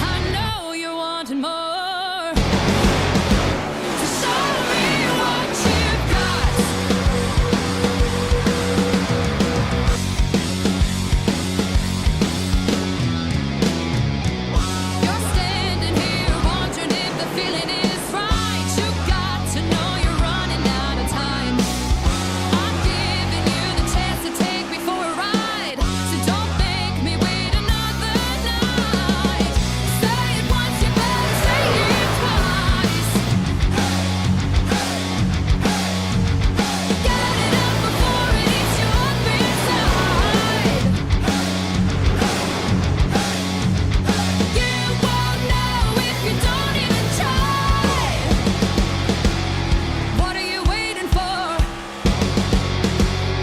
I know you're wanting more. So show me what you've got. You're standing here wondering if the feeling is right. You got to know you're running out of time. I'm giving you the chance to take me for a ride. So don't make me wait another night. Say it once, you better say it twice. Get it up before it eats you up inside. You won't know if you don't even try. What are you waiting for?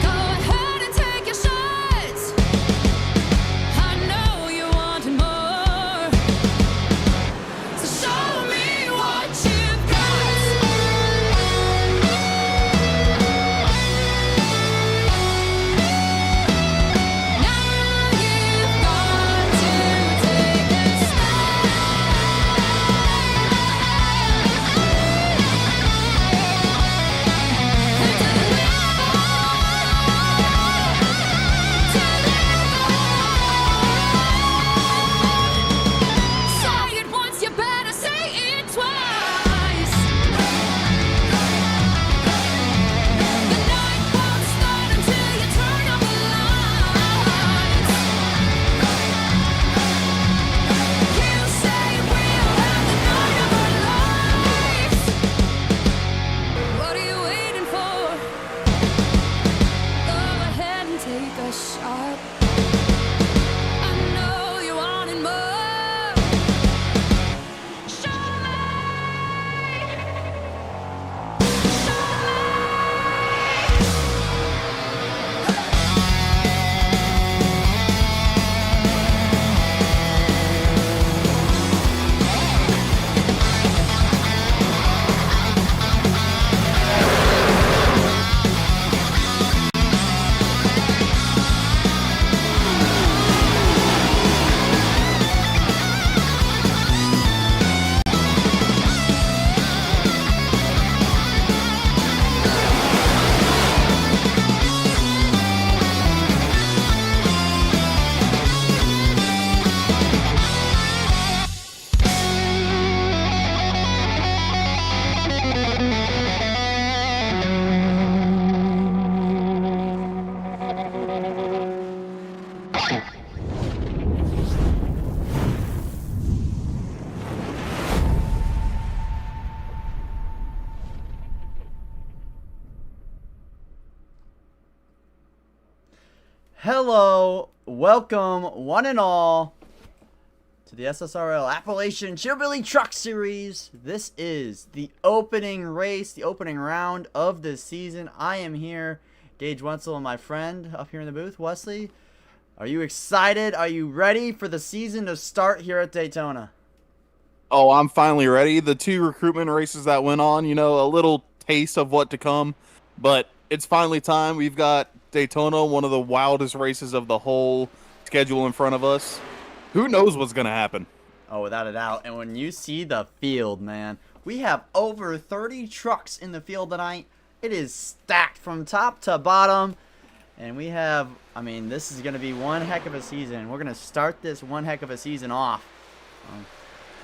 Go ahead and take your shots. I know you wanted more. So show me what you've got. Now you've got to take a Say it once, you better say it twice. The night won't start until you turn on the lights. You say we'll have the night of our lives. What are you waiting for? Go ahead and take a shot. I know you wanted more. Show me. Hello, welcome one and all to the SSRL AppalachianChillBilly Truck Series. This is the opening race, the opening round of this season. I am here, Gage Wenzel and my friend up here in the booth, Wesley. Are you excited? Are you ready for the season to start here at Daytona? Oh, I'm finally ready. The two recruitment races that went on, a little taste of what to come, but it's finally time. We've got Daytona, one of the wildest races of the whole schedule in front of us. Who knows what's going to happen? Oh, without a doubt. And when you see the field, man, we have over 30 trucks in the field tonight. It is stacked from top to bottom. And we have, this is going to be one heck of a season. We're going to start this one heck of a season off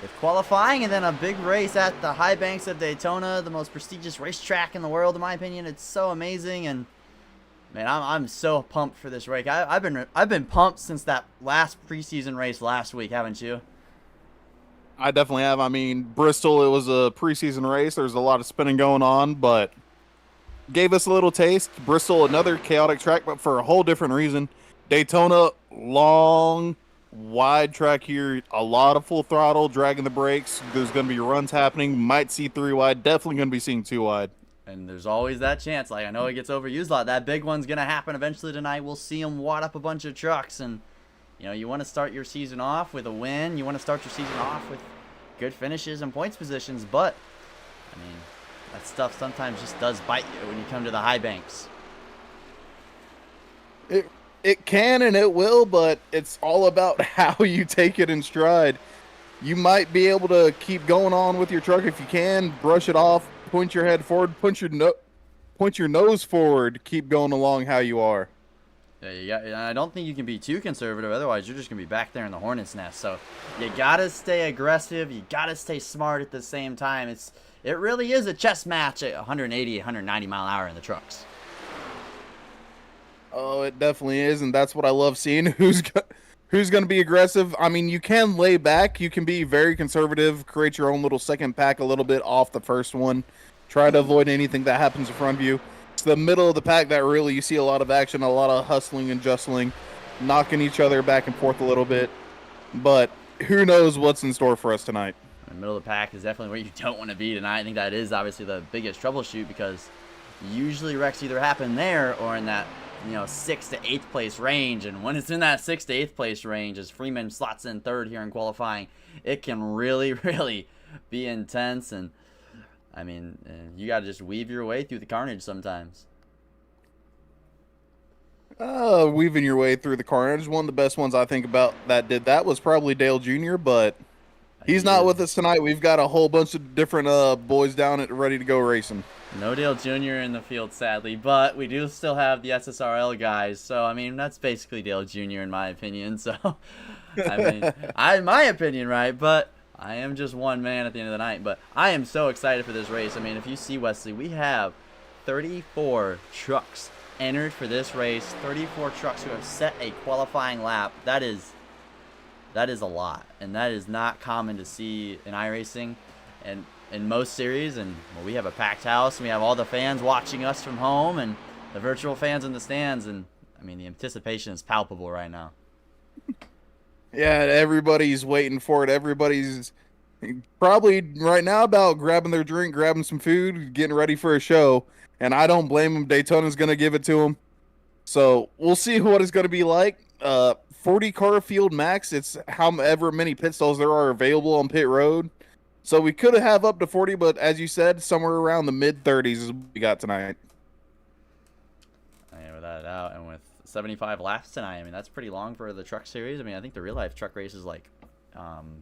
with qualifying and then a big race at the high banks of Daytona, the most prestigious racetrack in the world, in my opinion. It's so amazing, and man, I'm so pumped for this race. I've been pumped since that last preseason race last week, haven't you? I definitely have. Bristol, it was a preseason race. There's a lot of spinning going on, but gave us a little taste. Bristol, another chaotic track, but for a whole different reason. Daytona, long, wide track here. A lot of full throttle, dragging the brakes. There's going to be runs happening. Might see 3 wide. Definitely going to be seeing 2 wide. And there's always that chance. Like, I know it gets overused a lot. That big one's going to happen eventually tonight. We'll see them wad up a bunch of trucks. And, you want to start your season off with a win. You want to start your season off with good finishes and points positions. But, that stuff sometimes just does bite you when you come to the high banks. It can and it will, but it's all about how you take it in stride. You might be able to keep going on with your truck if you can, brush it off, point your head forward, point your nose forward, keep going along how you are. Yeah, I don't think you can be too conservative, otherwise you're just gonna be back there in the hornet's nest. So you gotta stay aggressive, you gotta stay smart at the same time. It really is a chess match at 180, 190 mile an hour in the trucks. Oh, it definitely is, and that's what I love seeing. Who's going to be aggressive? I mean, you can lay back. You can be very conservative, create your own little second pack a little bit off the first one. Try to avoid anything that happens in front of you. It's the middle of the pack that really you see a lot of action, a lot of hustling and jostling, knocking each other back and forth a little bit. But who knows what's in store for us tonight. The middle of the pack is definitely where you don't want to be tonight. I think that is obviously the biggest troubleshoot, because usually wrecks either happen there or in that 6th to 8th place range. And when it's in that 6th to 8th place range, as Freeman slots in 3rd here in qualifying, it can really, really be intense. And I mean, you got to just weave your way through the carnage sometimes. Weaving your way through the carnage. One of the best ones I think about that did that was probably Dale Jr., but he's not with us tonight. We've got a whole bunch of different boys down at ready to go racing. No Dale Jr. in the field, sadly, but we do still have the SSRL guys. So, I mean, that's basically Dale Jr. in my opinion. So, I mean, my opinion, right? But I am just one man at the end of the night. But I am so excited for this race. I mean, if you see, Wesley, we have 34 trucks entered for this race. 34 trucks who have set a qualifying lap. That is a lot, and that is not common to see in iRacing and in most series. And well, we have a packed house, and we have all the fans watching us from home and the virtual fans in the stands, and I mean, the anticipation is palpable right now. Yeah, everybody's waiting for it. Everybody's probably right now about grabbing their drink, grabbing some food, getting ready for a show, and I don't blame them. Daytona's going to give it to them. So we'll see what it's going to be like. 40 car field max. It's however many pit stalls there are available on pit road. So we could have up to 40, but as you said, somewhere around the mid 30s is what we got tonight. Yeah, without a doubt, and with 75 laps tonight, I mean, that's pretty long for the truck series. I mean, I think the real life truck race is like,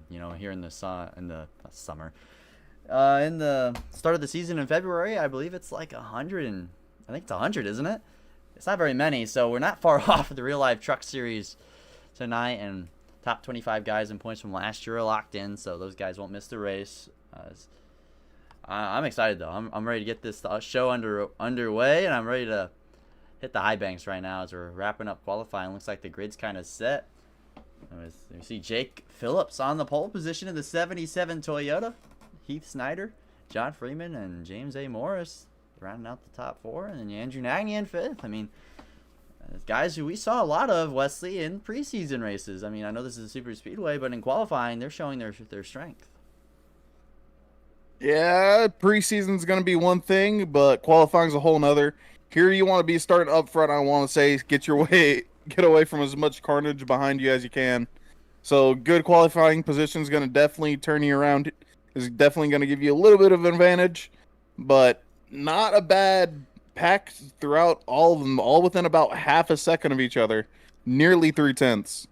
here in the summer, in the start of the season in February, I believe it's like 100, and I think it's 100, isn't it? It's not very many, so we're not far off of the real life truck series tonight, and top 25 guys in points from last year are locked in, so those guys won't miss the race. I'm excited though. I'm ready to get this show underway, and I'm ready to hit the high banks right now as we're wrapping up qualifying. Looks like the grid's kind of set. We see Jake Phillips on the pole position in the 77 Toyota. Heath Snyder, John Freeman, and James A. Morris rounding out the top 4, and then Andrew Nagny in 5th. I mean, guys who we saw a lot of, Wesley, in preseason races. I mean, I know this is a super speedway, but in qualifying, they're showing their strength. Yeah, preseason's going to be one thing, but qualifying's a whole nother. Here you want to be starting up front. I want to say get away from as much carnage behind you as you can. So good qualifying position is going to definitely turn you around. Is definitely going to give you a little bit of an advantage, but not a bad pack throughout all of them, all within about half a second of each other, nearly 3/10.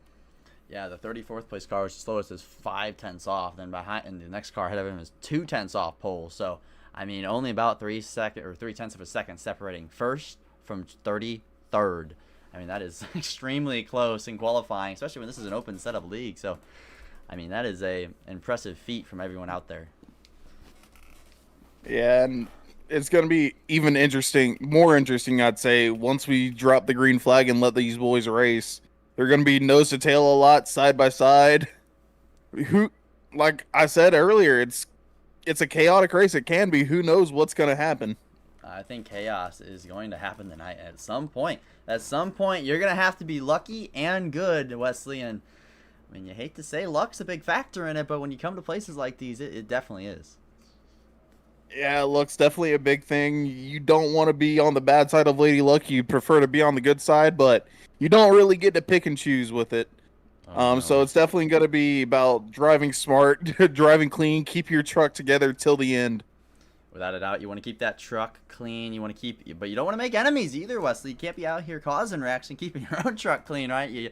Yeah, the 34th place car was the slowest, is 5/10 off. Then behind, and the next car ahead of him is 2/10 off pole. So I mean, only about 3/10 of a second separating first from 33rd. I mean, that is extremely close in qualifying, especially when this is an open setup league. So I mean, that is a impressive feat from everyone out there. Yeah, and it's going to be even more interesting, I'd say, once we drop the green flag and let these boys race. They're going to be nose to tail a lot, side by side. Like I said earlier, it's a chaotic race. It can be. Who knows what's going to happen? I think chaos is going to happen tonight at some point. At some point, you're going to have to be lucky and good, Wesley. And I mean, you hate to say luck's a big factor in it, but when you come to places like these, it definitely is. Yeah, luck's definitely a big thing. You don't want to be on the bad side of Lady Luck. You prefer to be on the good side, but you don't really get to pick and choose with it. No. So it's definitely going to be about driving smart, driving clean, keep your truck together till the end. Without a doubt, you want to keep that truck clean. You want to keep, but you don't want to make enemies either, Wesley. You can't be out here causing wrecks and keeping your own truck clean, right? You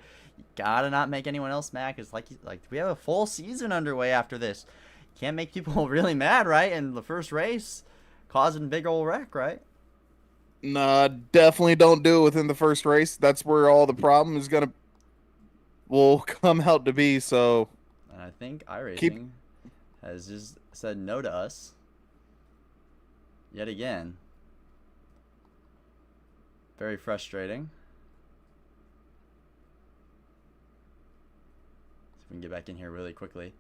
gotta not make anyone else mad. Cause like we have a full season underway after this. You can't make people really mad, right? In the first race, causing a big old wreck, right? Nah, definitely don't do it within the first race. That's where all the problem is will come out to be. So, And I think iRacing has just said no to us yet again. Very frustrating. See if we can get back in here really quickly.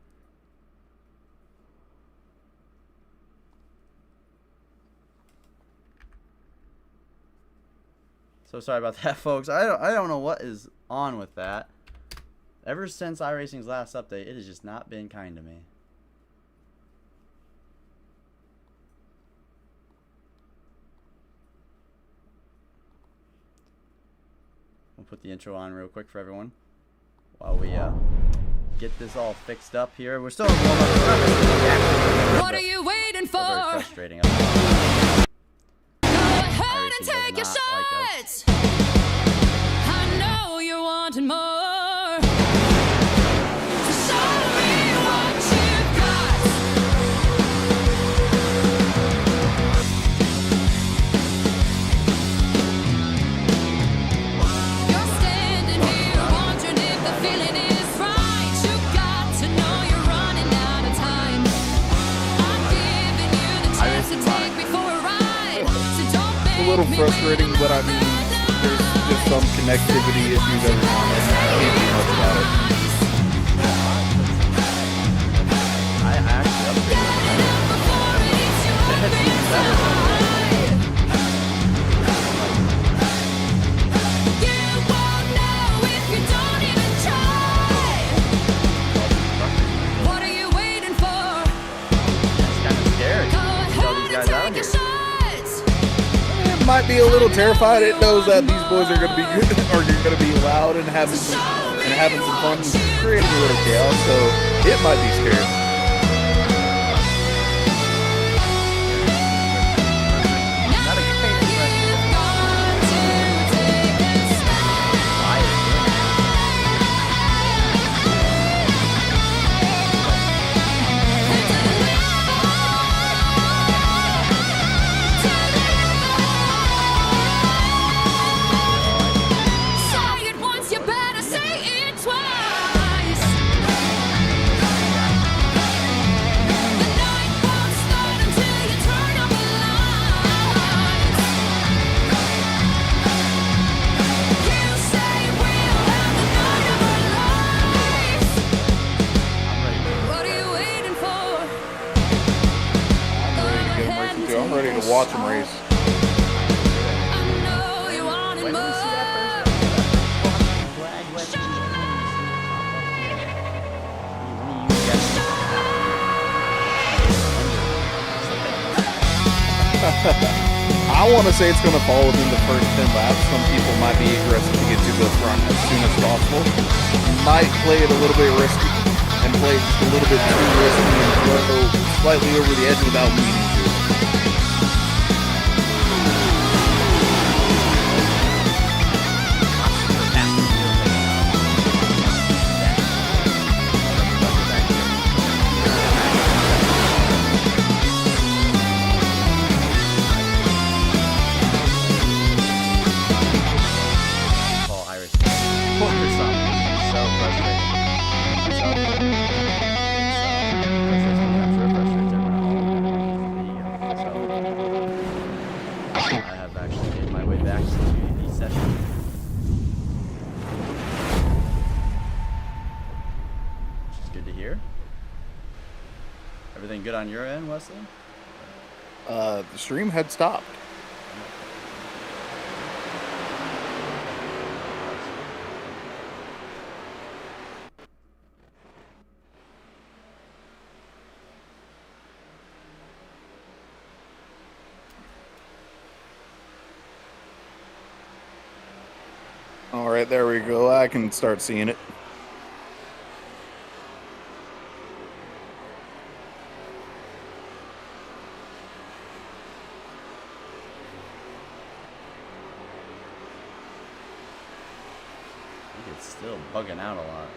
So sorry about that, folks. I don't know what is on with that. Ever since iRacing's last update, it has just not been kind to me. We'll put the intro on real quick for everyone while we get this all fixed up here. We're still in warm-up. What are you waiting for? Very frustrating. Go ahead and iRacing does take your not like us. shots. I know you're wanting more. So show me what you've got. You're standing here wondering if the feeling is right. You got to know you're running out of time. I'm giving you the chance to take me for a ride. So don't a little frustrating, but I mean, there's just some connectivity issues every now and then. I can't do much about it. I actually upgraded What are you waiting for? It's kind of scary. Go Tell these ahead guys and out take your here. shots. It might be a little terrified. It knows that these boys are going to be are going to be loud and having some fun, and creating a little chaos. So it might be scary. Not a great impression. Say it once, you better say it twice. The night won't start until you turn up the lights. You say we'll have the night of our lives. What are you waiting for? I'm ready to get them racing too. I'm ready to watch them race. I know you wanted When do we more. see that first flag? When do you I want to say it's going to fall within the first 10 laps. Some people might be aggressive to get to the front as soon as possible. Might play it a little bit risky and play it just a little bit too risky and go slightly over the edge without meaning to. call Iris for something? So frustrating. So I'm sure it frustrates everyone else. So I have actually made my way back to the session. Which is good to hear. Everything good on your end, Wesley? The stream had stopped. All right, there we go. I can start seeing it. still bugging out a lot.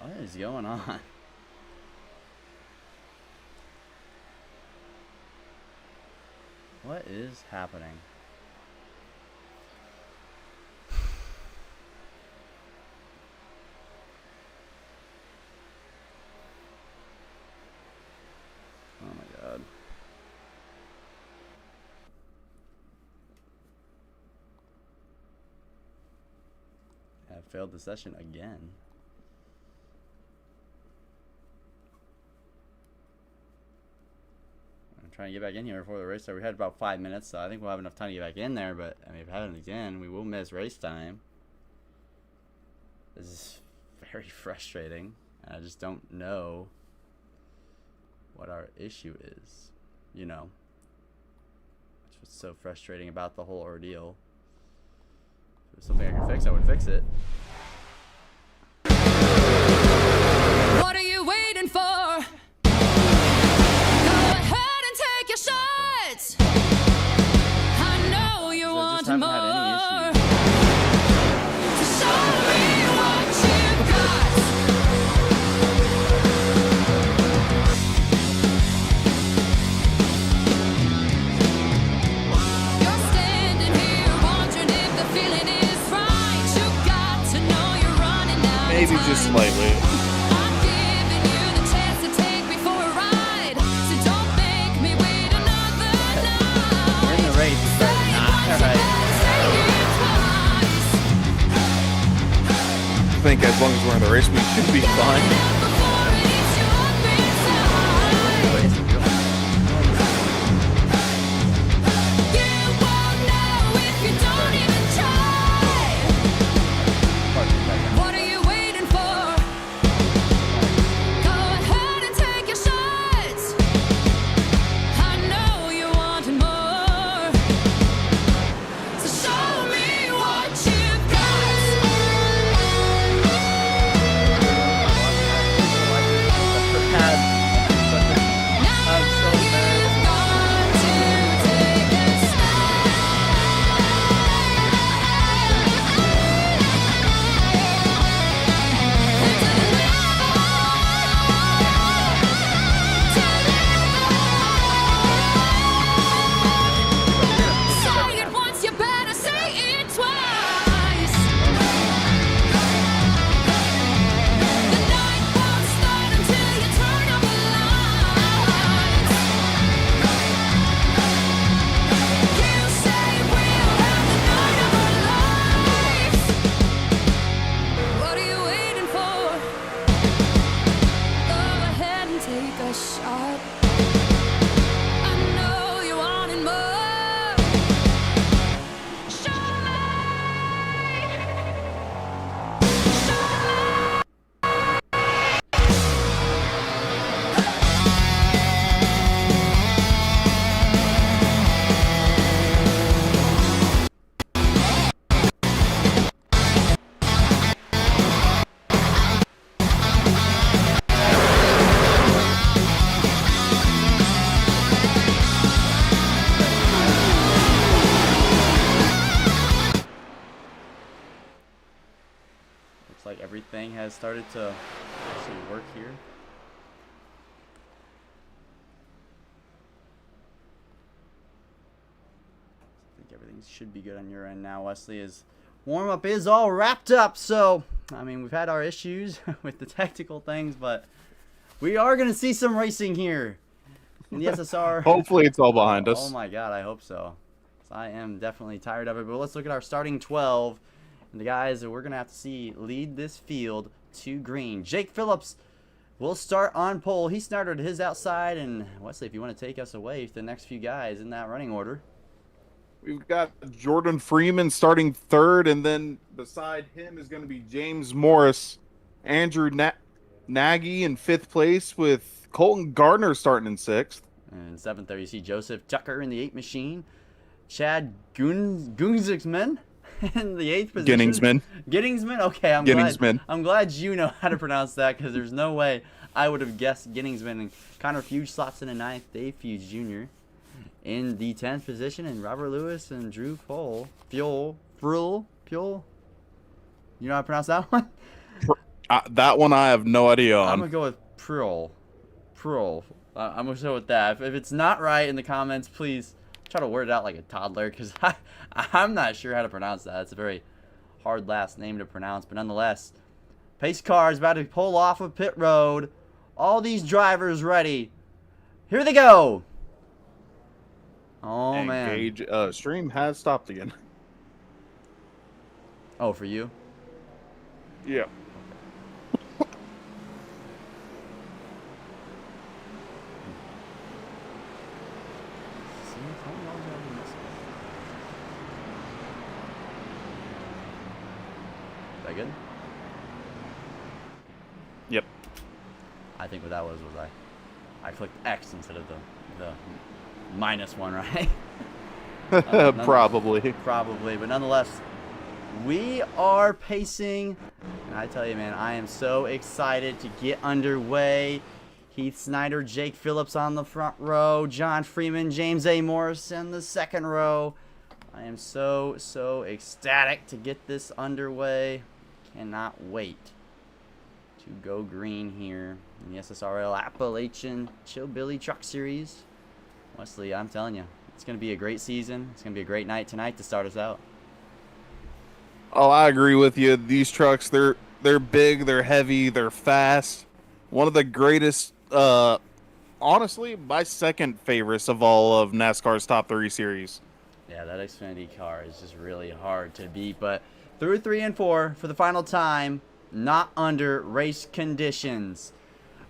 What is going on? What is happening? Oh my god. I failed the session again. I'm trying to get back in here before the race start. We had about 5 minutes, so I think we'll have enough time to get back in there, but I mean, if it happens again, we will miss race time. This is very frustrating. I just don't know what our issue is, you know. That's what's so frustrating about the whole ordeal. If it was something I could fix, I would fix it. What are you waiting for? Go ahead and take your shots. I know you So I want just haven't more. had any issues. So show me what you got. You're standing here wondering if the feeling is right. You got to know you're running out of Maybe time. just slightly. I'm giving you the chance to take me for a ride, so don't make me wait another night. We're in the race. It's Say starting it not once, you right. better say it twice. I think as long as we're in the race, we should be fine. Before it eats you up inside. You won't know if you don't even try. What are you waiting for? Go ahead and take your shots. I know you want more, so show me what you've got. Now you've got to take a Say it once, you better say it twice. The night won't start until you turn up the lights. You say we'll have the night of our lives. What are you waiting for? Go ahead and take a shot. I know you wanted more. Show me. Looks like everything has started to actually work here. I think everything should be good on your end now. Wesley's warm-up is all wrapped up, so I mean, we've had our issues with the technical things, but we are going to see some racing here in the SSR. Hopefully it's all behind Oh us. my god, I hope so. 'Cause I am definitely tired of it. But let's look at our starting 12. And the guys that we're going to have to see lead this field to green. Jake Phillips will start on pole. He started his outside. And Wesley, if you want to take us away to the next few guys in that running order. We've got Jordan Freeman starting third, and then beside him is going to be James Morris, Andrew Nagy in fifth place, with Colton Gardner starting in sixth. And in seventh there you see Joseph Tucker in the 8 machine. Chad Gunzixman in the 8th position. Gittingsman? Okay, I'm glad you know how to pronounce that, because there's no way I would have guessed Gittingsman. And Connor Fuge slots in a 9th. Dave Fuge Jr. in the 10th position, and Robert Lewis and Drew Fuel. You know how to pronounce that one? That one I have no idea I'm on. gonna go with Prul. I'm gonna go with that. If it's not right in the comments, please try to word it out like a toddler, because I'm not sure how to pronounce that. It's a very hard last name to pronounce, but nonetheless, pace car is about to pull off of pit road. All these drivers ready. Here they go. Oh, and man. Gage, stream has stopped again. Oh, for you? Yeah. That good? Yep. I think what that was I clicked X instead of the -1, right? Probably. Probably, but nonetheless, we are pacing, and I tell you, man, I am so excited to get underway. Heath Snyder, Jake Phillips on the front row, John Freeman, James A. Morris in the second row. I am so ecstatic to get this underway. Cannot wait to go green here in the SSRL AppalachianChillBilly Truck Series. Wesley, I'm telling you, it's going to be a great season. It's going to be a great night tonight to start us out. Oh, I agree with you. These trucks, they're big, they're heavy, they're fast. One of the greatest, honestly, my second favorites of all of NASCAR's top 3 series. Yeah, that Xfinity car is just really hard to beat. But through 3 and 4 for the final time, not under race conditions.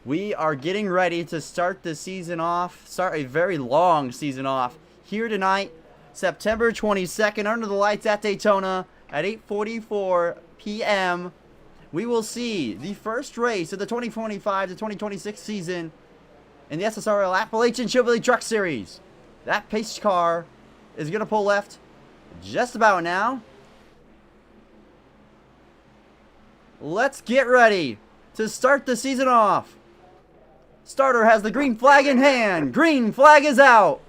We are getting ready to start the season off, start a very long season off here tonight, September 22nd, under the lights at Daytona at 8:44 p.m. We will see the first race of the 2025 to 2026 season in the SSRL AppalachianChillBilly Truck Series. That pace car is going to pull left just about now. Let's get ready to start the season off. Starter has the green flag in hand. Green flag is out.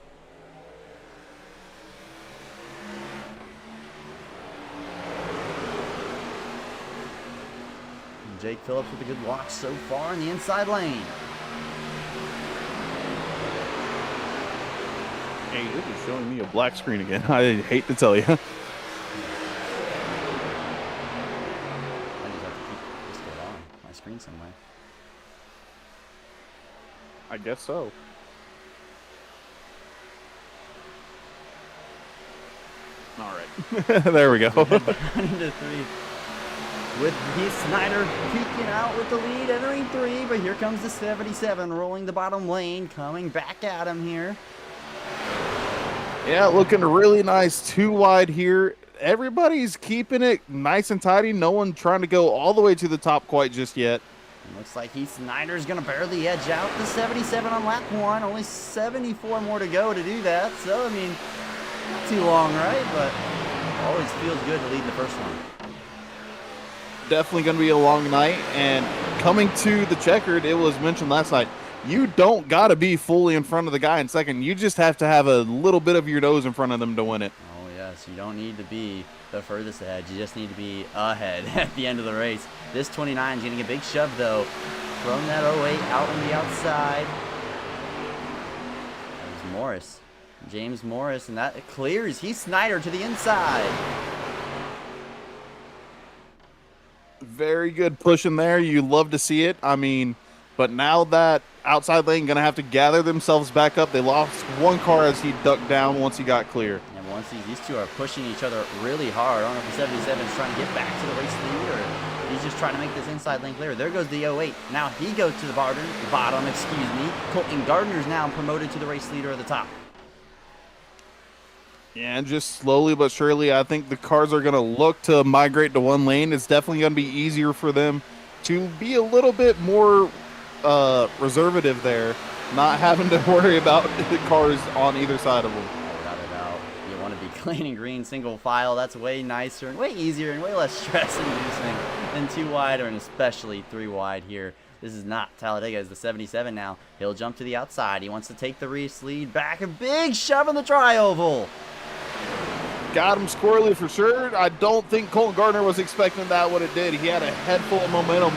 Jake Phillips with a good watch so far in the inside lane. Hey, this is showing me a black screen again. I hate to tell you. I just have to keep this going on my screen somewhere. I guess so. All right. There we go. Running to 3. With Heath Snyder peeking out with the lead, entering 3, but here comes the 77 rolling the bottom lane, coming back at him here. Yeah, looking really nice. 2 wide here. Everybody's keeping it nice and tidy. No one trying to go all the way to the top quite just yet. Looks like Heath Snyder's going to barely edge out the 77 on lap 1. Only 74 more to go to do that. So, I mean, not too long, right? But always feels good to lead the first one. Definitely going to be a long night. And coming to the checkered, it was mentioned last night, you don't got to be fully in front of the guy in second. You just have to have a little bit of your nose in front of them to win it. Oh, yes. You don't need to be the furthest ahead. You just need to be ahead at the end of the race. This 29 is getting a big shove, though, from that 08 out on the outside. There's Morris. James Morris, and that clears Heath Snyder to the inside. Very good pushing there. You love to see it. I mean, but now that outside lane going to have to gather themselves back up. They lost one car as he ducked down once he got clear. And once these 2 are pushing each other really hard. I don't know if the 77 is trying to get back to the race lead or he's just trying to make this inside lane clear. There goes the 08. Now he goes to the bottom. Colton Gardner's now promoted to the race leader at the top. Yeah, and just slowly but surely, I think the cars are going to look to migrate to one lane. It's definitely going to be easier for them to be a little bit more reservative there, not having to worry about the cars on either side of them. Without a doubt. You want to be clean and green, single file. That's way nicer and way easier and way less stress inducing than 2 wide, and especially 3 wide here. This is not Talladega. It's the 77 now. He'll jump to the outside. He wants to take the race lead back. A big shove in the tri-oval. Got him squirrely for sure. I don't think Colton Gardner was expecting that what it did. He had a head full of momentum.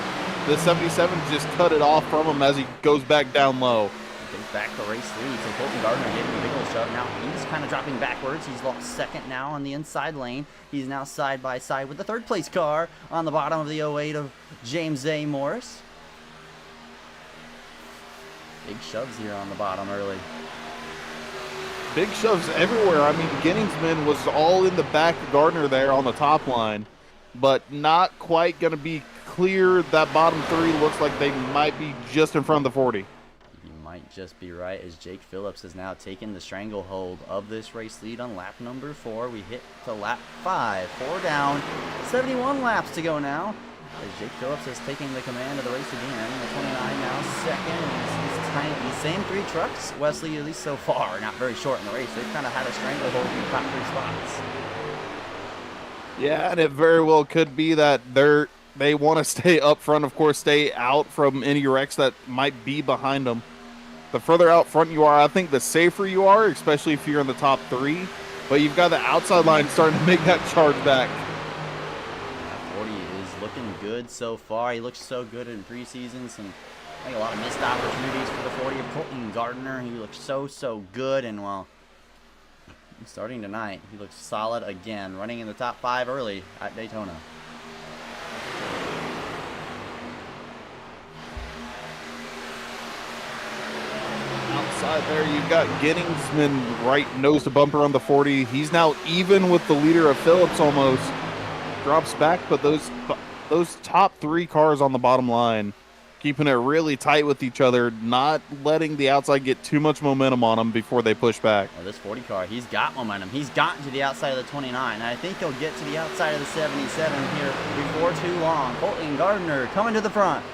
The 77 just cut it off from him as he goes back down low. He takes back the race lead. So Colton Gardner getting a big old shove. Now he's kind of dropping backwards. He's lost second now on the inside lane. He's now side by side with the third place car on the bottom of the 08 of James A. Morris. Big shoves here on the bottom early. Big shoves everywhere. I mean, Ginningsman was all in the back of Gardner there on the top line, but not quite going to be clear. That bottom three looks like they might be just in front of the 40. You might just be right, as Jake Phillips has now taken the stranglehold of this race lead on lap number 4. We hit to lap 5. 4 down, 71 laps to go now, as Jake Phillips has taken the command of the race again. The 29 now second. These same 3 trucks, Wesley, at least so far, not very short in the race. They've kind of had a stranglehold in the top 3 spots. Yeah, and it very well could be that they want to stay up front, of course, stay out from any wrecks that might be behind them. The further out front you are, I think the safer you are, especially if you're in the top 3. But you've got the outside line starting to make that charge back. That 40 is looking good so far. He looks so good in preseasons, and I think a lot of missed opportunities for the 40 of Colton Gardner. He looks so good, and well, starting tonight, he looks solid again, running in the top 5 early at Daytona. Outside there, you've got Ginningsman right nose to bumper on the 40. He's now even with the leader of Phillips almost. Drops back, but those top 3 cars on the bottom line, keeping it really tight with each other, not letting the outside get too much momentum on them before they push back. Well, this 40 car, he's got momentum. He's gotten to the outside of the 29. And I think he'll get to the outside of the 77 here before too long. Colton Gardner coming to the front.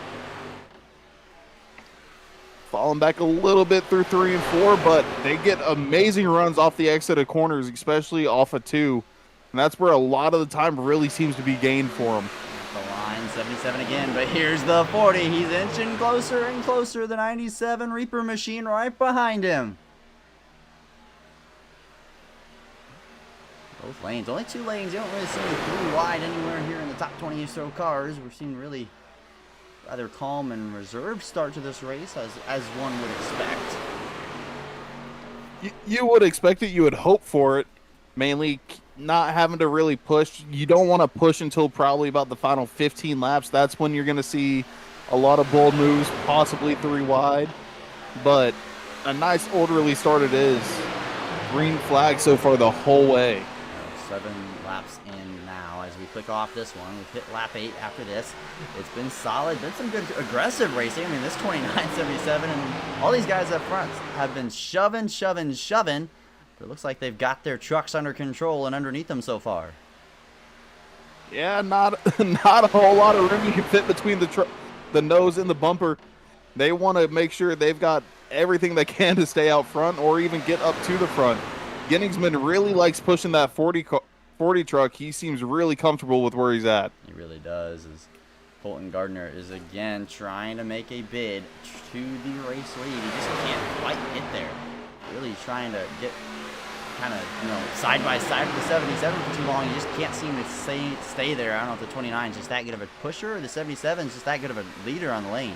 Falling back a little bit through 3 and 4, but they get amazing runs off the exit of corners, especially off of 2. And that's where a lot of the time really seems to be gained for them. The line, 77 again, but here's the 40. He's inching closer and closer. The 97 Reaper machine right behind him. Both lanes, only 2 lanes. You don't really see 3 wide anywhere here in the top 20 or so cars. We're seeing really rather calm and reserved start to this race, as one would expect. You would expect it. You would hope for it. Mainly not having to really push. You don't want to push until probably about the final 15 laps. That's when you're going to see a lot of bold moves, possibly 3 wide. But a nice orderly start it is. Green flag so far the whole way. 7 laps in now as we click off this one. We've hit lap 8 after this. It's been solid. Been some good aggressive racing. I mean, this 29.77 and all these guys up front have been shoving. It looks like they've got their trucks under control and underneath them so far. Yeah, not a whole lot of room you can fit between the nose and the bumper. They want to make sure they've got everything they can to stay out front or even get up to the front. Ginningsman really likes pushing that 40 truck. He seems really comfortable with where he's at. He really does. As Colton Gardner is again trying to make a bid to the race lead. He just can't quite get there. Really trying to get kind of, side by side with the 77 for too long. You just can't seem to stay there. I don't know if the 29 is just that good of a pusher or the 77 is just that good of a leader on the lane.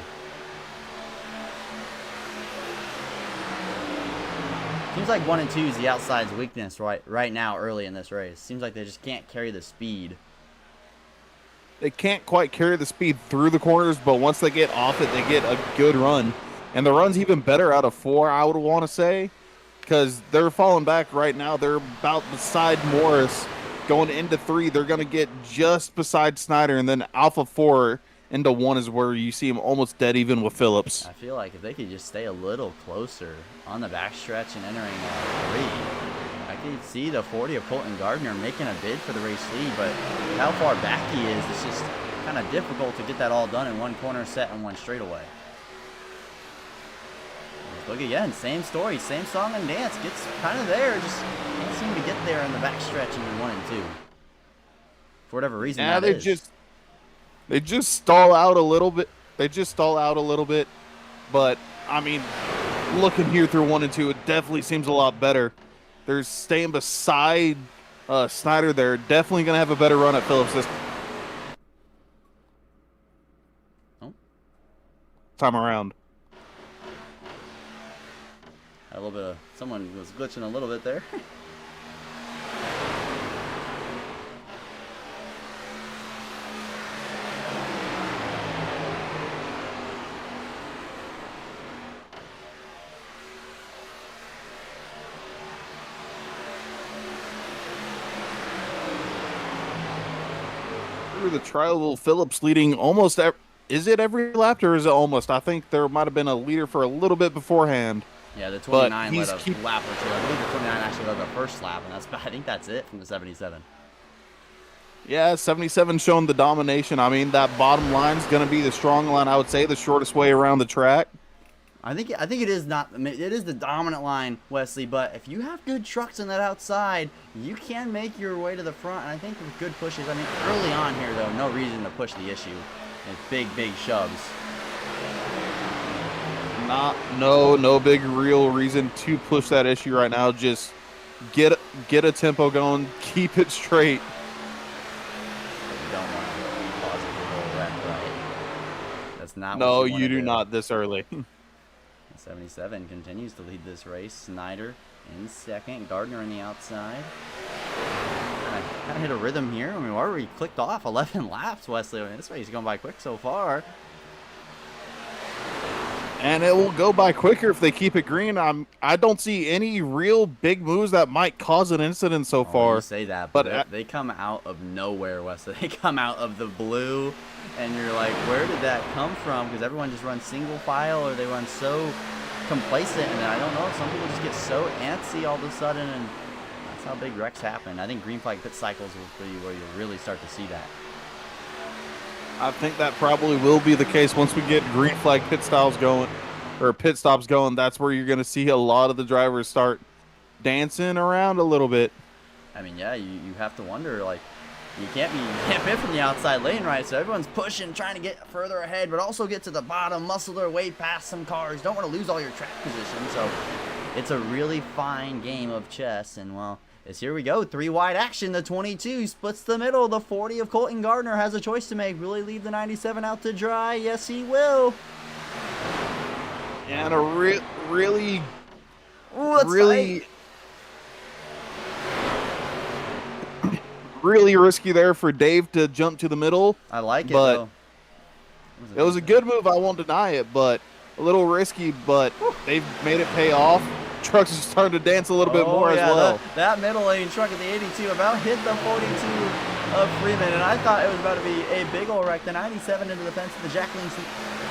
Seems like 1 and 2 is the outside's weakness right now early in this race. Seems like they just can't carry the speed. They can't quite carry the speed through the corners, but once they get off it, they get a good run. And the run's even better out of 4, I would want to say, because they're falling back right now. They're about beside Morris. Going into 3, they're going to get just beside Snyder, and then Alpha 4 into 1 is where you see him almost dead even with Phillips. I feel like if they could just stay a little closer on the backstretch and entering 3, I could see the 40 of Colton Gardner making a bid for the race lead, but how far back he is, it's just kind of difficult to get that all done in 1 corner set and 1 straightaway. Look again, same story, same song and dance. Gets kind of there, just can't seem to get there in the backstretch in 1 and 2. For whatever reason, Yeah, they just stall out a little bit. They just stall out a little bit. But, I mean, looking here through 1 and 2, it definitely seems a lot better. They're staying beside Snyder there. Definitely going to have a better run at Phillips this time around. A little bit of someone was glitching a little bit there. The trial Phillips leading almost. Is it every lap or is it almost? I think there might have been a leader for a little bit beforehand. Yeah, the 29 led a lap or two. I believe the 29 actually led the first lap, and I think that's it from the 77. Yeah, 77 showing the domination. I mean, that bottom line's going to be the strong line. I would say the shortest way around the track. I think it is not. It is the dominant line, Wesley. But if you have good trucks in that outside, you can make your way to the front. And I think with good pushes. I mean, early on here though, no reason to push the issue. And big shoves. No big real reason to push that issue right now. Just get a tempo going, keep it straight. But you don't want to cause a big old wreck, right? That's not. No, what you do do not this early. 77 continues to lead this race. Snyder in second. Gardner on the outside. Kind of hit a rhythm here. I mean, we already clicked off 11 laps, Wesley. I mean, this race is going by quick so far. And it will go by quicker if they keep it green. I don't see any real big moves that might cause an incident so far. You say that, but they come out of nowhere, Wesley. They come out of the blue, and you're like, where did that come from? Because everyone just runs single file, or they run so complacent, and I don't know, some people just get so antsy all of a sudden, and that's how big wrecks happen. I think green flag pit cycles will be where you really start to see that. I think that probably will be the case once we get green flag pit stops going. That's where you're going to see a lot of the drivers start dancing around a little bit. I mean, yeah, you have to wonder, like, you can't pit from the outside lane, right? So everyone's pushing, trying to get further ahead, but also get to the bottom, muscle their way past some cars. Don't want to lose all your track position. So it's a really fine game of chess, and well, here we go. 3 wide action. The 22 splits the middle. The 40 of Colton Gardner has a choice to make. Will he leave the 97 out to dry? Yes, he will. And a really risky there for Dave to jump to the middle. I like it, but though. It was a good move. I won't deny it, but a little risky, but they've made it pay off. Trucks are starting to dance a little bit more as well. That middle lane truck at the 82 about hit the 42 of Freeman, and I thought it was about to be a big ol' wreck. The 97 into the fence of the Jacqueline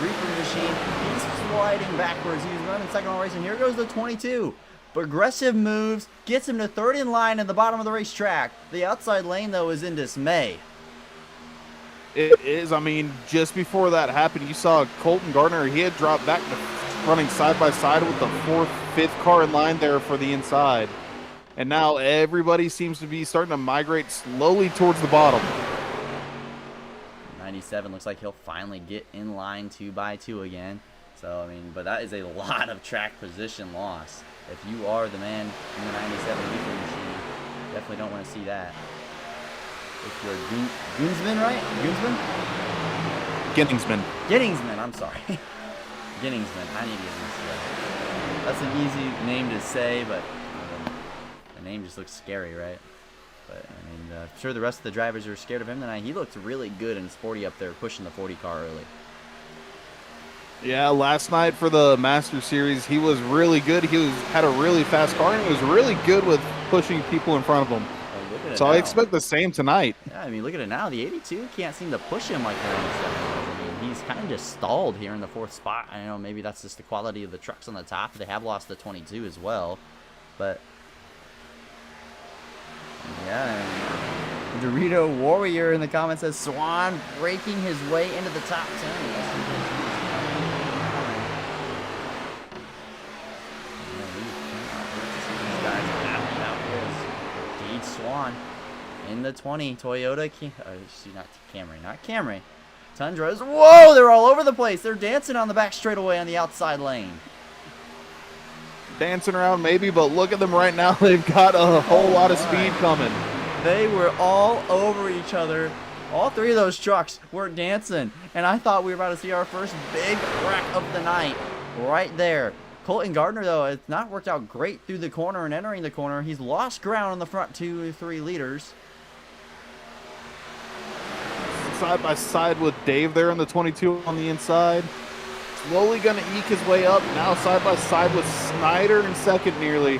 Reaper machine. He's sliding backwards. He's running second on race, and here goes the 22. Progressive moves, gets him to third in line at the bottom of the racetrack. The outside lane, though, is in dismay. It is. I mean, just before that happened, you saw Colton Gardner. He had dropped back to running side by side with the 4th, 5th car in line there for the inside. And now everybody seems to be starting to migrate slowly towards the bottom. 97 looks like he'll finally get in line 2x2 again. So, I mean, but that is a lot of track position loss. If you are the man in the 97 Reaper machine, definitely don't want to see that. If you're Goonsman, right? Goonsman? Ginningsman, I'm sorry. Ginningsman, I need to get used to that. That's an easy name to say, but the name just looks scary, right? But, I mean, I'm sure the rest of the drivers are scared of him tonight. He looked really good and sporty up there, pushing the 40 car early. Yeah, last night for the Master Series, he was really good. He had a really fast car, and he was really good with pushing people in front of him. So I expect the same tonight. Yeah, I mean, look at it now. The 82 can't seem to push him like the 97 does. I mean, he's kind of just stalled here in the 4th spot. I know maybe that's just the quality of the trucks on the top. They have lost the 22 as well. But, yeah, Dorito Warrior in the comments says, Swan breaking his way into the top 10. Swan in the 20 Toyota not Camry. Tundra's, whoa, they're all over the place. They're dancing on the back straightaway on the outside lane. Dancing around maybe, but look at them right now. They've got a whole lot of speed coming. They were all over each other. All three of those trucks were dancing, and I thought we were about to see our first big wreck of the night right there. Colton Gardner, though, it's not worked out great through the corner and entering the corner. He's lost ground on the front 2-3 leaders. Side by side with Dave there in the 22 on the inside. Slowly going to eke his way up. Now side by side with Snyder in second nearly.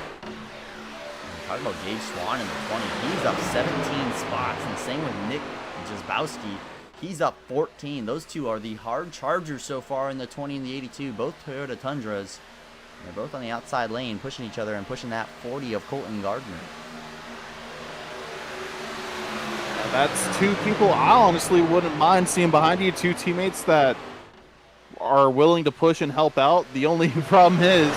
Talking about Gage Swan in the 20. He's up 17 spots, and same with Nick Jasbowski. He's up 14. Those two are the hard chargers so far in the 20 and the 82, both Toyota Tundras. They're both on the outside lane, pushing each other and pushing that 40 of Colton Gardner. That's two people I honestly wouldn't mind seeing behind you, two teammates that are willing to push and help out. The only problem is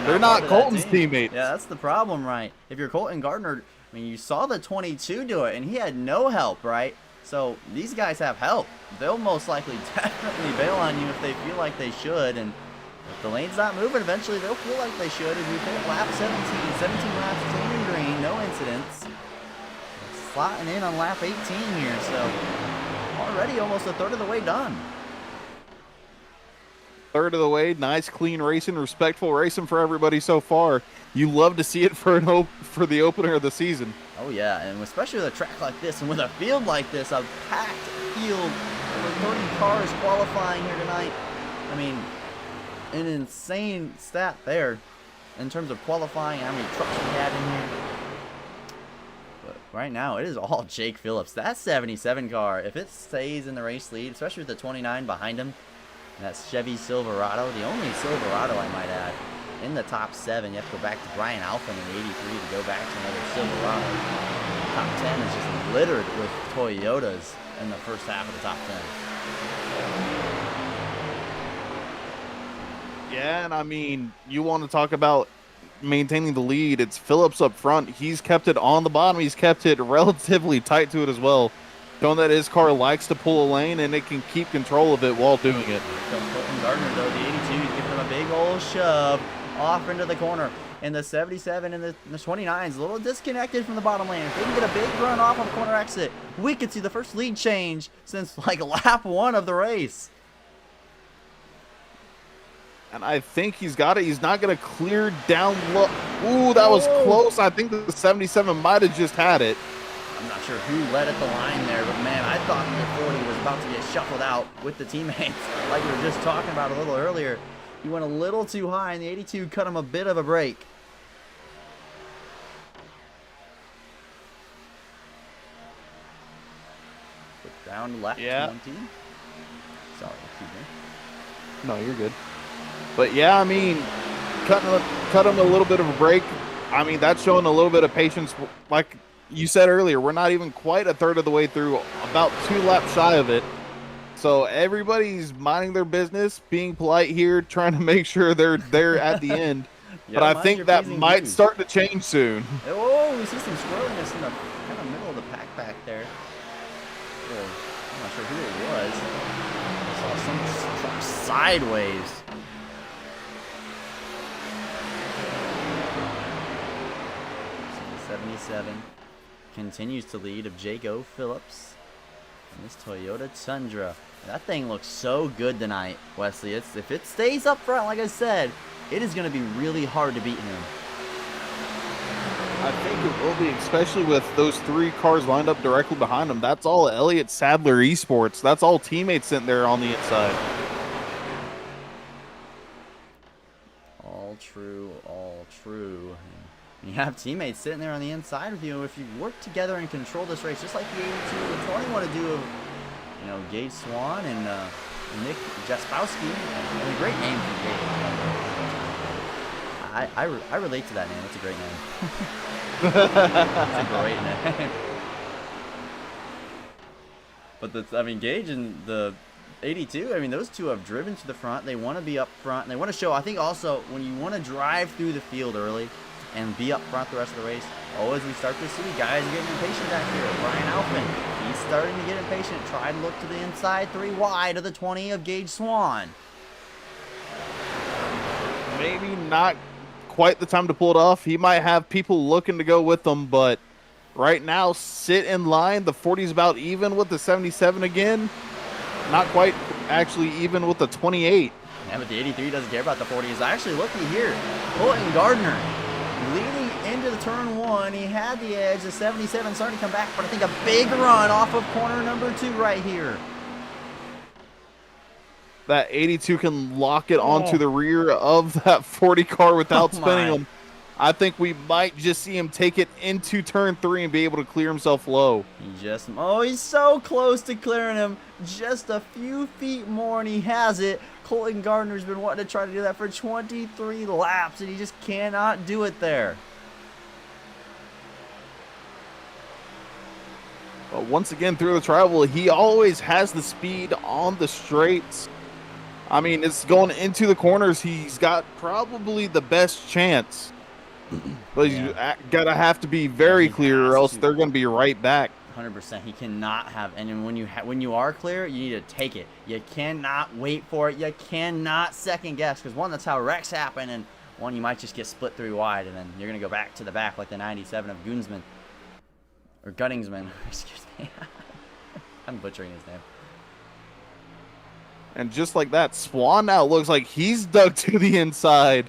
they're not Colton's teammates. Yeah, that's the problem, right? If you're Colton Gardner, I mean, you saw the 22 do it, and he had no help, right? So these guys have help. They'll most likely definitely bail on you if they feel like they should, and if the lane's not moving, eventually they'll feel like they should. As we hit lap 17 laps clean and green, no incidents. Slotting in on lap 18 here, so already almost a third of the way done. Third of the way, nice clean racing, respectful racing for everybody so far. You love to see it for the opener of the season. Oh yeah, and especially with a track like this and with a field like this, a packed field, over 30 cars qualifying here tonight. I mean, an insane stat there in terms of qualifying and how many trucks we had in here. But right now, it is all Jake Phillips. That 77 car, if it stays in the race lead, especially with the 29 behind him, that's Chevy Silverado, the only Silverado I might add, in the top 7. You have to go back to Brian Alphen in 83 to go back to another Silverado. Top 10 is just littered with Toyotas in the first half of the top 10. Yeah, and I mean, you want to talk about maintaining the lead. It's Phillips up front. He's kept it on the bottom. He's kept it relatively tight to it as well, showing that his car likes to pull a lane and it can keep control of it while doing it. Here comes Colton Gardner, though. The 82 is giving him a big old shove off into the corner. And the 77 and the 29 is a little disconnected from the bottom lane. If they can get a big run off on the corner exit, we could see the first lead change since like lap 1 of the race. And I think he's got it. He's not going to clear down low. Ooh, that was close. I think the 77 might have just had it. I'm not sure who led at the line there, but man, I thought the 40 was about to get shuffled out with the teammates like we were just talking about a little earlier. He went a little too high, and the 82 cut him a bit of a break. Down to lap 20. Sorry, excuse me. No, you're good. But yeah, I mean, cut him a little bit of a break. I mean, that's showing a little bit of patience. Like you said earlier, we're not even quite a third of the way through, about 2 laps shy of it. So everybody's minding their business, being polite here, trying to make sure they're there at the end. But I think that might start to change soon. Oh, we see some squirreliness in the kind of middle of the pack back there. Oh, I'm not sure who it was. I saw some truck sideways. 77 continues to lead of Jake O. Phillips and this Toyota Tundra. That thing looks so good tonight, Wesley. If it stays up front, like I said, it is going to be really hard to beat him. I think it will be, especially with those 3 cars lined up directly behind him. That's all Elliott Sadler Esports. That's all teammates sitting there on the inside. All true, all true. You have teammates sitting there on the inside with you. If you work together and control this race, just like the 82 and 20 want to do, you know, Gage Swan and Nick Jasbowski. A great name for Gage. I relate to that name. That's a great name. That's a great name. But I mean, Gage and the 82, I mean, those two have driven to the front. They want to be up front, and they want to show, I think also, when you want to drive through the field early and be up front the rest of the race, as we start to see guys getting impatient back here. Brian Alphen, he's starting to get impatient. Try to look to the inside, 3 wide of the 20 of Gage Swan. Maybe not quite the time to pull it off. He might have people looking to go with him, but right now, sit in line. The 40 is about even with the 77 again. Not quite actually even with the 28. Yeah, but the 83 doesn't care about the 40. He's actually looking here. Colton Gardner leading into the turn 1. He had the edge. The 77 starting to come back, but I think a big run off of corner number 2 right here. That 82 can lock it onto the rear of that 40 car without spinning him. I think we might just see him take it into turn 3 and be able to clear himself low. He's so close to clearing him. Just a few feet more and he has it. Colton Gardner's been wanting to try to do that for 23 laps and he just cannot do it there. But once again, through the tribal, he always has the speed on the straights. I mean, it's going into the corners. He's got probably the best chance. But you gotta have to be very clear, or else they're gonna be right back. 100%. He cannot have, and when you are clear, you need to take it. You cannot wait for it. You cannot second guess, because one, that's how wrecks happen, and one, you might just get split 3 wide, and then you're gonna go back to the back like the 97 of Gunsman or Gunningsman. Excuse me. I'm butchering his name. And just like that, Swan now looks like he's dug to the inside.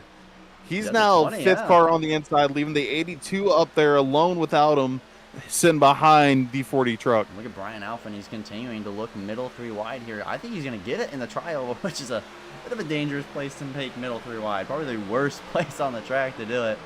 He's now 20, 5th car on the inside, leaving the 82 up there alone without him, sitting behind the 40 truck. Look at Brian Alphen. He's continuing to look middle 3 wide here. I think he's going to get it in the trial, which is a bit of a dangerous place to make middle 3 wide. Probably the worst place on the track to do it.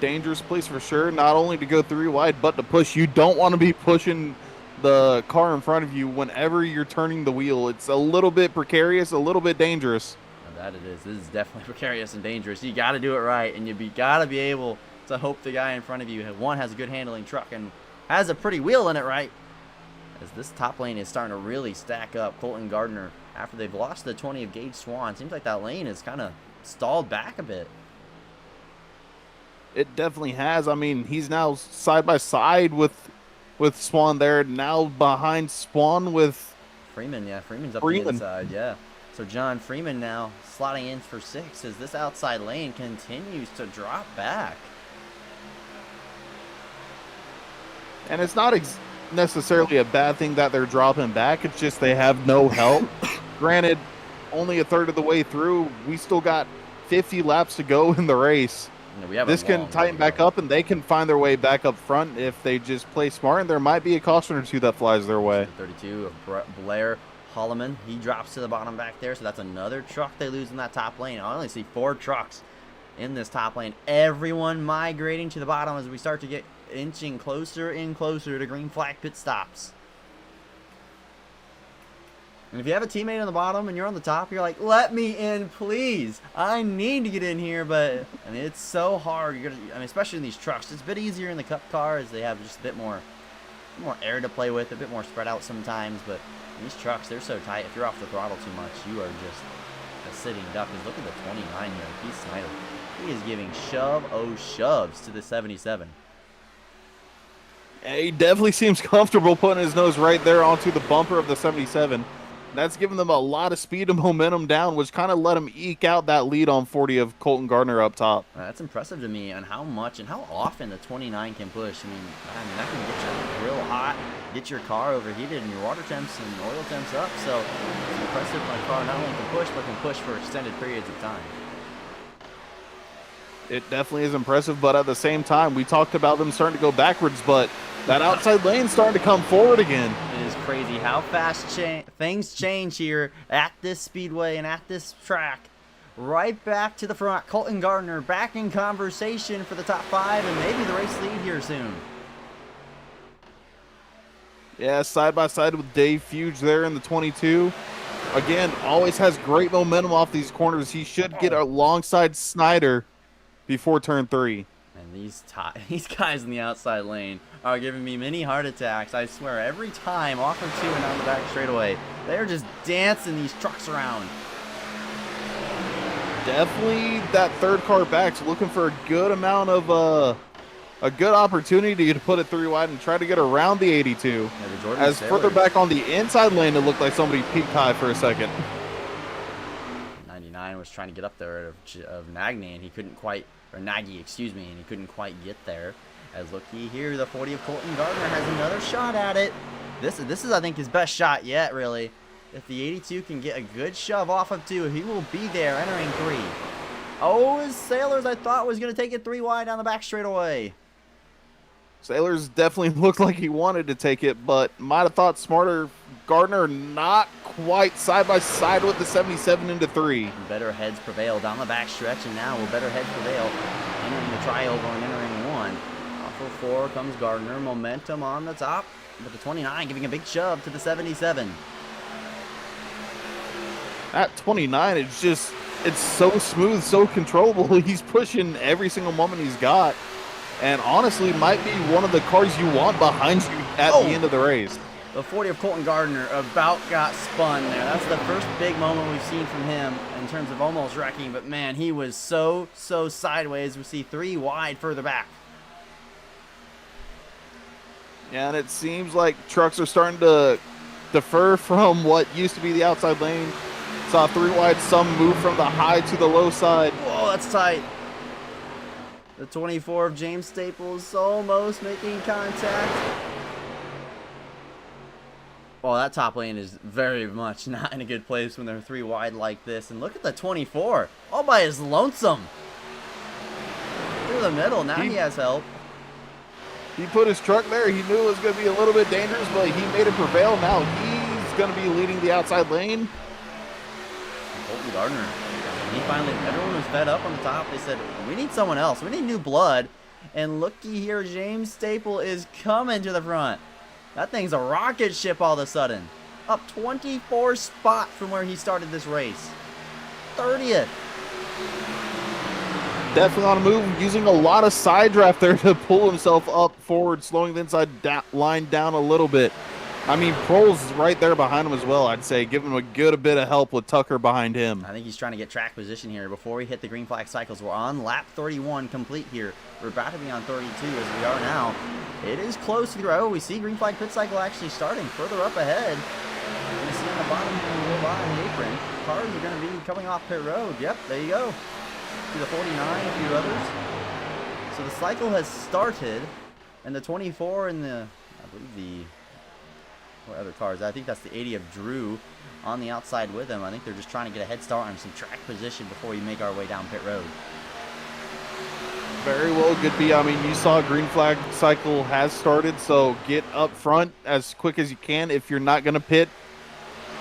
Dangerous place for sure, not only to go 3 wide, but to push. You don't want to be pushing the car in front of you whenever you're turning the wheel. It's a little bit precarious, a little bit dangerous. That it is. This is definitely precarious and dangerous. You got to do it right, and got to be able to hope the guy in front of you, one, has a good handling truck and has a pretty wheel in it, right? As this top lane is starting to really stack up. Colton Gardner, after they've lost the 20 of Gage Swan, seems like that lane is kind of stalled back a bit. It definitely has. I mean, he's now side by side with Swan there. Now behind Swan with Freeman. Yeah, Freeman's up the inside. Yeah. So John Freeman now slotting in for 6 as this outside lane continues to drop back. And it's not necessarily a bad thing that they're dropping back. It's just they have no help. Granted, only a third of the way through. We still got 50 laps to go in the race. This can tighten back up, and they can find their way back up front if they just play smart. And there might be a caution or 2 that flies their way. 32 of Blair Holloman, he drops to the bottom back there, so that's another truck they lose in that top lane. I only see 4 trucks in this top lane. Everyone migrating to the bottom as we start to get inching closer and closer to green flag pit stops. And if you have a teammate on the bottom and you're on the top, you're like, let me in, please. I need to get in here, but it's so hard. Especially in these trucks. It's a bit easier in the cup cars. They have just a bit more air to play with, a bit more spread out sometimes, but these trucks, they're so tight. If you're off the throttle too much, you are just a sitting duck. Because look at the 29 here. Keith Snyder. He is giving shoves to the 77. He definitely seems comfortable putting his nose right there onto the bumper of the 77. That's given them a lot of speed and momentum down, which kind of let them eke out that lead on 40 of Colton Gardner up top. That's impressive to me on how much and how often the 29 can push. I mean, that can get you real hot, get your car overheated, and your water temps and oil temps up. So it's impressive my car not only can push, but can push for extended periods of time. It definitely is impressive, but at the same time, we talked about them starting to go backwards, but that outside lane's starting to come forward again. It is crazy how fast things change here at this speedway and at this track. Right back to the front. Colton Gardner back in conversation for the top 5 and maybe the race lead here soon. Yeah, side by side with Dave Fuge there in the 22. Again, always has great momentum off these corners. He should get alongside Snyder before turn 3. And these guys in the outside lane are giving me many heart attacks. I swear, every time off of 2 and down the back straightaway, they're just dancing these trucks around. Definitely that third car back's looking for a good amount of a good opportunity to put it 3 wide and try to get around the 82. Yeah, the Jordan As further Sailors. back on the inside lane, it looked like somebody peaked high for a second. 99 was trying to get up there of Nagy, and he couldn't quite, or Nagy, excuse me, and he couldn't quite get there. As looky here, the 40 of Colton Gardner has another shot at it. This is, I think, his best shot yet, really. If the 82 can get a good shove off of 2, he will be there entering 3. Oh, his Sailors, I thought, was going to take it 3 wide down the back straightaway. Sailors definitely looked like he wanted to take it, but might have thought smarter. Gardner not quite side by side with the 77 into 3. Better heads prevail down the back stretch, and now will better heads prevail. Entering the trioval and entering 1. Off of 4 comes Gardner. Momentum on the top, but the 29 giving a big shove to the 77. At 29, it's so smooth, so controllable. He's pushing every single moment he's got. And honestly, might be one of the cars you want behind you at the end of the race. The 40 of Colton Gardner about got spun there. That's the first big moment we've seen from him in terms of almost wrecking. But man, he was so sideways. We see 3 wide further back. Yeah, and it seems like trucks are starting to defer from what used to be the outside lane. Saw 3 wide, some move from the high to the low side. Whoa, that's tight. The 24 of James Staples almost making contact. Well, that top lane is very much not in a good place when they're 3 wide like this. And look at the 24, all by his lonesome. Through the middle, now he has help. He put his truck there. He knew it was going to be a little bit dangerous, but he made it prevail. Now he's going to be leading the outside lane. Colton Gardner. Everyone was fed up on the top. They said, we need someone else. We need new blood. And looky here, James Staple is coming to the front. That thing's a rocket ship all of a sudden. Up 24 spots from where he started this race. 30th. Definitely on a move, using a lot of side draft there to pull himself up forward, slowing the inside line down a little bit. I mean, Prohl's right there behind him as well, I'd say. Give him a good bit of help with Tucker behind him. I think he's trying to get track position here before we hit the green flag cycles. We're on lap 31 complete here. We're about to be on 32 as we are now. It is close to the row. We see green flag pit cycle actually starting further up ahead. You're going to see on the bottom here, we go by the apron. Cars are going to be coming off pit road. Yep, there you go. To the 49, a few others. So the cycle has started, and the 24 and the, I believe the, what other cars? I think that's the 80 of Drew on the outside with him. I think they're just trying to get a head start on some track position before we make our way down pit road. Very well could be. I mean, you saw green flag cycle has started, so get up front as quick as you can. If you're not going to pit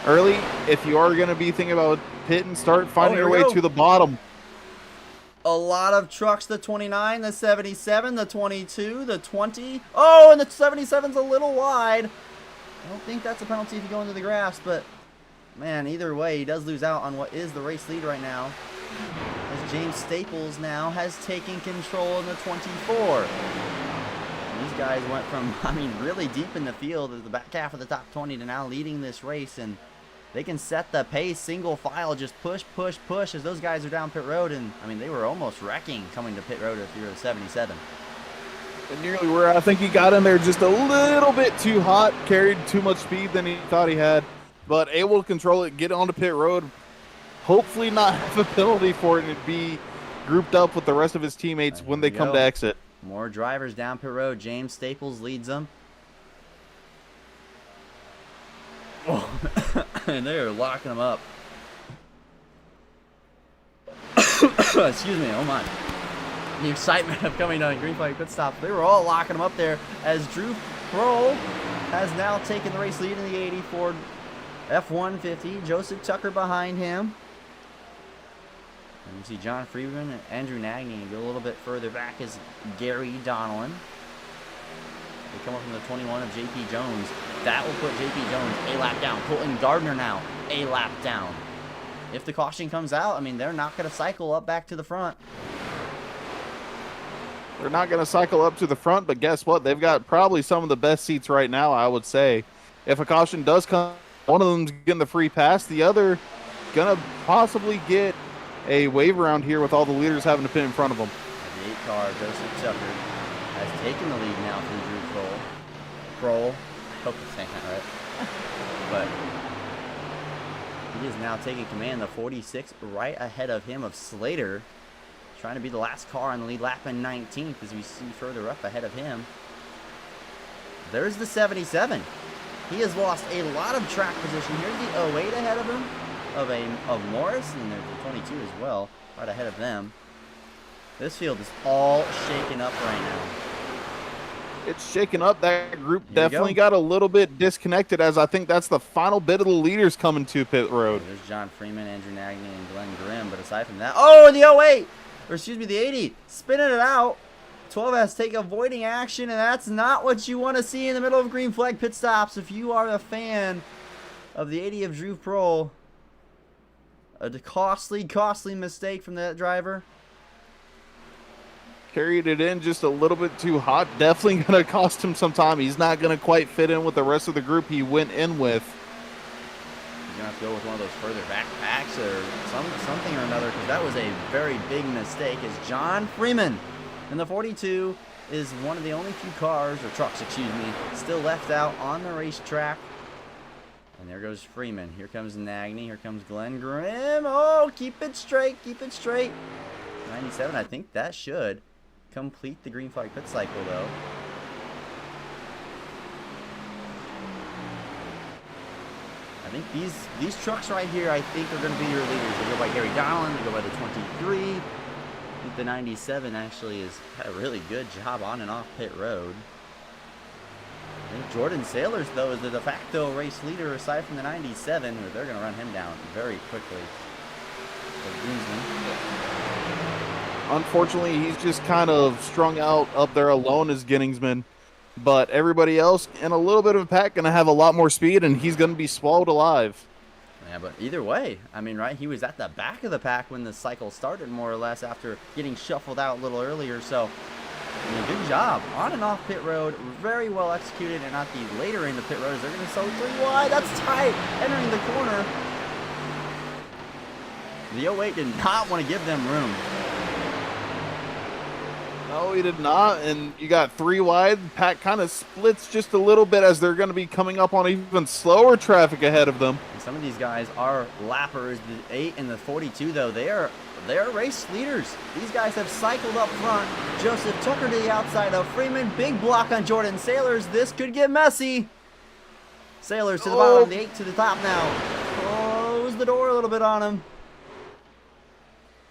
early, if you are going to be thinking about pit and start finding your way to the bottom. A lot of trucks, the 29, the 77, the 22, the 20. Oh, and the 77's a little wide. I don't think that's a penalty if you go into the grass, but man, either way, he does lose out on what is the race lead right now. As James Staples now has taken control in the 24. And these guys went from, I mean, really deep in the field at the back half of the top 20 to now leading this race, and they can set the pace, single file, just push as those guys are down pit road. And I mean, they were almost wrecking coming to pit road if you're a 77. And nearly where I think he got in there just a little bit too hot, carried too much speed than he thought he had, but able to control it, get onto pit road, hopefully not have a penalty for it and be grouped up with the rest of his teammates when they come to exit. More drivers down pit road. James Staples leads them. Oh, and they are locking them up. Excuse me, oh my. The excitement of coming on green flag pit stop. They were all locking them up there as Drew Prohl has now taken the race lead in the 80 Ford F-150. Joseph Tucker behind him. And you see John Freeman and Andrew Nagy go a little bit further back as Gary Donelin. They come up from the 21 of JP Jones. That will put JP Jones a lap down. Colton Gardner now a lap down. If the caution comes out, I mean, they're not going to cycle up back to the front. They're not going to cycle up to the front, but guess what? They've got probably some of the best seats right now, I would say. If a caution does come, one of them's getting the free pass. The other going to possibly get a wave around here with all the leaders having to pit in front of them. The 8 car, Joseph Tucker, has taking the lead now from Drew Kroll. I hope I'm saying that right. But he is now taking command. The 46 right ahead of him of Slater. Trying to be the last car on the lead lap in 19th as we see further up ahead of him. There's the 77. He has lost a lot of track position. Here's the 08 ahead of him of Morris, and there's the 22 as well, right ahead of them. This field is all shaken up right now. It's shaken up. That group definitely got a little bit disconnected, as I think that's the final bit of the leaders coming to pit road. There's John Freeman, Andrew Nagney, and Glenn Grimm, but aside from that, oh, the 08, or excuse me, the 80, spinning it out. 12 has take avoiding action, and that's not what you want to see in the middle of green flag pit stops. If you are a fan of the 80 of Drew Kroll, a costly mistake from that driver. Carried it in just a little bit too hot. Definitely going to cost him some time. He's not going to quite fit in with the rest of the group he went in with. He's going to have to go with one of those further backpacks or something or another, because that was a very big mistake. As John Freeman in the 42 is one of the only few cars, or trucks, excuse me, still left out on the racetrack. And there goes Freeman. Here comes Nagney. Here comes Glenn Grimm. Oh, keep it straight. Keep it straight. 97, I think that should complete the green flag pit cycle, though. I think these trucks right here, I think, are going to be your leaders. They go by Gary Donlin. They go by the 23. I think the 97 actually has had a really good job on and off pit road. I think Jordan Sailors, though, is the de facto race leader aside from the 97, where they're going to run him down very quickly. Unfortunately, he's just kind of strung out up there alone as Ginningsman. But everybody else in a little bit of a pack going to have a lot more speed, and he's going to be swallowed alive. Yeah, but either way, I mean, right, he was at the back of the pack when the cycle started, more or less, after getting shuffled out a little earlier. So, I mean, good job. On and off pit road, very well executed, and at the later end of pit road, they're going to sell 3 wide. That's tight, entering the corner. The 08 did not want to give them room. No, he did not, and you got 3 wide. Pack kind of splits just a little bit as they're going to be coming up on even slower traffic ahead of them. And some of these guys are lappers. The 8 and the 42, though, they are race leaders. These guys have cycled up front. Joseph Tucker to the outside of Freeman. Big block on Jordan Sailors. This could get messy. Sailors to the bottom, the 8 to the top now. Close the door a little bit on him.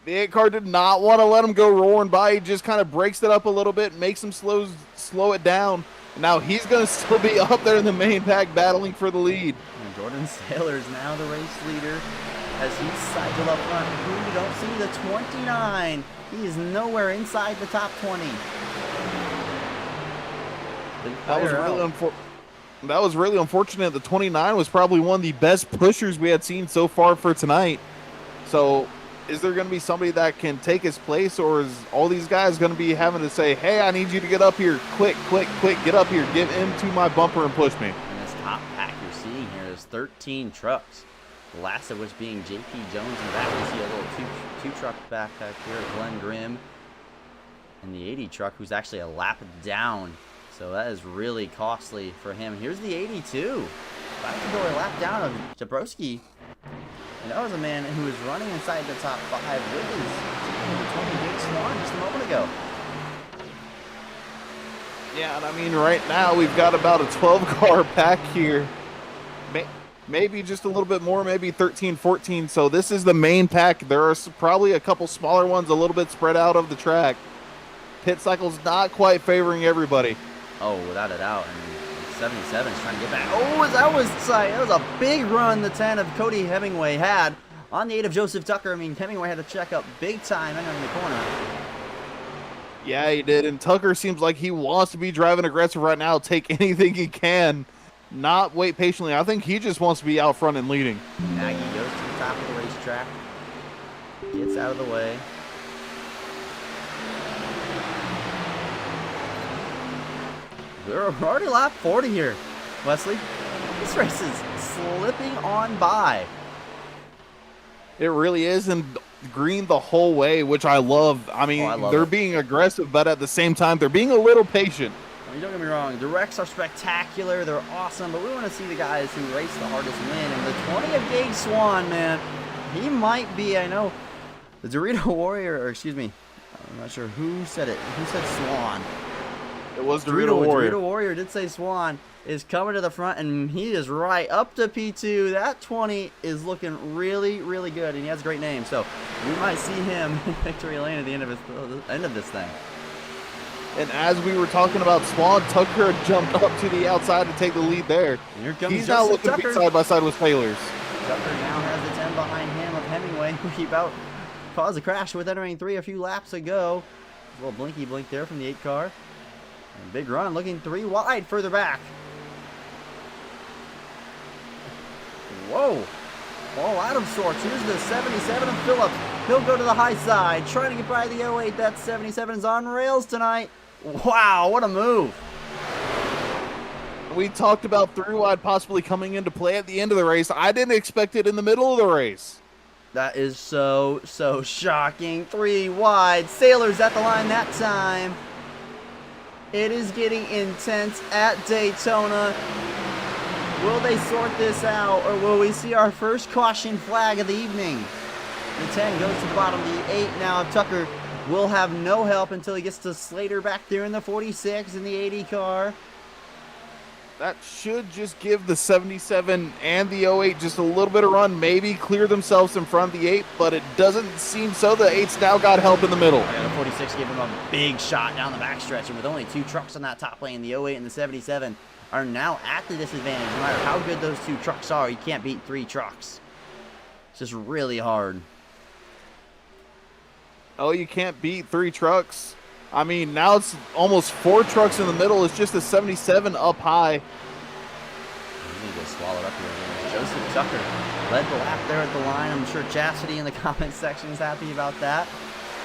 The 8 car did not want to let him go roaring by. He just kind of breaks it up a little bit, makes him slow it down. Now he's going to still be up there in the main pack battling for the lead. And Jordan Sailors now the race leader as he's cycled up front. Who you don't see, the 29. He is nowhere inside the top 20. That was really unfortunate. The 29 was probably one of the best pushers we had seen so far for tonight. So is there going to be somebody that can take his place, or is all these guys going to be having to say, hey, I need you to get up here, quick, get up here, get into my bumper and push me? In this top pack you're seeing here, there's 13 trucks, the last of which being J.P. Jones in the back. We see a little two-truck backpack here, Glenn Grimm, and the 80 truck, who's actually a lap down. So that is really costly for him. Here's the 82. About to go a lap down of Jabrowski. And that was a man who was running inside the top 5 with his 20 Big Swan just a moment ago. Yeah, and I mean, right now we've got about a 12-car pack here. Maybe just a little bit more, maybe 13, 14. So this is the main pack. There are probably a couple smaller ones a little bit spread out of the track. Pit cycle's not quite favoring everybody. Oh, without a doubt. And 77 is trying to get back. Oh, that was tight. That was a big run the 10 of Cody Hemingway had on the 8 of Joseph Tucker. I mean, Hemingway had to check up big time entering the corner. Yeah, he did. And Tucker seems like he wants to be driving aggressive right now, take anything he can, not wait patiently. I think he just wants to be out front and leading. Nagy goes to the top of the racetrack, gets out of the way. We're already lap 40 here, Wesley. This race is slipping on by. It really is, and green the whole way, which I love. I mean, I love they're it. being aggressive, but at the same time, they're being a little patient. I mean, don't get me wrong, the wrecks are spectacular, they're awesome, but we want to see the guys who race the hardest win. And the 20 of Gage Swan, man, he might be, I know, the Dorito Warrior, or excuse me, I'm not sure who said it. Who said Swan? It was Dorito Warrior. Dorito Warrior did say Swan is coming to the front, and he is right up to P2. That 20 is looking really, really good, and he has a great name. So we might see him in victory lane at the end of this thing. And as we were talking about Swan, Tucker jumped up to the outside to take the lead there. And here comes He's now Joseph looking Tucker. side by side with Sailors. Tucker now has the 10 behind him of Hemingway, who he about caused a crash with entering 3 a few laps ago. A little blinky blink there from the 8 car. And big run, looking 3 wide further back. Whoa. All out of sorts. Here's the 77 of Phillips. He'll go to the high side, trying to get by the 08. That 77 is on rails tonight. Wow, what a move. We talked about 3 wide possibly coming into play at the end of the race. I didn't expect it in the middle of the race. That is so shocking. 3 wide. Sailors at the line that time. It is getting intense at Daytona. Will they sort this out, or will we see our first caution flag of the evening? The 10 goes to the bottom. The 8 now of Tucker will have no help until he gets to Slater back there in the 46 in the 80 car. That should just give the 77 and the 08 just a little bit of run, maybe clear themselves in front of the 8, but it doesn't seem so. The 8's now got help in the middle. The 46 gave him a big shot down the backstretch, and with only 2 trucks on that top lane, the 08 and the 77 are now at the disadvantage. No matter how good those 2 trucks are, you can't beat 3 trucks. It's just really hard. Oh, you can't beat 3 trucks. I mean, now it's almost 4 trucks in the middle. It's just a 77 up high. You need to swallow it up here again. Joseph Tucker led the lap there at the line. I'm sure Chastity in the comment section is happy about that.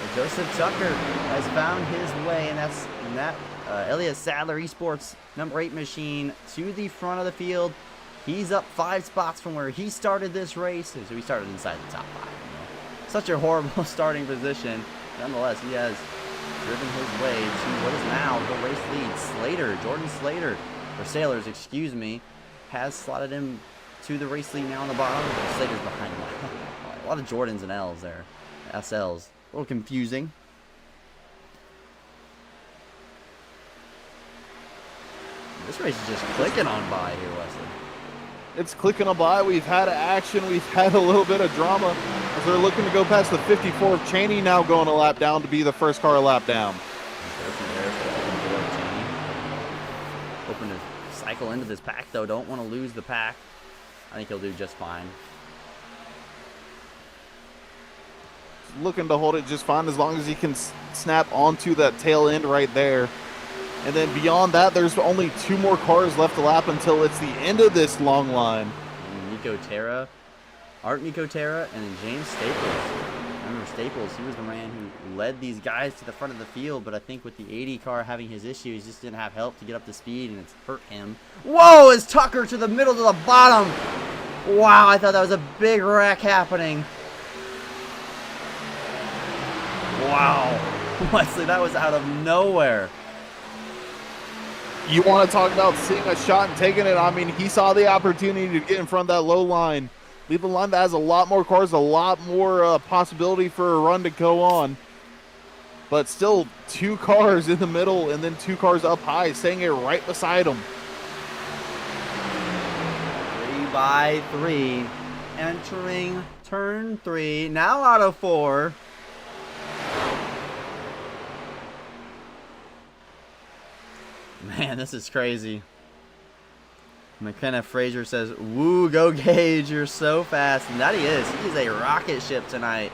But Joseph Tucker has found his way, and that Elliott Sadler Esports number 8 machine to the front of the field. He's up 5 spots from where he started this race. So he started inside the top 5. You know? Such a horrible starting position. Nonetheless, he has driven his way to what is now the race lead. Jordan Slater, or Sailors, excuse me, has slotted him to the race lead now on the bottom. Slater's behind him. A lot of Jordans and L's there. SLs. A little confusing. This race is just clicking on by here, Wesley. It's clicking on by. We've had action. We've had a little bit of drama as they're looking to go past the 54 of Cheney, now going a lap down to be the first car a lap down. Hoping to cycle into this pack, though. Don't want to lose the pack. I think he'll do just fine. Looking to hold it just fine as long as he can snap onto that tail end right there. And then beyond that, there's only 2 more cars left to lap until it's the end of this long line. Nico Terra, Art Nico Terra, and then James Staples. Remember Staples, he was the man who led these guys to the front of the field, but I think with the 80 car having his issues, he just didn't have help to get up to speed, and it's hurt him. Whoa, is Tucker to the middle to the bottom. Wow, I thought that was a big wreck happening. Wow. Wesley, that was out of nowhere. You want to talk about seeing a shot and taking it? I mean, he saw the opportunity to get in front of that low line. Leave a line that has a lot more cars, a lot more possibility for a run to go on. But still 2 cars in the middle and then 2 cars up high, staying it right beside him. 3 by 3. Entering turn 3. Now out of 4. Man, this is crazy. McKenna Fraser says, "Woo, go Gage, you're so fast." And that he is. He is a rocket ship tonight.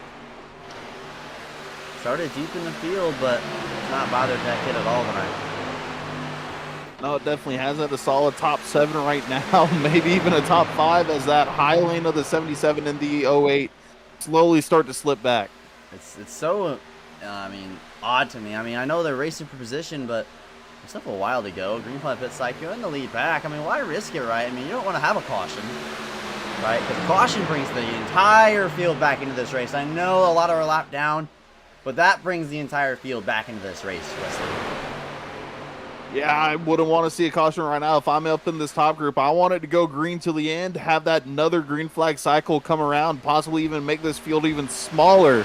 Started deep in the field, but it's not bothered that kid at all tonight. No, it definitely has at a solid top 7 right now. Maybe even a top 5 as that high lane of the 77 and the 08 slowly start to slip back. It's so, odd to me. I know they're racing for position, but it's not a while to go. Green flag pit side, go in the lead back. Why risk it, right? You don't want to have a caution. right? Because caution brings the entire field back into this race. I know a lot of our lap down, but that brings the entire field back into this race, Wesley. Yeah, I wouldn't want to see a caution right now. If I'm up in this top group, I want it to go green till the end, have that another green flag cycle come around, possibly even make this field even smaller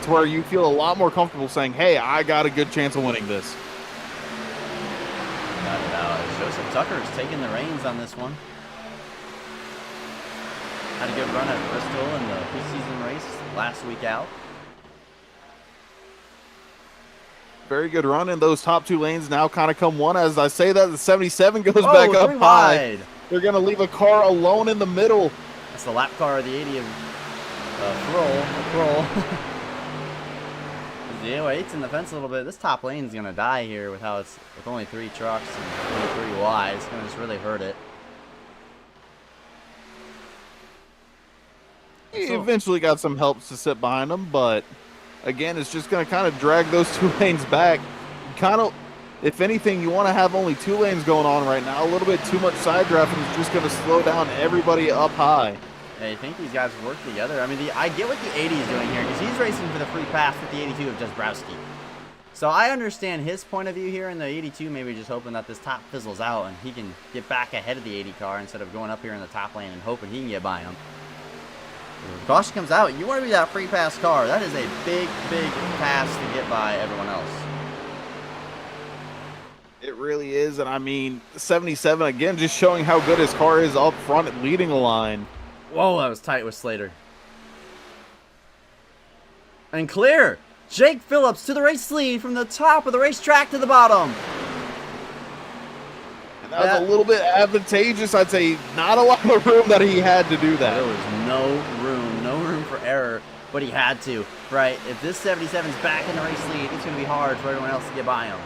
to where you feel a lot more comfortable saying, hey, I got a good chance of winning this. Got it out. Joseph Tucker is taking the reins on this one. Had a good run at Bristol in the preseason race last week out. Very good run in those top two lanes. Now kind of come one. As I say that, the 77 goes back up high. Wide. They're going to leave a car alone in the middle. That's the lap car of the 80 of Kroll. The 08's in the fence a little bit. This top lane's going to die here with how it's with only 3 trucks and only 3 wide. It's going to just really hurt it. He eventually got some helps to sit behind him, but again, it's just going to kind of drag those 2 lanes back. Kind of, if anything, you want to have only 2 lanes going on right now. A little bit too much side drafting is just going to slow down everybody up high. I think these guys work together. I mean, I get what the 80 is doing here because he's racing for the free pass with the 82 of Jasbrowski. So I understand his point of view here, and the 82 maybe just hoping that this top fizzles out and he can get back ahead of the 80 car instead of going up here in the top lane and hoping he can get by him. When caution comes out, you want to be that free pass car. That is a big, big pass to get by everyone else. It really is, and I mean, 77, again, just showing how good his car is up front and leading the line. Whoa, that was tight with Slater. And clear! Jake Phillips to the race lead from the top of the racetrack to the bottom. And that was a little bit advantageous, I'd say. Not a lot of room that he had to do that. There was no room for error, but he had to, right? If this 77's back in the race lead, it's going to be hard for everyone else to get by him.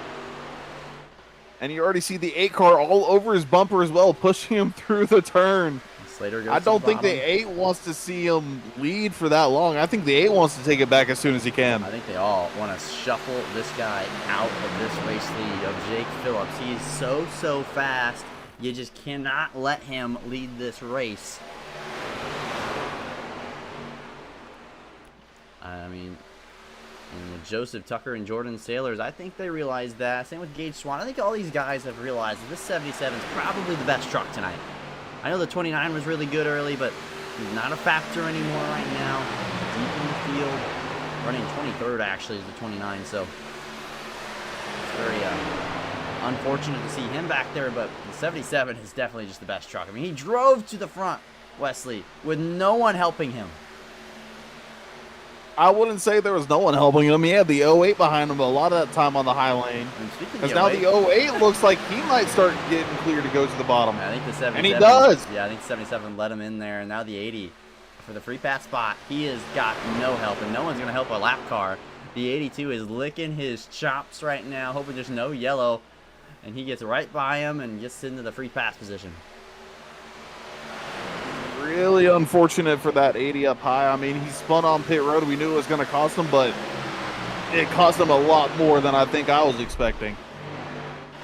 And you already see the 8 car all over his bumper as well, pushing him through the turn. Slater goes I don't think the the 8 wants to see him lead for that long. I think the 8 wants to take it back as soon as he can. I think they all want to shuffle this guy out of this race lead of Jake Phillips. He is so fast. You just cannot let him lead this race. I mean, and with Joseph Tucker and Jordan Sailors, I think they realized that. Same with Gage Swan. I think all these guys have realized that this 77 is probably the best truck tonight. I know the 29 was really good early, but he's not a factor anymore right now. Deep in the field. Running 23rd, actually, is the 29, so it's very unfortunate to see him back there, but the 77 is definitely just the best truck. I mean, he drove to the front, Wesley, with no one helping him. I wouldn't say there was no one helping him. He had the 08 behind him a lot of that time on the high lane. Because now the 08 looks like he might start getting clear to go to the bottom. I think the 77. And he does. Yeah, I think 77 let him in there. And now the 80 for the free pass spot. He has got no help, and no one's going to help a lap car. The 82 is licking his chops right now, hoping there's no yellow. And he gets right by him and gets into the free pass position. Really unfortunate for that 80 up high. I mean, he spun on pit road. We knew it was going to cost him, but it cost him a lot more than I think I was expecting.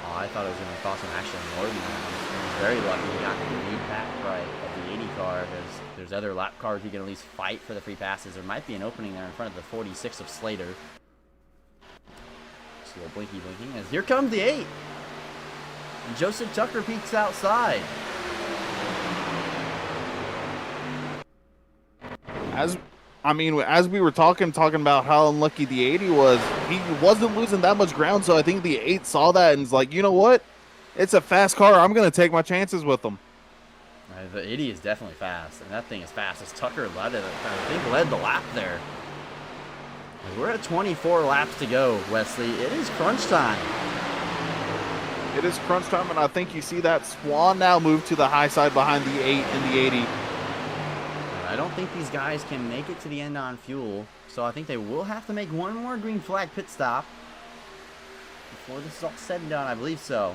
Oh, I thought it was going to cost him actually more than that. He was very lucky he got the lead pack right of the 80 car, because there's other lap cars who can at least fight for the free passes. There might be an opening there in front of the 46 of Slater. Just a little blinky blinking as here comes the 8. And Joseph Tucker peeks outside. As we were talking about how unlucky the 80 was, he wasn't losing that much ground, so I think the 8 saw that and was like, you know what? It's a fast car. I'm going to take my chances with them. The 80 is definitely fast, and that thing is fast as Tucker led it. I think led the lap there. We're at 24 laps to go, Wesley. It is crunch time. It is crunch time, and I think you see that Swan now move to the high side behind the 8 and the 80. I don't think these guys can make it to the end on fuel, so I think they will have to make one more green flag pit stop before this is all said and done. I believe so.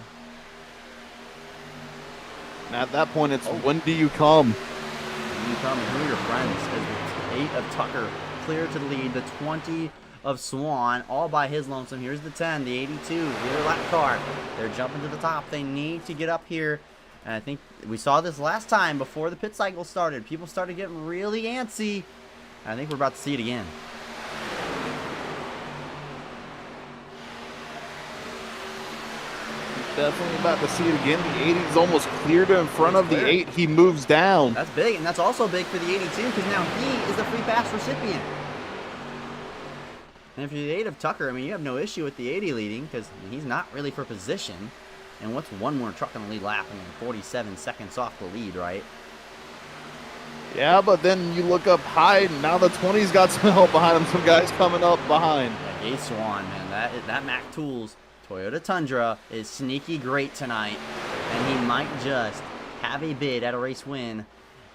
And at that point, it's when do you come? When you come, and who are your friends? As the 8 of Tucker clear to the lead, the 20 of Swan all by his lonesome. Here's the 10, the 82, the other lap car. They're jumping to the top. They need to get up here. And I think We saw this last time before the pit cycle started. People started getting really antsy. I think we're about to see it again. Definitely about to see it again. The 80 is almost cleared in front of the 8. He moves down. That's big, and that's also big for the 82 because now he is the free pass recipient. And if you're the 8 of Tucker, I mean, you have no issue with the 80 leading because he's not really for position. And what's one more truck on the lead lap? I mean, 47 seconds off the lead, right? Yeah, but then you look up high, and now the 20's got some help behind him. Some guys coming up behind. Yeah, Gay Swan, man, that Mac Tools Toyota Tundra is sneaky great tonight, and he might just have a bid at a race win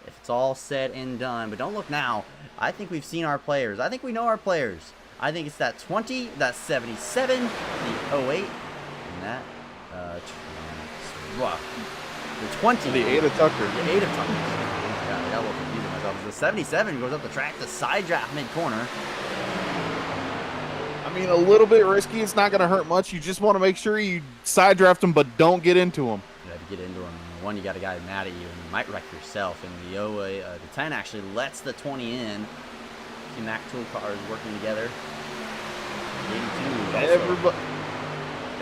if it's all said and done. But don't look now. I think we've seen our players. I think we know our players. I think it's that 20, that 77, the 08, and that the 20. The 8 of Tucker. The 8 of Tucker. Yeah, I got a little confused myself. The 77 goes up the track to side draft mid-corner. I mean, a little bit risky. It's not going to hurt much. You just want to make sure you side draft him, but don't get into him. You have to get into him. One, you got a guy mad at you, and you might wreck yourself. And the 10 actually lets the 20 in. See Mac Tool cars working together. The 82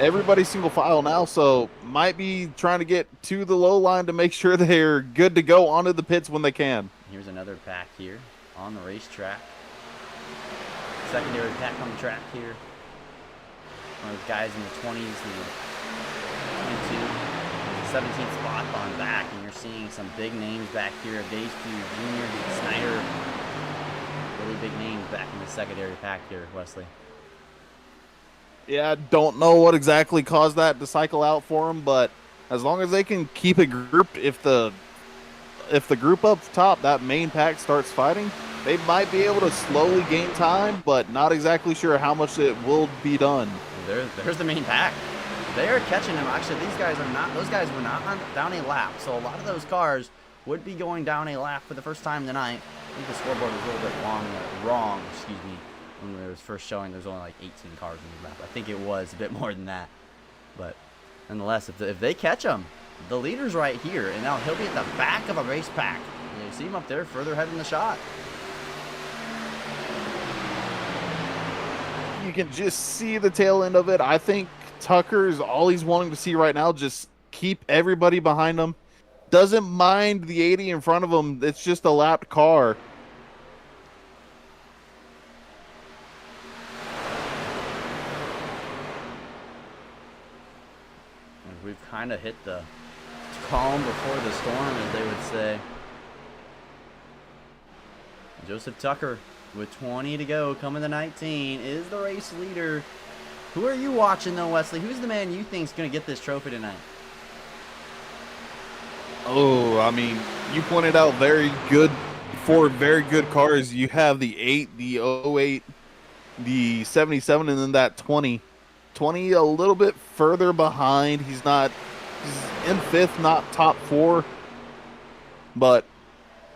Everybody's single file now, so might be trying to get to the low line to make sure they're good to go onto the pits when they can. Here's another pack here on the racetrack. Secondary pack on the track here. One of those guys in the 20s and the 22. There's a 17th spot on back, and you're seeing some big names back here. Dave Jr., Snyder. Really big names back in the secondary pack here, Wesley. Yeah, don't know what exactly caused that to cycle out for them, but as long as they can keep a group, if the group up top, that main pack starts fighting, they might be able to slowly gain time, but not exactly sure how much it will be done. There's the main pack. They are catching them. Actually, these guys are not. Those guys were not down a lap, so a lot of those cars would be going down a lap for the first time tonight. I think the scoreboard was a little bit wrong. Excuse me. When it was first showing, there was only like 18 cars in the lap. I think it was a bit more than that, but nonetheless, if they catch him, the leader's right here, and now he'll be at the back of a race pack. You see him up there, further ahead in the shot. You can just see the tail end of it. I think Tucker's all he's wanting to see right now. Just keep everybody behind him. Doesn't mind the 80 in front of him. It's just a lapped car. We've kind of hit the calm before the storm, as they would say. Joseph Tucker, with 20 to go, coming to 19, is the race leader. Who are you watching, though, Wesley? Who's the man you think is going to get this trophy tonight? Oh, I mean, you pointed out four very good cars. You have the 8, the 08, the 77, and then that 20. 20 a little bit further behind. He's in 5th, not top 4. But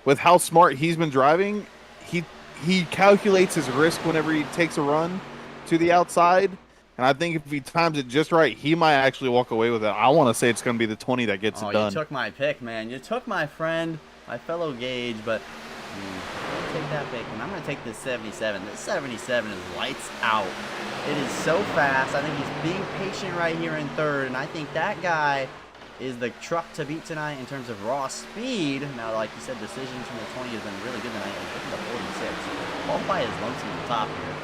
with how smart he's been driving, he calculates his risk whenever he takes a run to the outside. And I think if he times it just right, he might actually walk away with it. I want to say it's going to be the 20 that gets it done. You took my pick, man. You took my friend, my fellow Gage, but I'll take that pick, and I'm going to take this 77. This 77 is lights out. It is so fast. I think he's being patient right here in 3rd, and I think that guy is the truck to beat tonight in terms of raw speed. Now, like you said, decisions from the 20 has been really good tonight. He's getting to 46. All by his lonesome at the top here.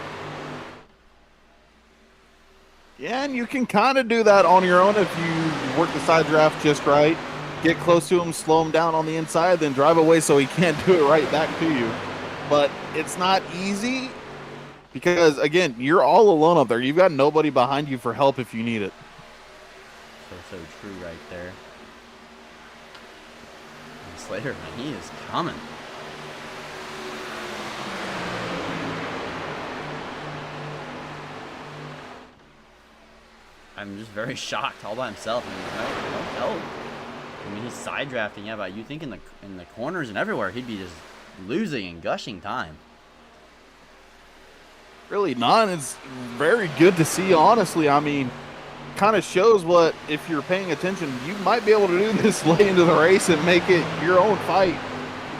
Yeah, and you can kind of do that on your own if you work the side draft just right. Get close to him, slow him down on the inside, then drive away so he can't do it right back to you. But it's not easy because, again, you're all alone up there. You've got nobody behind you for help if you need it. So true right there. And Slater, man, he is coming. I'm just very shocked all by himself. I mean, he's side drafting. Yeah, but you think in the corners and everywhere, he'd be just losing and gushing time. Really not. It's very good to see, honestly. I mean, kind of shows what, if you're paying attention, you might be able to do this late into the race and make it your own fight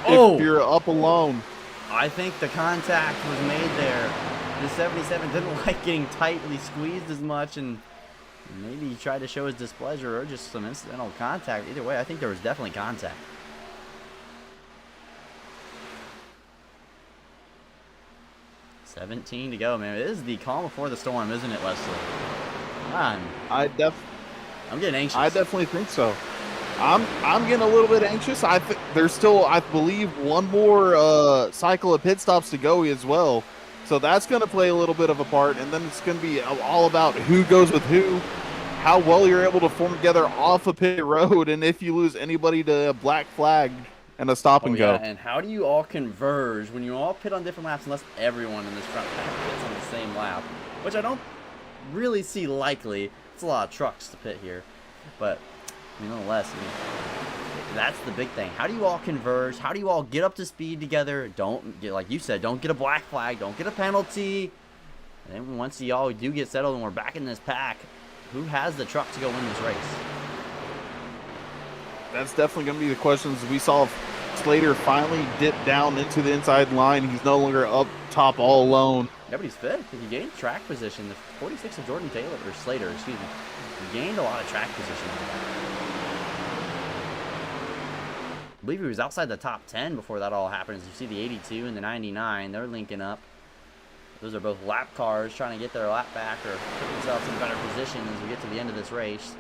Oh! if you're up alone. I think the contact was made there. The 77 didn't like getting tightly squeezed as much, and maybe he tried to show his displeasure or just some incidental contact. Either way, I think there was definitely contact. $17 to go, man. It is the calm before the storm, isn't it, Wesley? Come on. I'm getting anxious. I definitely think so. I'm getting a little bit anxious. There's still, I believe, one more cycle of pit stops to go as well. So that's going to play a little bit of a part, and then it's going to be all about who goes with who, how well you're able to form together off a pit road, and if you lose anybody to a black flag and a stop and go. And how do you all converge when you all pit on different laps unless everyone in this front pack pits on the same lap, which I don't really see likely. It's a lot of trucks to pit here, but nonetheless, that's the big thing. How do you all converge? How do you all get up to speed together? Don't get, like you said, don't get a black flag, don't get a penalty. And then once y'all do get settled and we're back in this pack, who has the truck to go win this race? That's definitely going to be the questions. We saw Slater finally dip down into the inside line. He's no longer up top all alone. Yeah, but he's fifth. He gained track position. The 46 of Jordan Taylor, or Slater, excuse me. He gained a lot of track position. I believe he was outside the top 10 before that all happened. As you see the 82 and the 99, they're linking up. Those are both lap cars trying to get their lap back or put themselves in a better position as we get to the end of this race.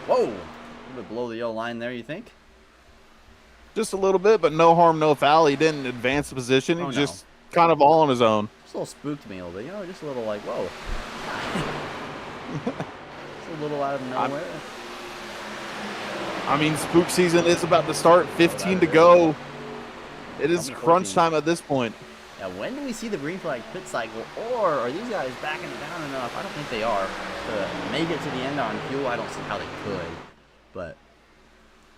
Whoa! A little bit below the yellow line there, you think? Just a little bit, but no harm, no foul. He didn't advance the position. He just kind of all on his own. Just a little spooked me a little bit, you know, just a little like, whoa. Just a little out of nowhere. I mean, spook season is about to start. 15 to go. It is crunch time at this point. Now, when do we see the green flag pit cycle? Or are these guys backing it down enough? I don't think they are. To make it to the end on fuel, I don't see how they could. But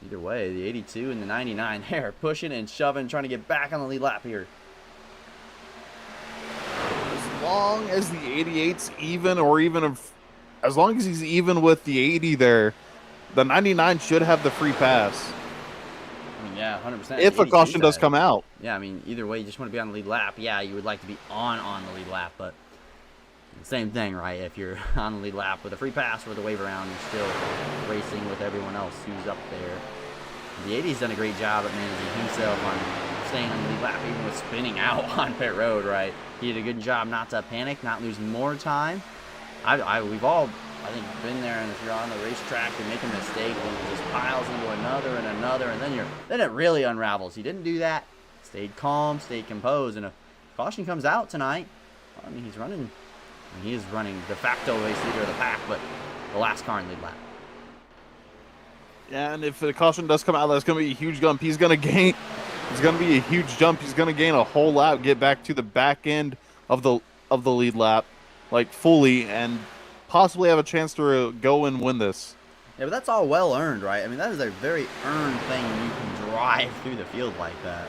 either way, the 82 and the 99 there, pushing and shoving, trying to get back on the lead lap here. As long as the 88's even, or even if, as long as he's even with the 80 there, the 99 should have the free pass. I mean, yeah, 100%. If a caution does come out. Yeah, I mean, either way, you just want to be on the lead lap. Yeah, you would like to be on the lead lap, but same thing, right? If you're on the lead lap with a free pass or the wave around, you're still racing with everyone else who's up there. The 80's done a great job at managing himself on staying on the lead lap, even with spinning out on pit road, right? He did a good job not to panic, not lose more time. We've all, I think, been there, and if you're on the racetrack, you make a mistake, and it just piles into another and another, and then it really unravels. He didn't do that. Stayed calm, stayed composed, and if caution comes out tonight, I mean, he is running de facto race leader of the pack, but the last car in lead lap. Yeah, and if the caution does come out, that's going to be a huge jump. He's going to gain. It's going to be a huge jump. He's going to gain a whole lap, get back to the back end of the lead lap, like fully, and possibly have a chance to go and win this. Yeah, but that's all well earned, right? I mean, that is a very earned thing when you can drive through the field like that.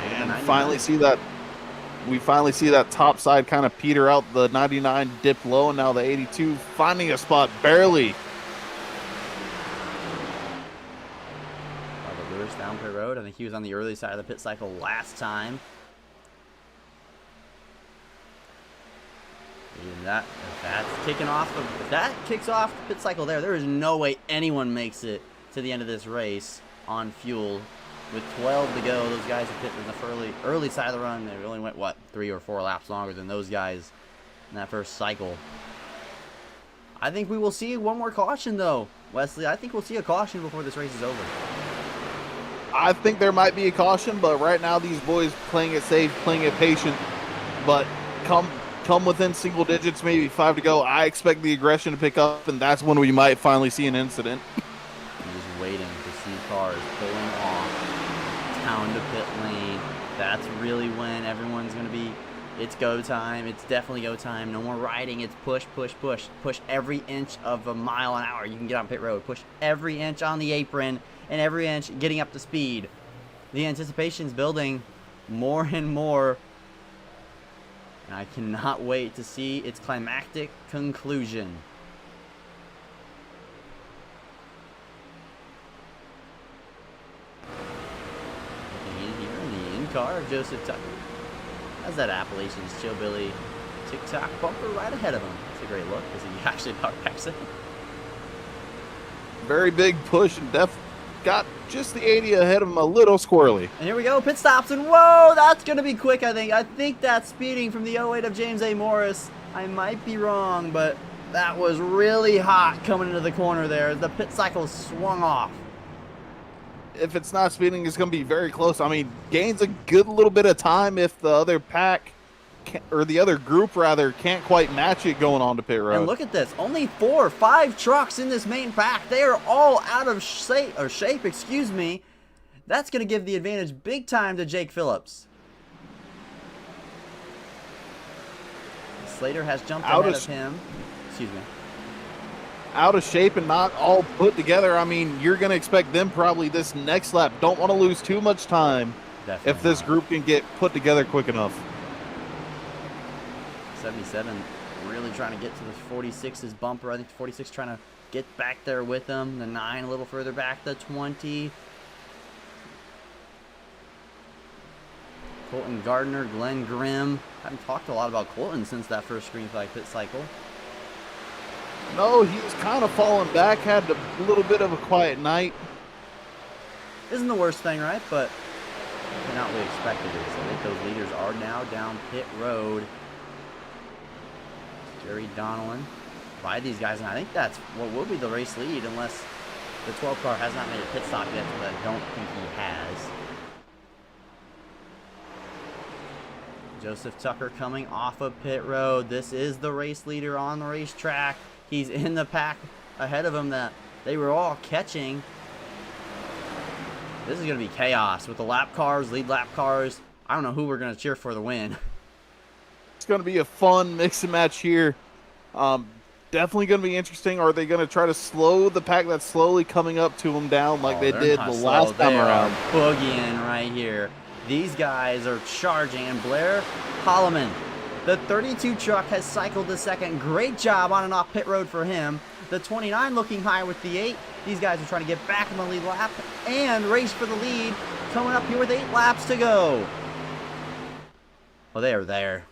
And we finally see that top side kind of peter out. The 99 dip low, and now the 82 finding a spot barely. Robert Lewis down pit road. I think he was on the early side of the pit cycle last time. And if that kicks off the pit cycle there is no way anyone makes it to the end of this race on fuel. With 12 to go, those guys have pitted in the early side of the run. They only went, 3 or 4 laps longer than those guys in that first cycle. I think we will see one more caution, though, Wesley. I think we'll see a caution before this race is over. I think there might be a caution, but right now these boys playing it safe, playing it patient. But come within single digits, maybe 5 to go, I expect the aggression to pick up, and that's when we might finally see an incident. I'm just waiting to see cars pulling off down to pit lane. That's really when everyone's going to be, it's go time. It's definitely go time. No more riding. It's push, push, push. Push every inch of a mile an hour you can get on pit road. Push every inch on the apron and every inch getting up to speed. The anticipation's building more and more. And I cannot wait to see its climactic conclusion. Looking in here in the in-car of Joseph Tucker. Has that Appalachian's Chillbilly TikTok bumper right ahead of him. It's a great look because he actually power packs it. Very big push and got just the 80 ahead of him, a little squirrely. And here we go, pit stops, and whoa, that's going to be quick, I think. I think that's speeding from the 08 of James A. Morris. I might be wrong, but that was really hot coming into the corner there. The pit cycle swung off. If it's not speeding, it's going to be very close. I mean, gains a good little bit of time if the other pack, or the other group rather, can't quite match it going on to pit road. And look at this, only 4 or 5 trucks in this main pack. They are all out of shape, excuse me. That's going to give the advantage big time to Jake Phillips. Slater has jumped ahead of him. Excuse me. Out of shape and not all put together. I mean, you're going to expect them probably this next lap. Don't want to lose too much time. Definitely if this group can get put together quick enough. 77 really trying to get to the 46's bumper. I think 46 trying to get back there with them. The 9 a little further back. The 20. Colton Gardner, Glenn Grimm. Haven't talked a lot about Colton since that first green flag pit cycle. No, he was kind of falling back. Had a little bit of a quiet night. Isn't the worst thing, right? But cannot be expected. So I think those leaders are now down pit road. Jerry Donellan by these guys, and I think that's what will be the race lead unless the 12 car has not made a pit stop yet, but I don't think he has. Joseph Tucker coming off of pit road. This is the race leader on the racetrack. He's in the pack ahead of him that they were all catching. This is going to be chaos with the lap cars, lead lap cars. I don't know who we're going to cheer for the win. It's going to be a fun mix and match here. Definitely going to be interesting. Are they going to try to slow the pack that's slowly coming up to them down like they did the last time around? Boogieing right here. These guys are charging, and Blair Holloman, the 32 truck, has cycled the second. Great job on and off pit road for him. The 29 looking high with the 8. These guys are trying to get back in the lead lap and race for the lead. Coming up here with 8 laps to go. Well, they are there.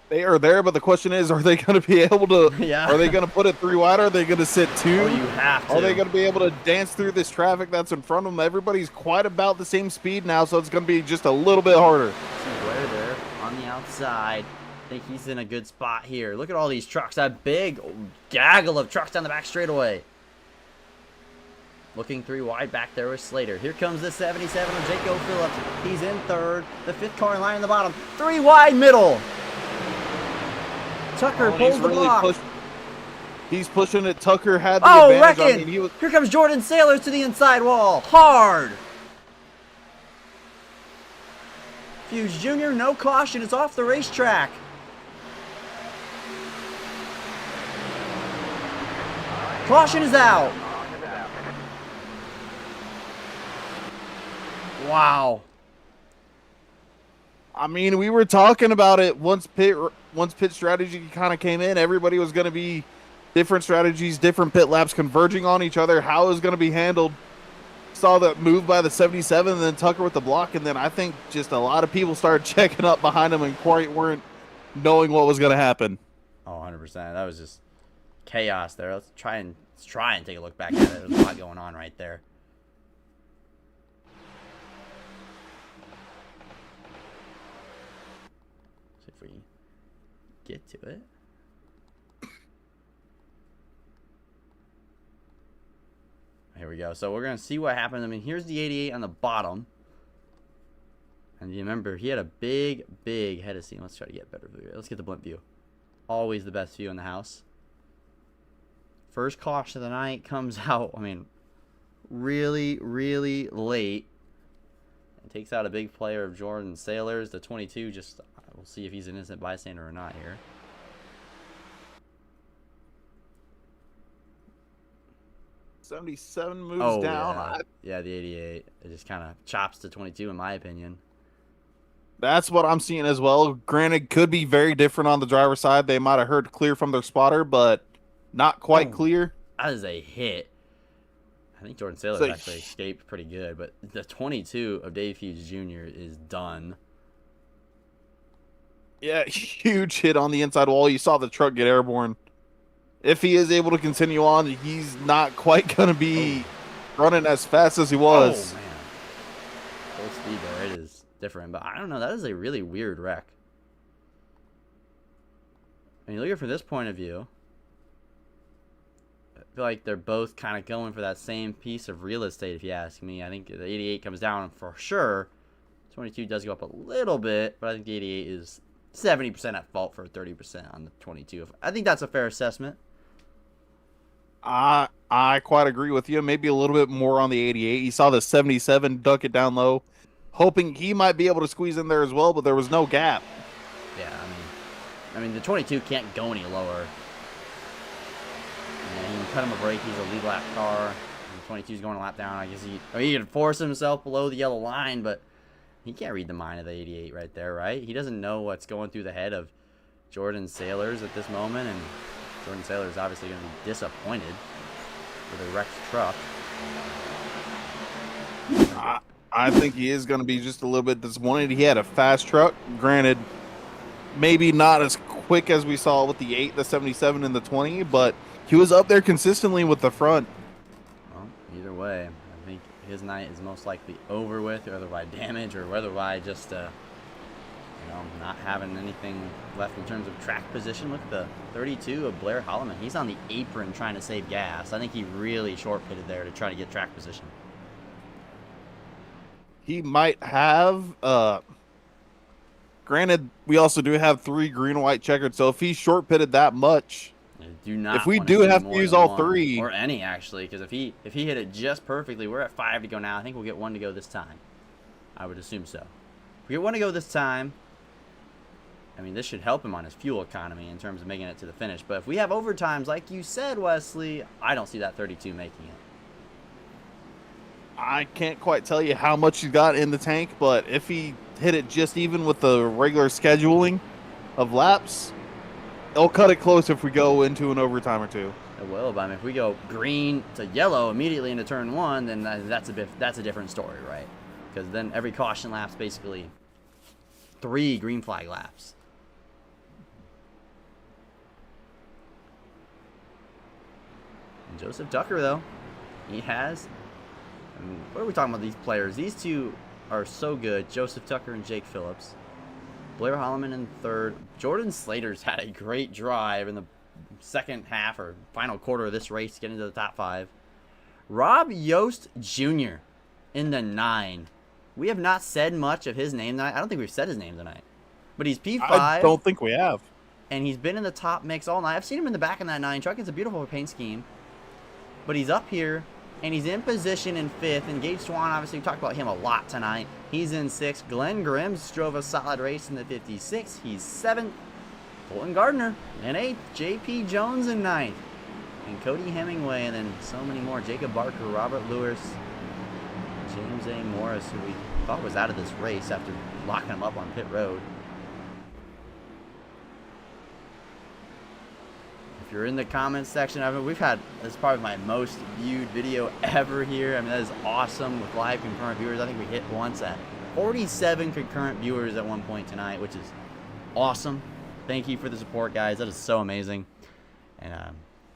They are there, but the question is, are they going to be able to, Yeah. Are they going to put it 3 wide? Are they going to sit 2? Oh, you have to. Are they going to be able to dance through this traffic that's in front of them? Everybody's quite about the same speed now, so it's going to be just a little bit harder. See Blair there on the outside. I think he's in a good spot here. Look at all these trucks. That big gaggle of trucks down the back straightaway. Looking 3 wide back there with Slater. Here comes the 77 of Jaco Phillips. He's in third. The 5th car in line in the bottom. 3 wide middle. Tucker pulls the block. He's pushing it. Tucker had the advantage. Wrecking. I mean, Here comes Jordan Sailors to the inside wall. Hard. Fuse Jr., no caution. It's off the racetrack. Caution is out. Wow. I mean, we were talking about it once pit strategy kind of came in. Everybody was going to be different strategies, different pit laps converging on each other. How it was going to be handled. Saw that move by the 77 and then Tucker with the block. And then I think just a lot of people started checking up behind him and quite weren't knowing what was going to happen. Oh, 100%. That was just chaos there. Let's try and take a look back at it. There's a lot going on right there. See if we can get to it. Here we go. So we're going to see what happens. I mean, here's the 88 on the bottom. And you remember, he had a big, big head of steam. Let's try to get a better view. Let's get the blimp view. Always the best view in the house. First caution of the night comes out, I mean, really, really late. It takes out a big player of Jordan Sailors. The 22, just, we'll see if he's an innocent bystander or not here. 77 moves Oh, down. yeah, the 88. It just kind of chops to 22, in my opinion. That's what I'm seeing as well. Granted, could be very different on the driver's side. They might have heard clear from their spotter, but not quite Oh. clear. That is a hit. I think Jordan Sailor So- actually escaped pretty good, but the 22 of Dave Hughes Jr. is done. Yeah, huge hit on the inside wall. You saw the truck get airborne. If he is able to continue on, he's not quite going to be running as fast as he was. Oh, man. Full speed there. It is different, but I don't know. That is a really weird wreck. I mean, look at it from this point of view. I feel like they're both kind of going for that same piece of real estate, if you ask me. I think the 88 comes down for sure. 22 does go up a little bit, but I think the 88 is 70% at fault for 30% on the 22. I think that's a fair assessment. I quite agree with you. Maybe a little bit more on the 88. You saw the 77 duck it down low, hoping he might be able to squeeze in there as well, but there was no gap. Yeah, I mean, the 22 can't go any lower. Yeah, you can cut him a break. He's a lead lap car. And 22 is going a lap down. I guess he can force himself below the yellow line, but he can't read the mind of the 88 right there, right? He doesn't know what's going through the head of Jordan Sailors at this moment, and Jordan Sailor is obviously going to be disappointed with a wrecked truck. I think he is going to be just a little bit disappointed. He had a fast truck. Granted, maybe not as quick as we saw with the 8, the 77, and the 20, but he was up there consistently with the front. Well, either way, I think his night is most likely over with, whether by damage or whether by just not having anything left in terms of track position. Look at the 32 of Blair Holloman. He's on the apron trying to save gas. I think he really short pitted there to try to get track position. He might have. Granted, we also do have 3 green and white checkered, so if he short pitted that much, Do not if we wanna do see have to more use than all one, 3, or any actually, because if he hit it just perfectly, we're at 5 to go now. I think we'll get 1 to go this time. I would assume so. If we get 1 to go this time, I mean, this should help him on his fuel economy in terms of making it to the finish. But if we have overtimes, like you said, Wesley, I don't see that 32 making it. I can't quite tell you how much he's got in the tank, but if he hit it just even with the regular scheduling of laps, it'll cut it close if we go into an overtime or 2. It will, but I mean, if we go green to yellow immediately into turn 1, then that's a different story, right? Because then every caution lap's basically 3 green flag laps. And Joseph Tucker, though, he has. I mean, what are we talking about? These players. These two are so good. Joseph Tucker and Jake Phillips. Blair Holloman in 3rd. Jordan Slater's had a great drive in the second half or final quarter of this race to get into the top 5. Rob Yost Jr. in the 9. We have not said much of his name tonight. I don't think we've said his name tonight. But he's P5. I don't think we have. And he's been in the top mix all night. I've seen him in the back in that 9 truck. It's a beautiful paint scheme. But he's up here, and he's in position in 5th. And Gage Swan, obviously, we talked about him a lot tonight. He's in 6th. Glenn Grims drove a solid race in the 56. He's 7th. Colton Gardner in 8th. J.P. Jones in 9th. And Cody Hemingway, and then so many more. Jacob Barker, Robert Lewis, James A. Morris, who we thought was out of this race after locking him up on pit road. If you're in the comments section, I mean, we've had, this is probably my most viewed video ever here. I mean, that is awesome with live concurrent viewers. I think we hit once at 47 concurrent viewers at one point tonight, which is awesome. Thank you for the support, guys. That is so amazing. And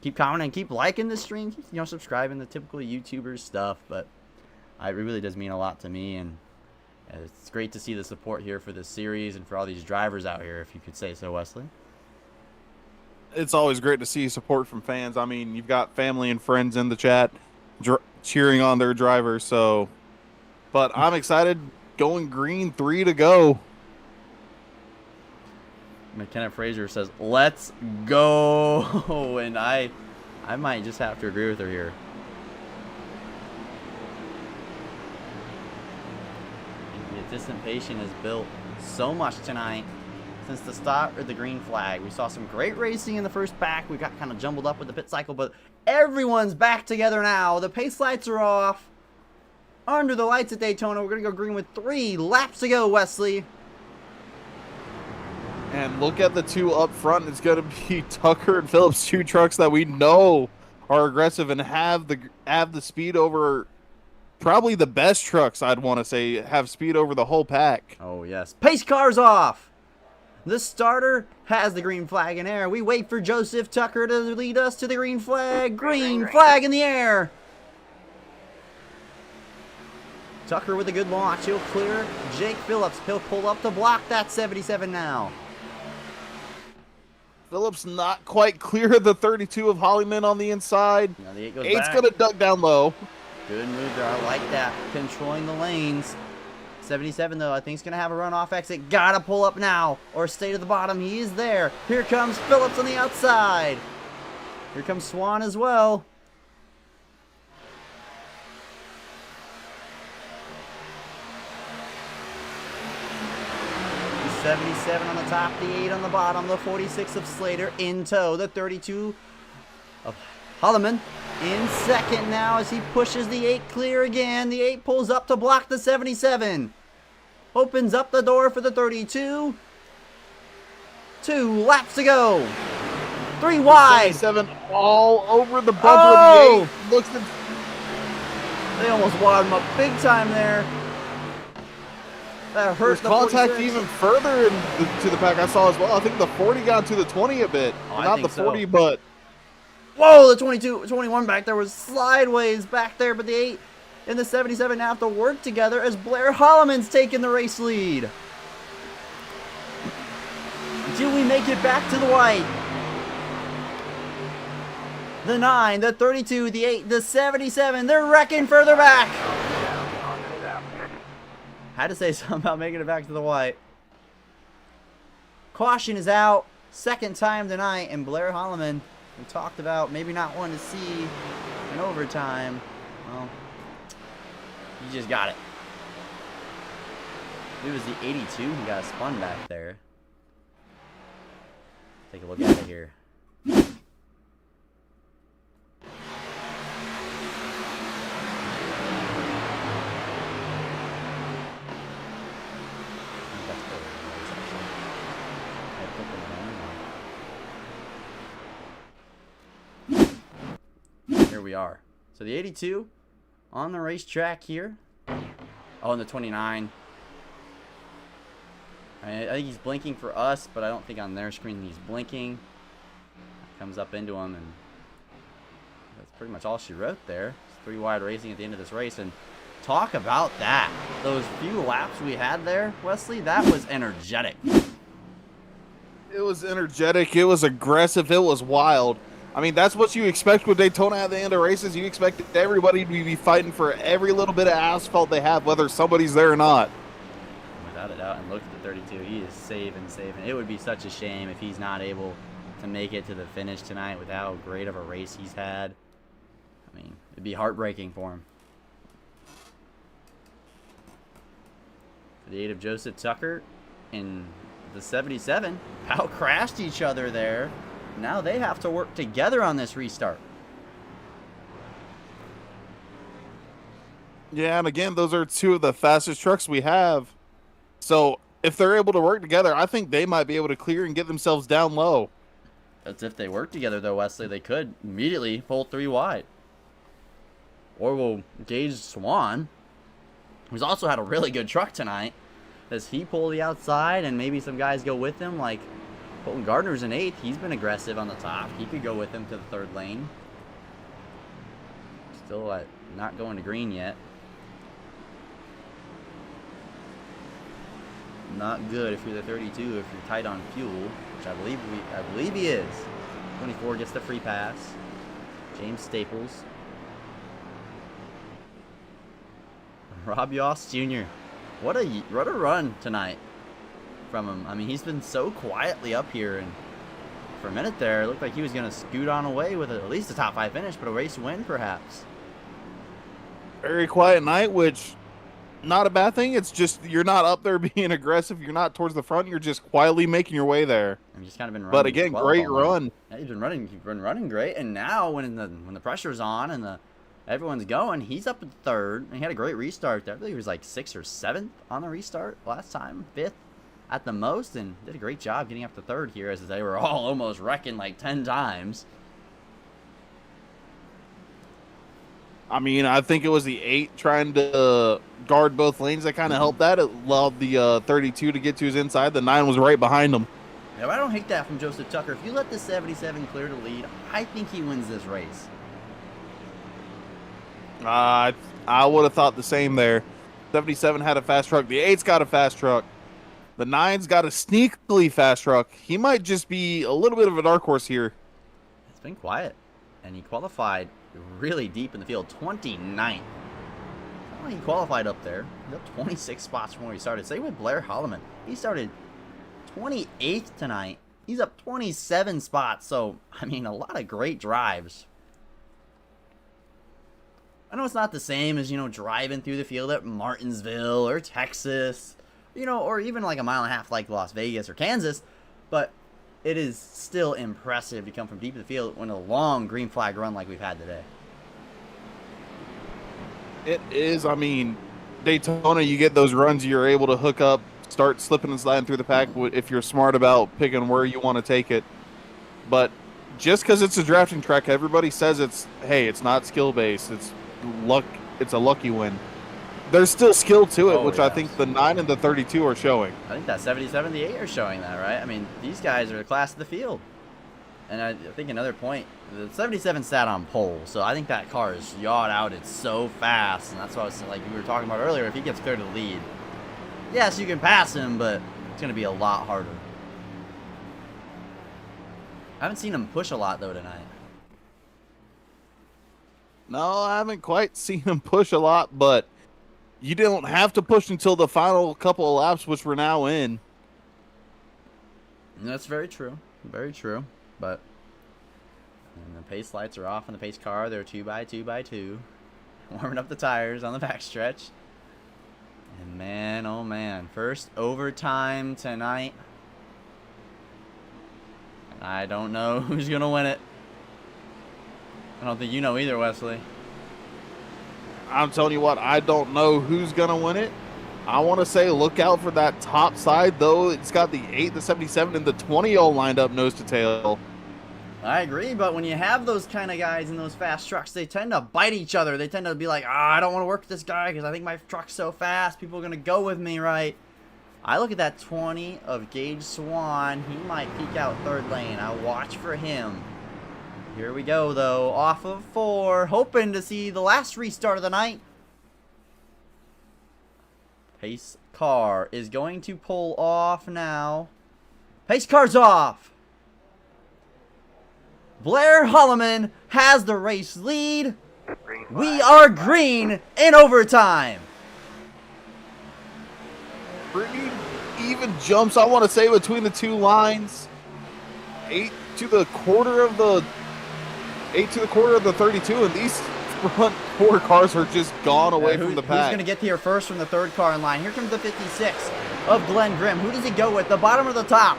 keep commenting, keep liking the stream, keep, subscribing, the typical YouTuber stuff. But it really does mean a lot to me, and it's great to see the support here for this series and for all these drivers out here, if you could say so, Wesley. It's always great to see support from fans. I mean, you've got family and friends in the chat cheering on their drivers. So, but I'm excited. Going green, 3 to go. McKenna Fraser says, "Let's go," and I might just have to agree with her here. The anticipation has built so much tonight. since the start of the green flag. We saw some great racing in the first pack. We got kind of jumbled up with the pit cycle, but everyone's back together now. The pace lights are off. Under the lights at Daytona, we're going to go green with 3 laps to go, Wesley. And look at the two up front. It's going to be Tucker and Phillips, 2 trucks that we know are aggressive and have the speed over probably the best trucks, I'd want to say, have speed over the whole pack. Oh, yes. Pace car's off. The starter has the green flag in air. We wait for Joseph Tucker to lead us to the green flag. Green flag in the air. Tucker with a good launch. He'll clear Jake Phillips. He'll pull up to block that 77 now. Phillips not quite clear of the 32 of Hollyman on the inside. Now the 8 goes 8's back. going to duck down low. Good move there. I like that. Controlling the lanes. 77, though, I think he's going to have a runoff exit. Got to pull up now or stay to the bottom. He is there. Here comes Phillips on the outside. Here comes Swan as well. The 77 on the top, the 8 on the bottom, the 46 of Slater in tow, the 32 of Holloman in second now as he pushes the 8 clear again. The 8 pulls up to block the 77. Opens up the door for the 32. 2 laps to go. 3 wide. 7 all over the bumper Oh! of the 8. Looks to... They almost wad him up big time there. That hurt There's the contact 46. even further to the pack I saw as well. I think the 40 got to the 20 a bit. Oh, I Not think the so. 40, but... Whoa, the 21 back there was sideways back there, but the 8 and the 77 now have to work together as Blair Holloman's taking the race lead. Do we make it back to the white? The 9, the 32, the 8, the 77, they're wrecking further back. Had to say something about making it back to the white. Caution is out, second time tonight, and Blair Holloman, we talked about maybe not wanting to see an overtime. Well, you just got it. It was the 82 who got spun back there. Take a look at it here. Here we are. So the 82 on the racetrack here. Oh, and the 29. I think he's blinking for us, but I don't think on their screen he's blinking. Comes up into him, and that's pretty much all she wrote there. It's 3 wide racing at the end of this race, and talk about that. Those few laps we had there, Wesley, that was energetic. It was energetic. It was aggressive. It was wild. I mean, that's what you expect with Daytona at the end of races. You expect everybody to be fighting for every little bit of asphalt they have, whether somebody's there or not. Without a doubt, and look at the 32. He is saving. It would be such a shame if he's not able to make it to the finish tonight with how great of a race he's had. I mean, it'd be heartbreaking for him. For the 8 of Joseph Tucker in the 77, out crashed each other there. Now they have to work together on this restart. Yeah, and again, those are 2 of the fastest trucks we have. So if they're able to work together, I think they might be able to clear and get themselves down low. That's if they work together, though, Wesley. They could immediately pull 3 wide. Or we'll gauge Swan, who's also had a really good truck tonight. Does he pull the outside and maybe some guys go with him? Like Colton Gardner's in 8th. He's been aggressive on the top. He could go with him to the 3rd lane. Still not going to green yet. Not good if you're the 32, if you're tight on fuel, which I believe he is. 24 gets the free pass. James Staples. Rob Yoss Jr. What a run tonight from him. I mean, he's been so quietly up here, and for a minute there, it looked like he was going to scoot on away with at least a top 5 finish, but a race win perhaps. Very quiet night, which not a bad thing. It's just you're not up there being aggressive. You're not towards the front. You're just quietly making your way there. I've just kind of been running. But again, 12 great all night. run. Yeah, he's been running great. And now when the pressure's on and everyone's going, he's up at third. And he had a great restart there. I believe he was like 6th or 7th on the restart last time, 5th at the most, and did a great job getting up to third here as they were all almost wrecking like 10 times. I mean, I think it was the 8 trying to guard both lanes that kind of helped that. It allowed the 32 to get to his inside. The 9 was right behind him. Yeah, I don't hate that from Joseph Tucker. If you let the 77 clear the lead, I think he wins this race. I would have thought the same there. 77 had a fast truck. The 8's got a fast truck. The 9's got a sneakily fast truck. He might just be a little bit of a dark horse here. It's been quiet, and he qualified really deep in the field, 29th. Well, he qualified up there. He's up 26 spots from where he started. Same with Blair Holloman. He started 28th tonight. He's up 27 spots. So, I mean, a lot of great drives. I know it's not the same as, driving through the field at Martinsville or Texas, or even like a mile and a half like Las Vegas or Kansas, but it is still impressive to come from deep in the field when a long green flag run like we've had today. It is. I mean, Daytona, you get those runs, you're able to hook up, start slipping and sliding through the pack if you're smart about picking where you want to take it. But just because it's a drafting track, everybody says it's not skill-based. It's luck. It's a lucky win. There's still skill to it, which yes. I think the 9 and the 32 are showing. I think that 77 and the 8 are showing that, right? I mean, these guys are the class of the field. And I think another point, the 77 sat on pole, so I think that car is yawed out. It's so fast, and that's what I was like we were talking about earlier. If he gets clear to the lead, yes, you can pass him, but it's going to be a lot harder. I haven't seen him push a lot, though, tonight. No, I haven't quite seen him push a lot, but you don't have to push until the final couple of laps, which we're now in. That's very true. Very true. But and the pace lights are off on the pace car. They're 2x2x2. Warming up the tires on the backstretch. And man, oh man. First overtime tonight. I don't know who's going to win it. I don't think you know either, Wesley. I'm telling you what, I don't know who's going to win it. I want to say look out for that top side, though. It's got the 8, the 77, and the 20 all lined up nose to tail. I agree, but when you have those kind of guys in those fast trucks, they tend to bite each other. They tend to be like, I don't want to work with this guy because I think my truck's so fast. People are going to go with me, right? I look at that 20 of Gage Swan. He might peek out third lane. I watch for him. Here we go, though. Off of 4. Hoping to see the last restart of the night. Pace car is going to pull off now. Pace car's off. Blair Holloman has the race lead. We are green in overtime. Pretty even jumps, I want to say, between the two lines. 8 to the quarter of the 32, and these front 4 cars are just gone away from the pack. Who's going to get here first from the third car in line? Here comes the 56 of Glenn Grimm. Who does he go with, the bottom or the top?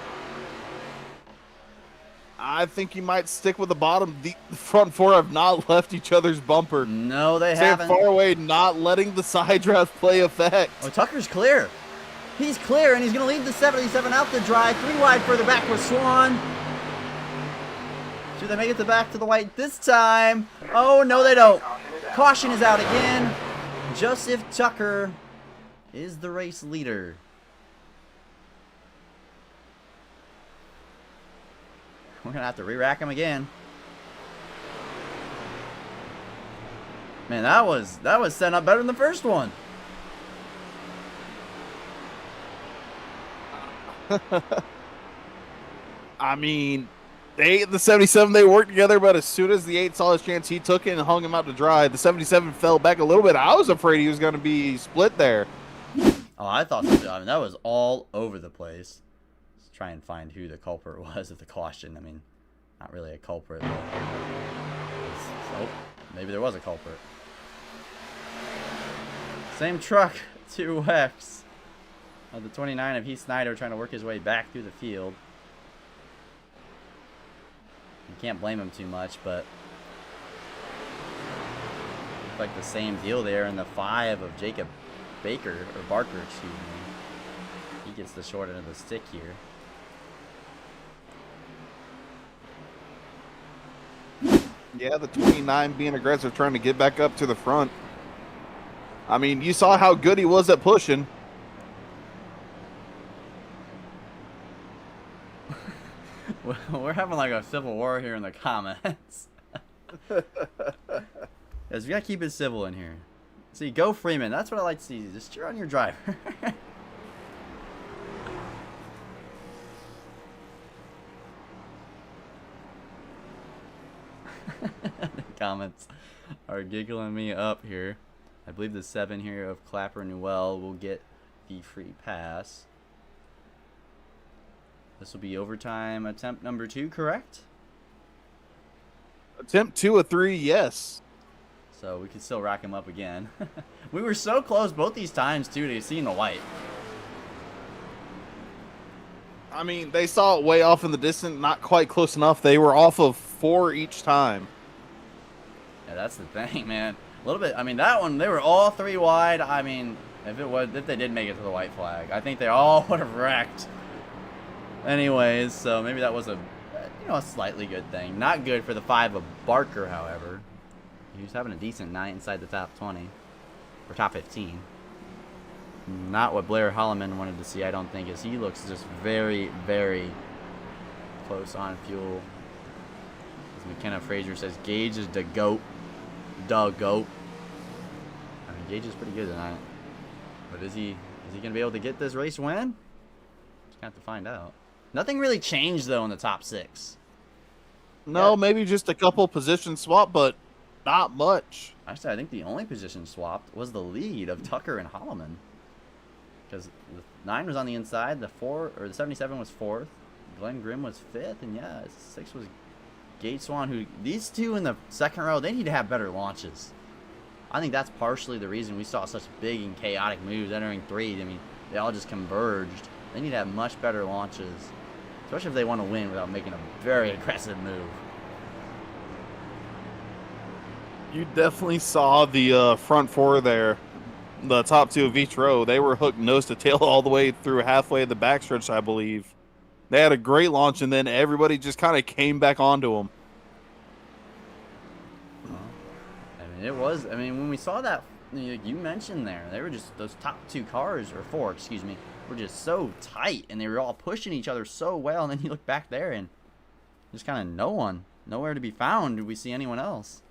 I think he might stick with the bottom. The front 4 have not left each other's bumper. No, they Stay haven't. far away, not letting the side draft play effect. Oh, Tucker's clear. He's clear, and he's going to lead the 77 out the dry. 3 wide further back with Swan. Should they make it back to the white this time? Oh, no, they don't. Caution is out again. Joseph Tucker is the race leader. We're going to have to re-rack him again. Man, that was set up better than the first one. I mean, the 8 and the 77, they worked together, but as soon as the 8 saw his chance, he took it and hung him out to dry. The 77 fell back a little bit. I was afraid he was going to be split there. Oh, I thought so. I mean, that was all over the place. Let's try and find who the culprit was of the caution. I mean, not really a culprit. But oh, maybe there was a culprit. Same truck, two wrecks of the 29 of Heath Snyder trying to work his way back through the field. You can't blame him too much, but like the same deal there in the 5 of Jacob Barker, excuse me. He gets the short end of the stick here. Yeah, the 29 being aggressive, trying to get back up to the front. I mean, you saw how good he was at pushing. We're having like a civil war here in the comments. Yes, we gotta keep it civil in here. See, go Freeman. That's what I like to see. Just cheer on your driver. The comments are giggling me up here. I believe the 7 here of Clapper Newell will get the free pass. This will be overtime attempt number 2, correct? Attempt 2 of 3, yes. So we can still rack him up again. We were so close both these times, too, to seeing the white. I mean, they saw it way off in the distance, not quite close enough. They were off of 4 each time. Yeah, that's the thing, man. A little bit. I mean, that one, they were all 3 wide. I mean, if they did make it to the white flag, I think they all would have wrecked. Anyways, so maybe that was a slightly good thing. Not good for the 5 of Barker, however. He was having a decent night inside the top 20 or top 15. Not what Blair Holloman wanted to see, I don't think, as he looks just very, very close on fuel. As McKenna Frazier says, Gage is the GOAT. The GOAT. I mean, Gage is pretty good tonight. But is he going to be able to get this race win? Just have to find out. Nothing really changed, though, in the top 6. No, Yeah. maybe just a couple position swap, but not much. Actually, I think the only position swapped was the lead of Tucker and Holloman. Because the 9 was on the inside, the 77 was 4th, Glenn Grimm was 5th, and yeah, 6 was Gage Swan, who, these two in the second row, they need to have better launches. I think that's partially the reason we saw such big and chaotic moves entering 3. I mean, they all just converged. They need to have much better launches, especially if they want to win without making a very aggressive move. You definitely saw the front 4 there. The top 2 of each row, they were hooked nose to tail all the way through halfway of the backstretch, I believe. They had a great launch, and then everybody just kind of came back onto them. I mean, when we saw that, you mentioned there, they were just, those top 2 cars, or 4, excuse me, were just so tight, and they were all pushing each other so well, and then you look back there, and just kind of nowhere to be found. Do we see anyone else?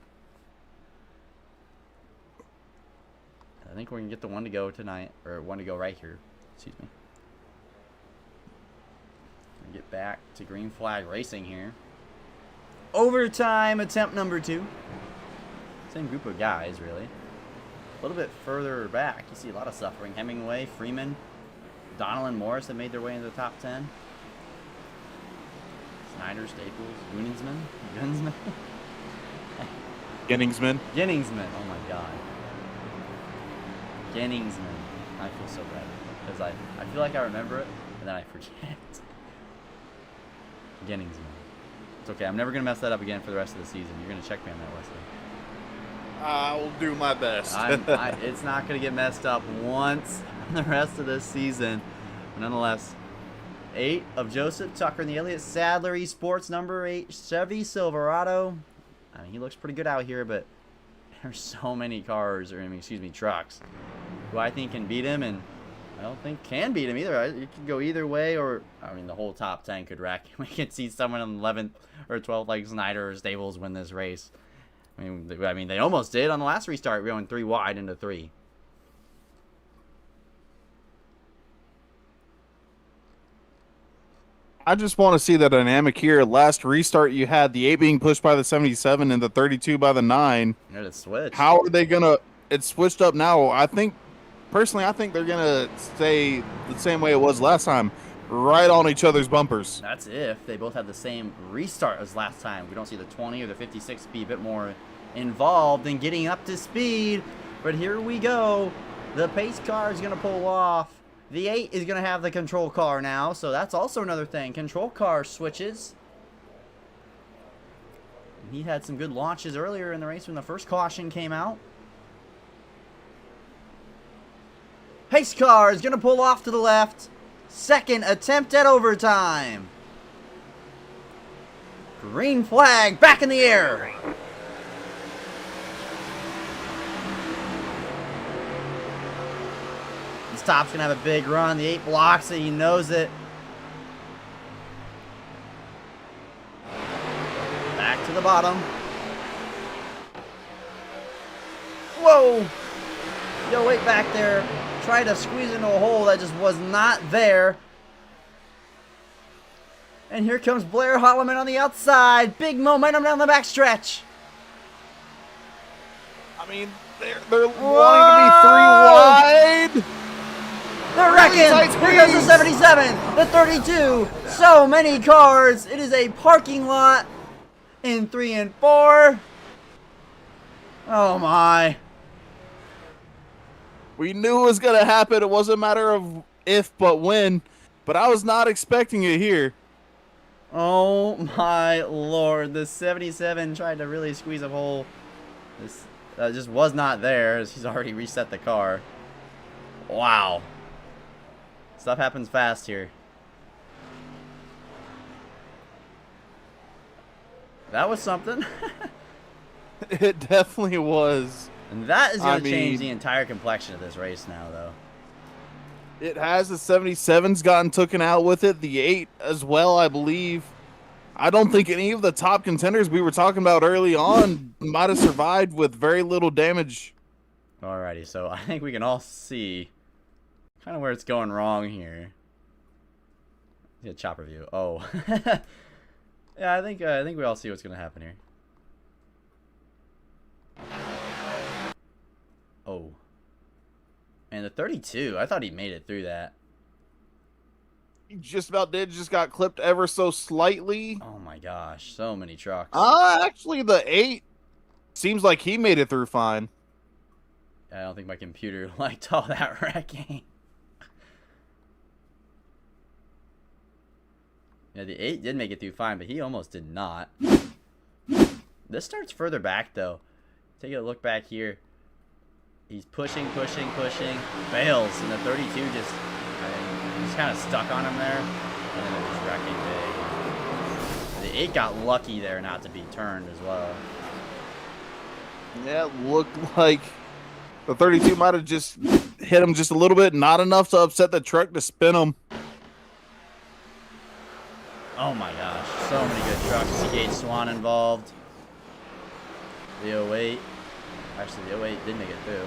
I think we're going to get the 1 to go tonight, or 1 to go right here, excuse me. Get back to green flag racing here. Overtime attempt number 2. Same group of guys, really. A little bit further back, you see a lot of suffering. Hemingway, Freeman, Donnell and Morris have made their way into the top 10. Snyder, Staples, Gunsman. Genningsman. Oh my god. Genningsman. I feel so bad. Because I feel like I remember it, and then I forget. Genningsman. It's okay. I'm never going to mess that up again for the rest of the season. You're going to check me on that, Wesley. I will do my best. It's not going to get messed up once the rest of this season. But nonetheless, 8 of Joseph Tucker in the Elliott Sadler Esports number 8 Chevy Silverado. I mean, he looks pretty good out here, but there's so many cars, trucks, who I think can beat him, and I don't think can beat him either. It could go either way, or, I mean, the whole top 10 could rack him. We could see someone on 11th or 12th, like Snyder or Stables, win this race. I mean, they almost did on the last restart, going 3 wide into 3. I just want to see the dynamic here. Last restart, you had the 8 being pushed by the 77 and the 32 by the 9. Yeah, it's switched. How are they going to... It's switched up now. Personally, I think they're going to stay the same way it was last time. Right on each other's bumpers. That's if they both have the same restart as last time. We don't see the 20 or the 56 be a bit more involved in getting up to speed. But here we go. The pace car is going to pull off. The 8 is going to have the control car now, so that's also another thing. Control car switches. He had some good launches earlier in the race when the first caution came out. Pace car is going to pull off to the left. Second attempt at overtime. Green flag back in the air. This top's going to have a big run. The 8 blocks it. He knows it. Back to the bottom. Whoa! Yo, wait back there. Tried to squeeze into a hole that just was not there. And here comes Blair Holloman on the outside. Big momentum down the backstretch. I mean, they're wanting to be 3 wide. They're wrecking. Here goes the 77, the 32. So many cars. It is a parking lot in 3 and 4. Oh my. We knew it was going to happen. It wasn't a matter of if, but when. But I was not expecting it here. Oh my lord. The 77 tried to really squeeze a hole. This just was not there, as he's already reset the car. Wow. Stuff happens fast here. That was something. It definitely was. And that is going to change the entire complexion of this race now, though. It has. The 77's gotten taken out with it. The 8 as well, I believe. I don't think any of the top contenders we were talking about early on might have survived with very little damage. Alrighty, so I think we can all see kind of where it's going wrong here. Yeah, chopper view. Oh. Yeah, I think we all see what's going to happen here. Oh. And the 32, I thought he made it through that. He just about did. Just got clipped ever so slightly. Oh my gosh, so many trucks. Actually, the 8 seems like he made it through fine. I don't think my computer liked all that wrecking. Yeah, the 8 did make it through fine, but he almost did not. This starts further back, though. Take a look back here. He's pushing. Fails, and the 32 just kind of stuck on him there. And then it was wrecking big. The 8 got lucky there not to be turned as well. Yeah, it looked like the 32 might have just hit him just a little bit, not enough to upset the truck to spin him. Oh my gosh, so many good trucks. C8 Swan involved. The 08. Actually, the 08 did make it through.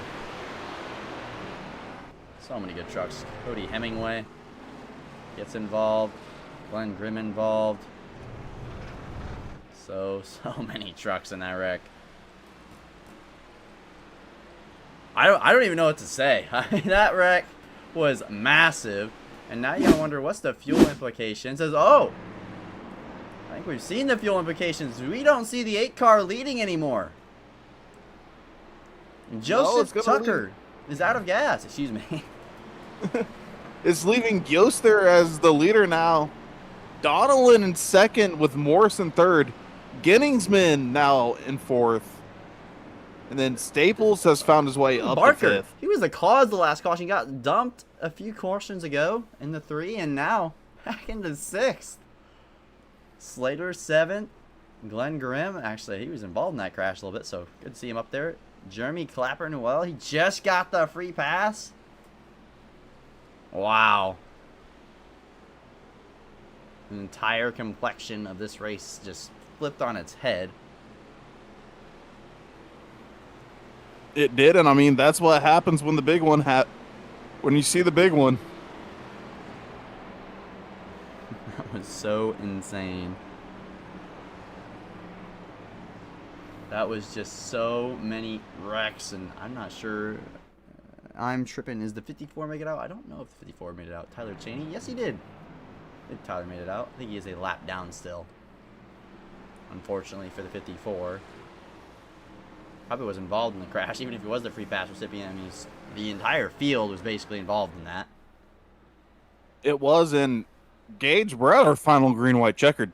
So many good trucks. Cody Hemingway gets involved. Glenn Grimm involved. So many trucks in that wreck. I don't even know what to say. I mean, that wreck was massive. And now you gotta wonder, what's the fuel implications? Oh! I think we've seen the fuel implications. We don't see the 8 car leading anymore. Joseph Tucker is out of gas. Excuse me. It's leaving Yost there as the leader now. Donnellan in second with Morris in third. Genningsman now in fourth. And then Staples has found his way up to fifth. He was the cause of the last caution. He got dumped a few cautions ago in the 3, and now back into 6th. Slater 7th. Glenn Grimm, actually, he was involved in that crash a little bit, so good to see him up there. Jeremy Clapper, well, he just got the free pass. Wow. The entire complexion of this race just flipped on its head. It did, and I mean, that's what happens when the big one when you see the big one. That was so insane. That was just so many wrecks, and I'm not sure. I'm tripping. Is the 54 make it out? I don't know if the 54 made it out. Tyler Cheney? Yes, he did. I think Tyler made it out. I think he is a lap down still. Unfortunately for the 54. Probably was involved in the crash, even if he was the free pass recipient. I mean, he's the entire field was basically involved in that. It was in Gage. We're at our final green, white, checkered.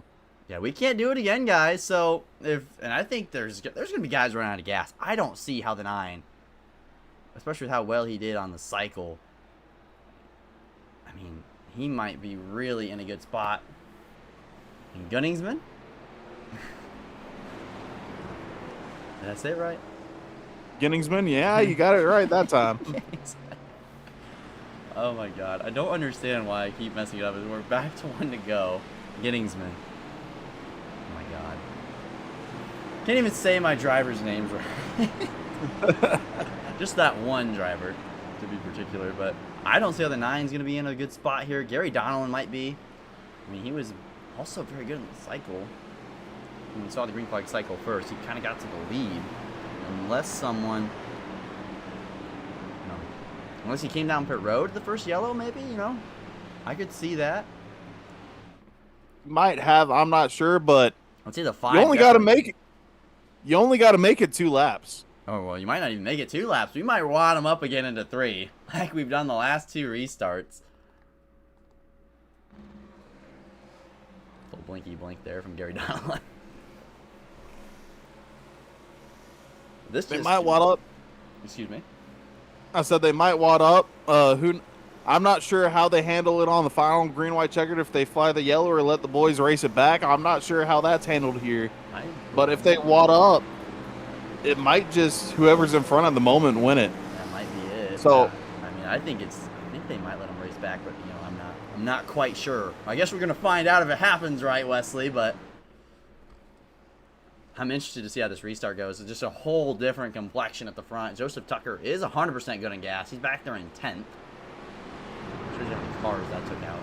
Yeah, we can't do it again, guys. So and I think there's gonna be guys running out of gas. I don't see how the 9, especially with how well he did on the cycle. I mean, he might be really in a good spot. And Gunningsman? Did I say it right? Ginningsman, yeah, you got it right that time. Oh my god, I don't understand why I keep messing it up. We're back to 1 to go. Ginningsman. Oh my god. Can't even say my driver's names right. Just that one driver, to be particular, but I don't see how the 9's going to be in a good spot here. Gary Donnellan might be. I mean, he was also very good in the cycle. When we saw the green flag cycle first, he kind of got to the lead. Unless someone... No. Unless he came down pit road the first yellow, maybe, you know? I could see that. Might have, I'm not sure, but Let's see the 5. you only got to make it. You only got to make it 2 laps. Oh, well, you might not even make it 2 laps. We might wad him up again into 3, like we've done the last 2 restarts. Little blinky blink there from Gary Donnellan. They might wad up. Excuse me. I said they might wad up. I'm not sure how they handle it on the final green, white, checkered. If they fly the yellow or let the boys race it back, I'm not sure how that's handled here. But if they wad up, it might just whoever's in front at the moment win it. That might be it. So I mean, I think they might let him race back, but you know, I'm not quite sure. I guess we're gonna find out if it happens, right, Wesley? But I'm interested to see how this restart goes. It's just a whole different complexion at the front. Joseph Tucker is 100% good in gas. He's back there in 10th. Shows you how many cars that took out.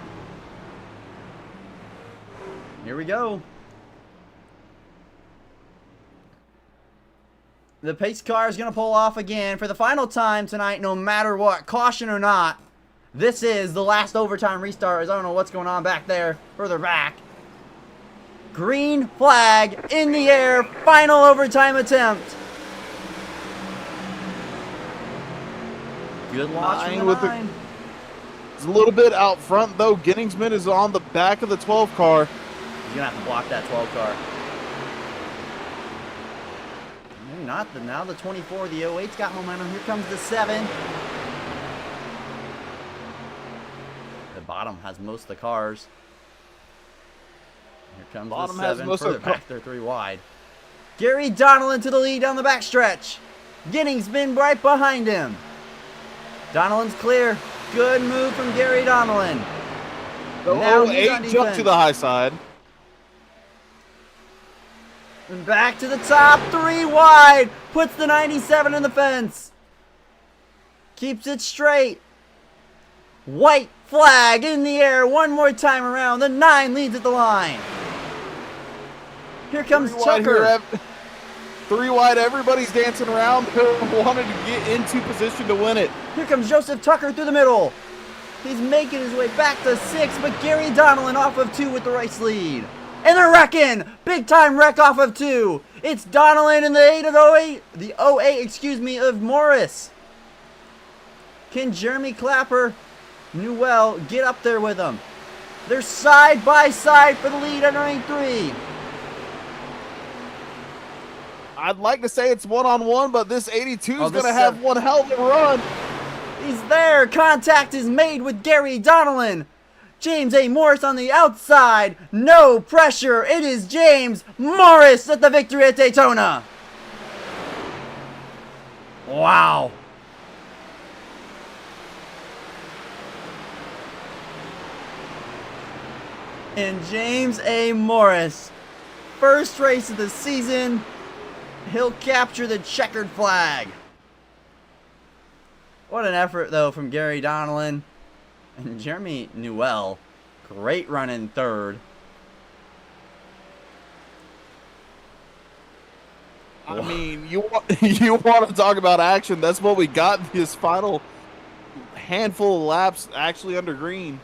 Here we go. The pace car is going to pull off again for the final time tonight, no matter what, caution or not. This is the last overtime restart. I don't know what's going on back there, further back. Green flag in the air, final overtime attempt. Good watch from the 9. It's a little bit out front, though. Ginningsman is on the back of the 12 car. He's going to have to block that 12 car. Maybe not. Now the 24, the 08's got momentum. Here comes the 7. The bottom has most of the cars. Here comes Bottom the has 7, most of further the back, they're 3 wide. Gary Donnellan to the lead down the backstretch. Ginningsman right behind him. Donnellan's clear. Good move from Gary Donnellan. The Now he's on 08 jump defense. to the high side. And back to the top, 3 wide. Puts the 97 in the fence. Keeps it straight. White flag in the air. One more time around. The 9 leads at the line. Here comes 3 wide Tucker. here, 3 wide. Everybody's dancing around. Wanted to get into position to win it. Here comes Joseph Tucker through the middle. He's making his way back to 6, but Gary Donnellan off of 2 with the race lead. And they're wrecking! Big time wreck off of 2. It's Donnellan in the 8 of 08. The 08, excuse me, of Morris. Can Jeremy Clapper, Newell, get up there with him? They're side by side for the lead entering 3. I'd like to say it's one-on-one, but this 82 is Oh, this going to have sev- one hell of a run. He's there. Contact is made with Gary Donnellan. James A. Morris on the outside. No pressure. It is James Morris at the victory at Daytona. Wow. And James A. Morris, first race of the season, he'll capture the checkered flag. What an effort, though, from Gary Donnellan. And Jeremy Newell, great run in 3rd. I mean, you want to talk about action. That's what we got this final handful of laps actually under green.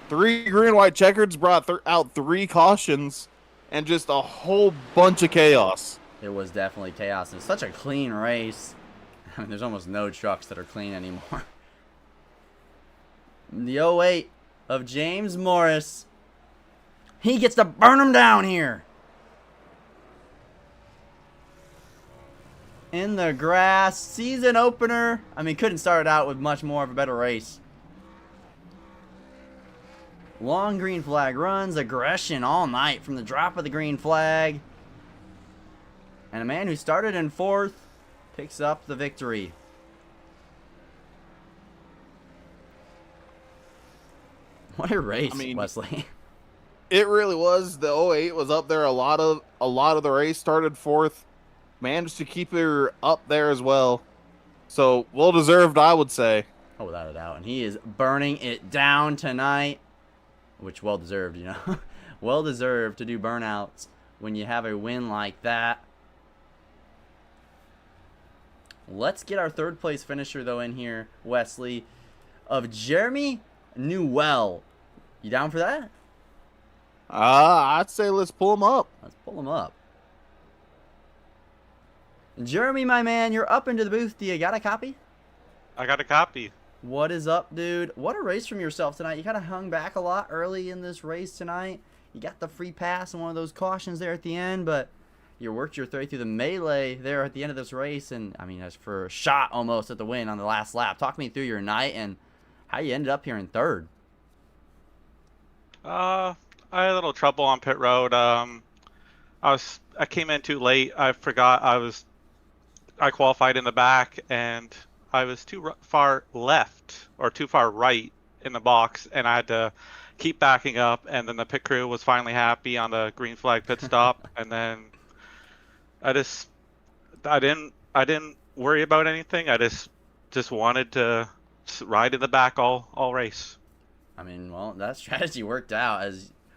3 green, white checkers brought out 3 cautions and just a whole bunch of chaos. It was definitely chaos. It was such a clean race. I mean, there's almost no trucks that are clean anymore. The '08 of James Morris. He gets to burn them down here. In the grass, season opener. I mean, couldn't start it out with much more of a better race. Long green flag runs, aggression all night from the drop of the green flag. And a man who started in 4th picks up the victory. What a race, Wesley. It really was. The '08 was up there. A lot of the race started 4th. Managed to keep her up there as well. So, well deserved, I would say. Oh, without a doubt. And he is burning it down tonight. Which, well deserved, you know. Well deserved to do burnouts when you have a win like that. Let's get our 3rd place finisher, though, in here, Wesley, of Jeremy Newell. You down for that? I'd say let's pull him up. Let's pull him up. Jeremy, my man, you're up into the booth. Do you got a copy? I got a copy. What is up, dude? What a race from yourself tonight. You kind of hung back a lot early in this race tonight. You got the free pass and one of those cautions there at the end, but you worked your way through the melee there at the end of this race, and I mean, as for a shot almost at the win on the last lap. Talk me through your night and how you ended up here in 3rd. I had a little trouble on pit road. I came in too late. I forgot I qualified in the back, and I was too far left or too far right in the box, and I had to keep backing up. And then the pit crew was finally happy on the green flag pit stop, and then I didn't worry about anything. I just wanted to ride in the back all race. I mean, well, that strategy worked out.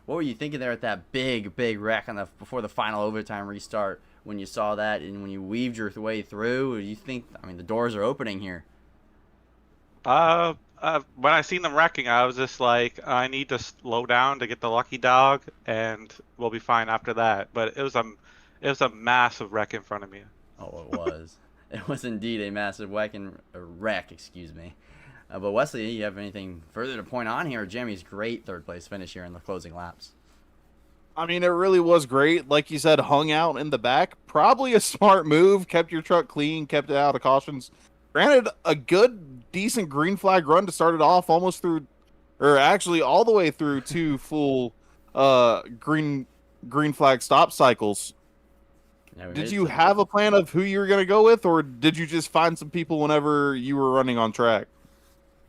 What were you thinking there at that big wreck before the final overtime restart when you saw that and when you weaved your way through? You think, I mean, the doors are opening here. When I seen them wrecking, I was just like, I need to slow down to get the lucky dog, and we'll be fine after that. But it was a massive wreck in front of me. Oh, it was. It was indeed a massive wreck, excuse me. But Wesley, you have anything further to point on here? Jeremy's great 3rd place finish here in the closing laps. I mean, it really was great. Like you said, hung out in the back. Probably a smart move. Kept your truck clean, kept it out of cautions. Granted, a good, decent green flag run to start it off almost through, or actually all the way through 2 full green flag stop cycles. Yeah, did you have a plan of who you were going to go with, or did you just find some people whenever you were running on track?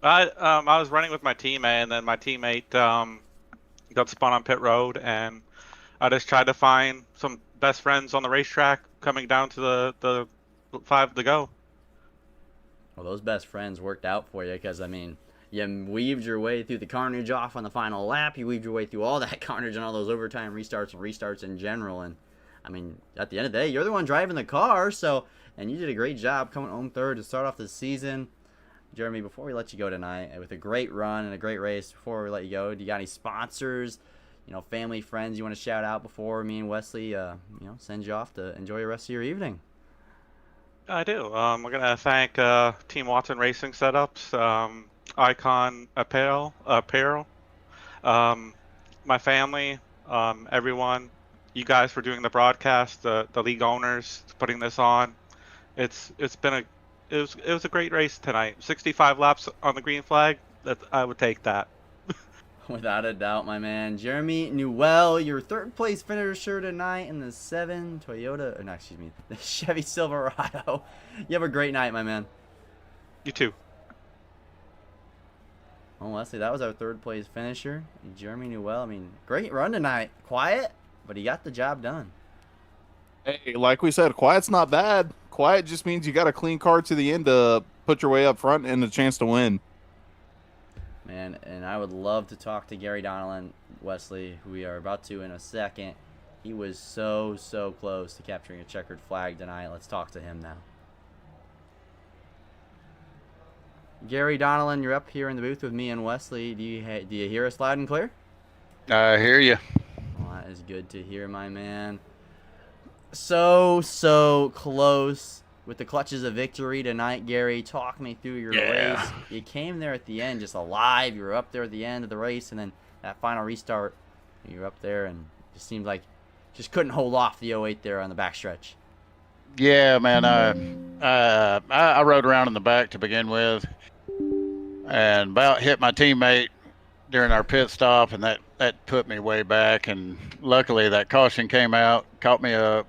I was running with my teammate, and then my teammate got spun on pit road, and I just tried to find some best friends on the racetrack coming down to the 5 to go. Well, those best friends worked out for you because, I mean, you weaved your way through the carnage off on the final lap. You weaved your way through all that carnage and all those overtime restarts in general. And, I mean, at the end of the day, you're the one driving the car, and you did a great job coming home 3rd to start off the season. Jeremy, before we let you go tonight, with a great run and a great race, before we let you go, do you got any sponsors, family, friends you want to shout out before me and Wesley, send you off to enjoy the rest of your evening? I do. We're going to thank Team Watson Racing Setups, Icon Apparel, my family, everyone, you guys for doing the broadcast, the league owners putting this on. It was a great race tonight. 65 laps on the green flag. I would take that. Without a doubt, my man. Jeremy Newell, your 3rd place finisher tonight in the the Chevy Silverado. You have a great night, my man. You too. Well, Leslie, that was our 3rd place finisher, Jeremy Newell. I mean, great run tonight. Quiet, but he got the job done. Hey, like we said, quiet's not bad. Quiet just means you got a clean car to the end to put your way up front and a chance to win. Man, and I would love to talk to Gary Donnellan, Wesley, who we are about to in a second. He was so close to capturing a checkered flag tonight. Let's talk to him now. Gary Donnellan, you're up here in the booth with me and Wesley. Do you hear us loud and clear? I hear you. Well, that is good to hear, my man. So close. with the clutches of victory tonight, Gary. Talk me through your race. You came there at the end just alive. You were up there at the end of the race, and then that final restart, you were up there, and it just seemed like just couldn't hold off the 08 there on the backstretch. Yeah, man. I rode around in the back to begin with, and about hit my teammate during our pit stop, and that put me way back. And luckily, that caution came out, caught me up,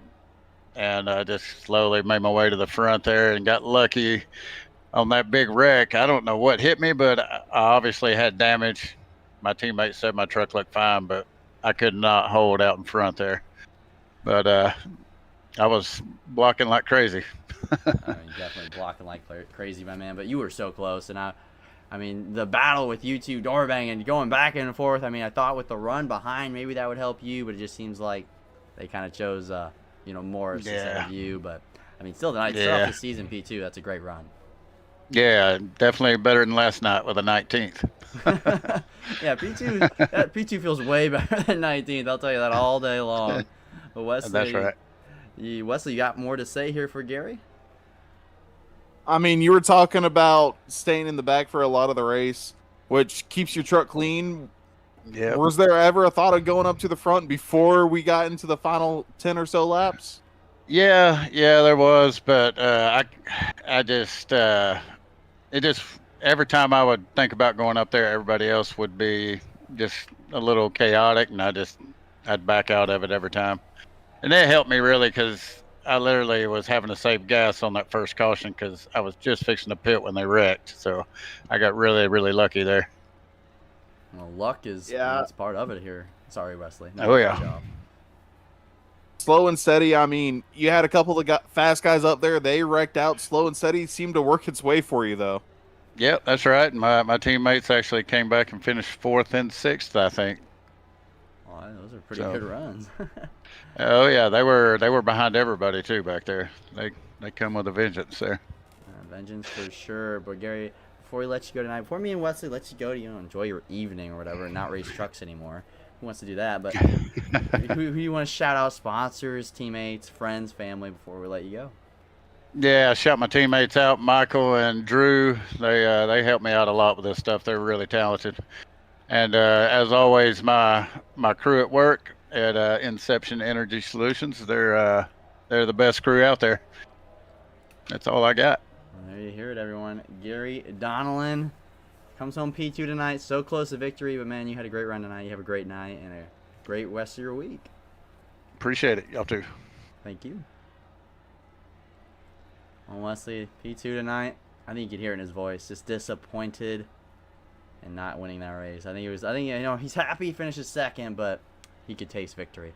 and I just slowly made my way to the front there and got lucky on that big wreck. I don't know what hit me, but I obviously had damage. My teammate said my truck looked fine, but I could not hold out in front there. But I was blocking like crazy. I mean, definitely blocking like crazy, my man. But you were so close, and I mean, the battle with you two door banging, going back and forth. I mean, I thought with the run behind, maybe that would help you, but it just seems like they kind of chose, Morris instead of you. But I mean, still tonight, start off the season P2. That's a great run. Yeah, definitely better than last night with a 19th. Yeah, P2 feels way better than 19th. I'll tell you that all day long. But Wesley, That's right. Wesley, you got more to say here for Gary? I mean, you were talking about staying in the back for a lot of the race, which keeps your truck clean. Yeah. Was there ever a thought of going up to the front before we got into the final 10 or so laps? Yeah, there was, but I just it just every time I would think about going up there, everybody else would be just a little chaotic, and I'd back out of it every time. And that helped me really, because I literally was having to save gas on that first caution because I was just fixing to pit when they wrecked. So I got really, really lucky there. Well, luck is it's part of it here. Sorry, Wesley. Oh, yeah. Good job. Slow and steady. I mean, you had a couple of fast guys up there. They wrecked out. Slow and steady seemed to work its way for you, though. Yep, that's right. My teammates actually came back and finished 4th and 6th, I think. Well, those are pretty good runs. Oh yeah, they were behind everybody too back there. They come with a vengeance there. Vengeance for sure. But Gary, before we let you go tonight, before me and Wesley let you go to enjoy your evening or whatever, and not race trucks anymore. Who wants to do that? But who do you want to shout out? Sponsors, teammates, friends, family before we let you go? Yeah, I shout my teammates out, Michael and Drew. They helped me out a lot with this stuff. They're really talented. And as always, my crew at work at Inception Energy Solutions, they're the best crew out there. That's all I got. Well, there you hear it, everyone. Gary Donnellan comes home P2 tonight. So close to victory, but man, you had a great run tonight. You have a great night and a great rest of your week. Appreciate it. Y'all too. Thank you. Well, Wesley, P2 tonight. I think you could hear it in his voice. Just disappointed and not winning that race. I think he's happy he finishes second, but he could taste victory.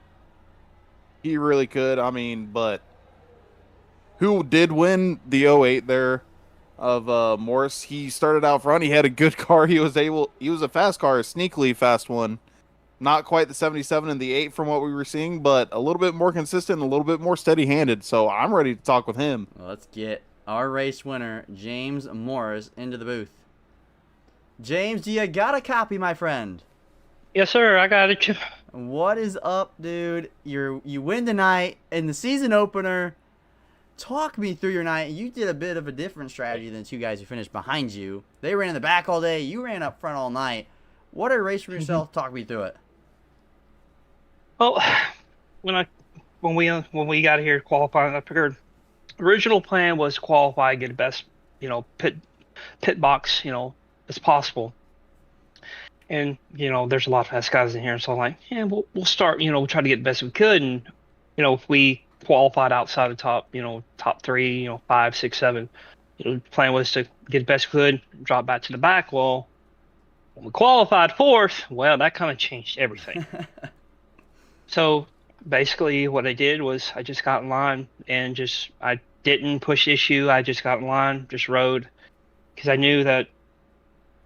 He really could. I mean, but who did win the 08 there of Morris? He started out front. He had a good car. He was a fast car, a sneakily fast one. Not quite the 77 and the 8 from what we were seeing, but a little bit more consistent, a little bit more steady-handed. So I'm ready to talk with him. Well, let's get our race winner, James Morris, into the booth. James, do you got a copy, my friend? Yes, sir. I got it. What is up, dude? You win tonight in the season opener. Talk me through your night. You did a bit of a different strategy than the two guys who finished behind you. They ran in the back all day. You ran up front all night. What a race for yourself. Talk me through it. Well, when we got here qualifying, I figured original plan was qualify, get the best, pit box, as possible. And there's a lot of fast guys in here, so I'm like, yeah, we'll start. We'll try to get the best we could, and if we qualified outside the top 3, 5, 6, 7, the plan was to get the best we could, drop back to the back. Well, when we qualified 4th, well, that kind of changed everything. So basically what I did was I just got in line and I didn't push issue. I just got in line, just rode, because I knew that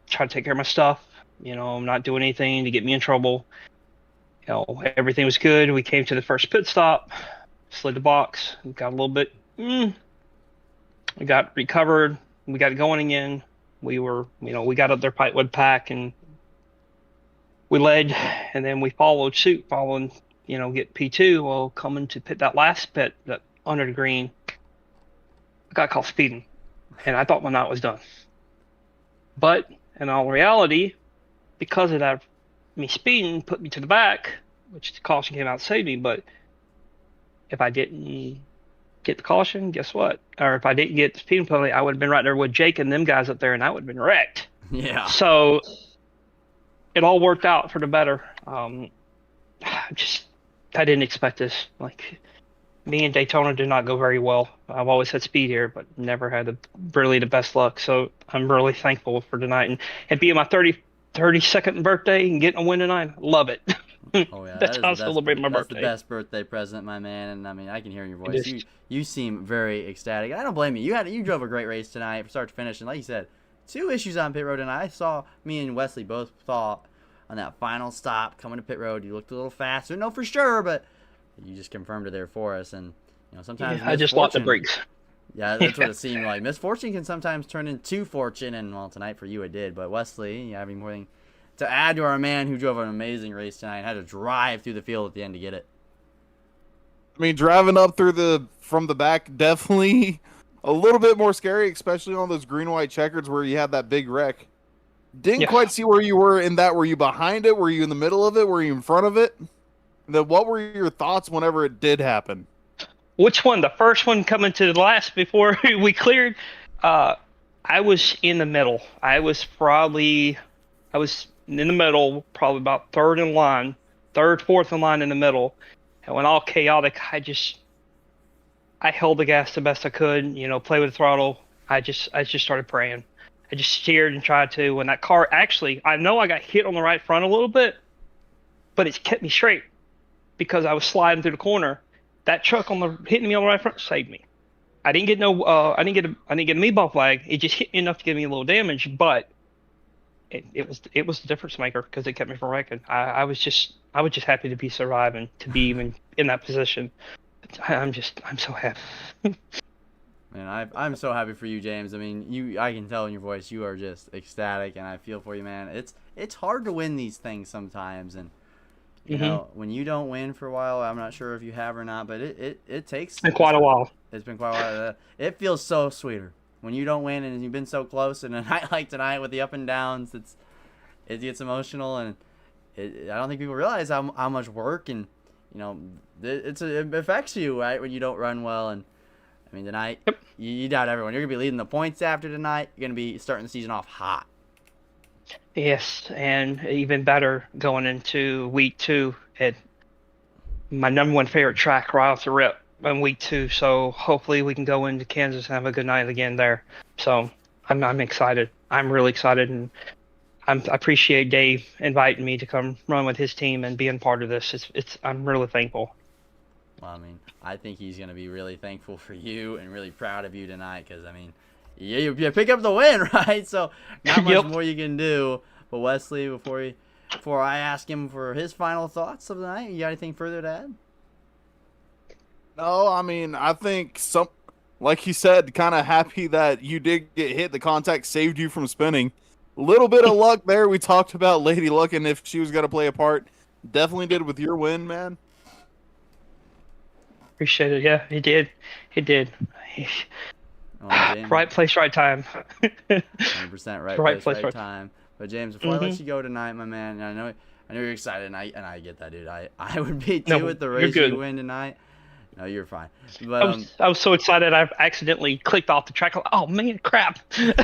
try to take care of my stuff. I'm not doing anything to get me in trouble. Everything was good. We came to the first pit stop, slid the box, got a little bit, we got recovered. We got going again. We got up there with pack and we led, and then we followed suit, get P2. Well, coming to pit that last pit, that under the green, I got caught speeding, and I thought my night was done. But in all reality, because of that, me speeding put me to the back, which the caution came out and saved me. But if I didn't get the caution, guess what? Or if I didn't get the speeding penalty, I would have been right there with Jake and them guys up there, and I would have been wrecked. Yeah. So it all worked out for the better. I didn't expect this. Like, me and Daytona did not go very well. I've always had speed here, but never had really the best luck. So I'm really thankful for tonight, and being my 32nd birthday and getting a win tonight, love it. Oh yeah, That's how I celebrate my That's birthday. the best birthday present, my man. And I mean, I can hear in your It voice. is. You seem very ecstatic. And I don't blame you. You drove a great race tonight, from start to finish. And like you said, 2 issues on pit road. And I saw me and Wesley both thought on that final stop coming to pit road, you looked a little faster. No, for sure, but you just confirmed it there for us. And sometimes I just locked the misfortune- brakes. Yeah, that's what it seemed like. Misfortune can sometimes turn into fortune, and well, tonight for you it did. But Wesley, you having more thing to add to our man who drove an amazing race tonight and had to drive through the field at the end to get it. I mean, driving up from the back, definitely a little bit more scary, especially on those green-white checkers where you had that big wreck. Didn't Yeah. quite see where you were in that. Were you behind it? Were you in the middle of it? Were you in front of it? And then what were your thoughts whenever it did happen? Which one? The first one coming to the last before we cleared? I was in the middle. I was in the middle, probably about third, fourth in line in the middle. And when all chaotic, I held the gas the best I could, play with the throttle. I just started praying. I just steered and tried to. When that car, actually, I know I got hit on the right front a little bit, but it kept me straight because I was sliding through the corner. That truck hitting me on the right front saved me. I didn't get I didn't get a meatball flag. It just hit me enough to give me a little damage, but it was the difference maker because it kept me from wrecking. I was just happy to be surviving, to be even in that position. I'm so happy. Man, I'm so happy for you, James. I mean, I can tell in your voice you are just ecstatic, and I feel for you, man. It's hard to win these things sometimes, and you know, when you don't win for a while, I'm not sure if you have or not, but it takes. It's been quite a while. It's been quite a while. It feels so sweeter when you don't win and you've been so close. And a night like tonight with the up and downs, it gets emotional, and I don't think people realize how much work and it affects you, right, when you don't run well. And I mean, tonight you doubt everyone. You're gonna be leading the points after tonight. You're gonna be starting the season off hot. Yes, and even better going into week 2 at my number one favorite track right off the rip in week 2. So hopefully we can go into Kansas and have a good night again there. So I'm excited. I'm really excited, and I appreciate Dave inviting me to come run with his team and being part of this. I'm really thankful. Well, I mean, I think he's gonna be really thankful for you and really proud of you tonight, because I mean, you pick up the win, right? So not much more you can do. But Wesley, before I ask him for his final thoughts of the night, you got anything further to add? No, I mean, I think like he said, kind of happy that you did get hit. The contact saved you from spinning. Little bit of luck there. We talked about Lady Luck and if she was going to play a part. Definitely did with your win, man. Appreciate it. Yeah, he did. James, Right place, right time. 100% right place, right time. But James, before I let you go tonight, my man, I know you're excited, and I get that, dude. I would be too with the race you win tonight. No, you're fine. But I was so excited I accidentally clicked off the track. Oh man, crap! Dude,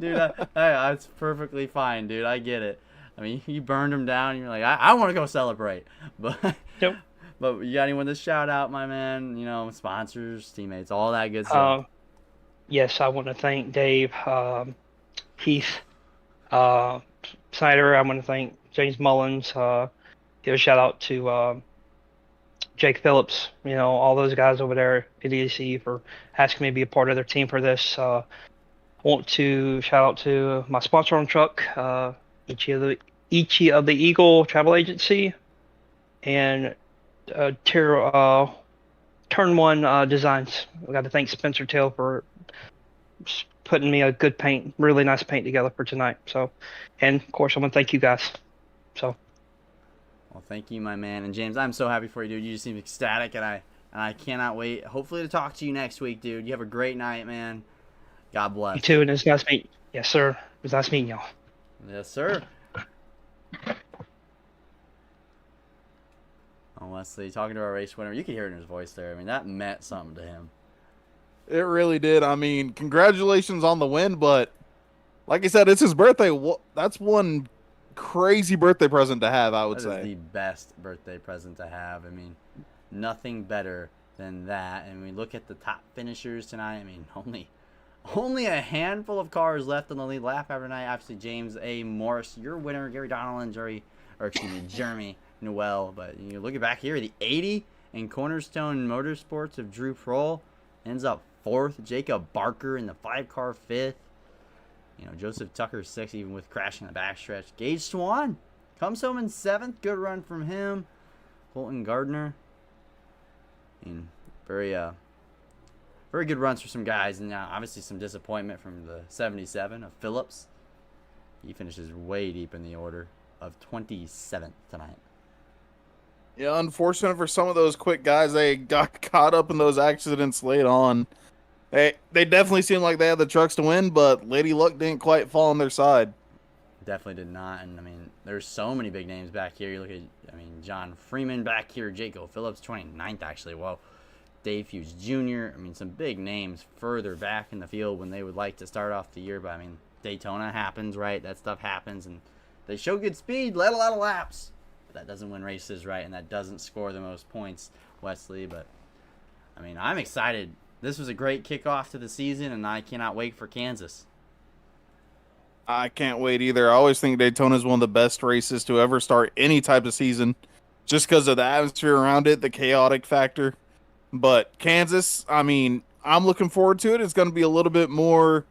it's perfectly fine, dude. I get it. I mean, you burned them down, and you're like, I want to go celebrate. But Yep. But you got anyone to shout out, my man? Sponsors, teammates, all that good stuff. Yes, I want to thank Dave, Heath, Snyder. I want to thank James Mullins. Give a shout out to Jake Phillips. All those guys over there at EDC for asking me to be a part of their team for this. I want to shout out to my sponsor on truck, Ichi of the Eagle Travel Agency, and Turn 1 Designs. We got to thank Spencer Tail for putting me a good paint, really nice paint together for tonight. So, and of course, I want to thank you guys. So, well, thank you, my man. And James, I'm so happy for you, dude. You just seem ecstatic, and I and I cannot wait. Hopefully to talk to you next week, dude. You have a great night, man. God bless. You too, and it's nice meeting. Yes, sir. It was nice meeting y'all. Yes, sir. Oh, Wesley, talking to our race winner, you could hear it in his voice there. I mean, that meant something to him. It really did. I mean, congratulations on the win, but like I said, it's his birthday. That's one crazy birthday present to have, I would That is say. the best birthday present to have. I mean, nothing better than that. And we look at the top finishers tonight. I mean, only a handful of cars left on the lead lap every night. Obviously, James A. Morris, your winner, Gary Donnellan, Jeremy Noel. But you look at back here, the 80 in Cornerstone Motorsports of Drew Prohl ends up 4th. Jacob Barker in the 5-car 5th. You know, Joseph Tucker 6th, even with crashing in the backstretch. Gage Swan comes home in 7th. Good run from him. Colton Gardner. And very good runs for some guys. And obviously some disappointment from the 77 of Phillips. He finishes way deep in the order of 27th tonight. Yeah, unfortunate for some of those quick guys. They got caught up in those accidents late on. They definitely seemed like they had the trucks to win, but Lady Luck didn't quite fall on their side. Definitely did not. And, I mean, there's so many big names back here. You look at, I mean, John Freeman back here. Jaco Phillips, 29th, actually. Whoa. Dave Hughes Jr. I mean, some big names further back in the field when they would like to start off the year. But, I mean, Daytona happens, right? That stuff happens. And they show good speed, led a lot of laps. But that doesn't win races, right? And that doesn't score the most points, Wesley. But, I mean, I'm excited. This was a great kickoff to the season, and I cannot wait for Kansas. I can't wait either. I always think Daytona is one of the best races to ever start any type of season just because of the atmosphere around it, the chaotic factor. But Kansas, I mean, I'm looking forward to it. It's going to be a little bit more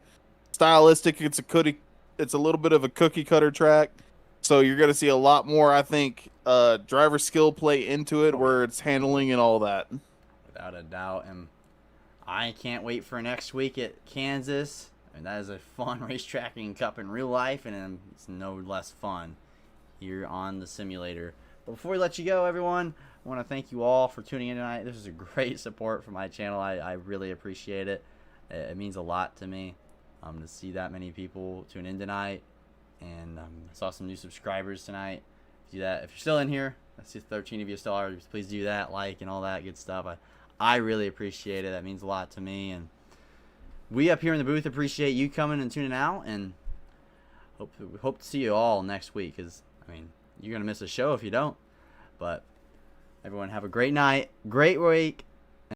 stylistic. It's a little bit of a cookie cutter track. So you're going to see a lot more, I think, driver skill play into it where it's handling and all that. Without a doubt. And I can't wait for next week at Kansas. I mean, that is a fun racetrack and cup in real life, and it's no less fun here on the simulator. But before we let you go, everyone, I want to thank you all for tuning in tonight. This is a great support for my channel. I really appreciate it. It means a lot to me to see that many people tune in tonight. And I saw some new subscribers tonight. Do that. If you're still in here, I see 13 of you still are. Please do that, like, and all that good stuff. I really appreciate it. That means a lot to me. And we up here in the booth appreciate you coming and tuning out. And hope to see you all next week. Because, I mean, you're going to miss a show if you don't. But everyone have a great night, great week,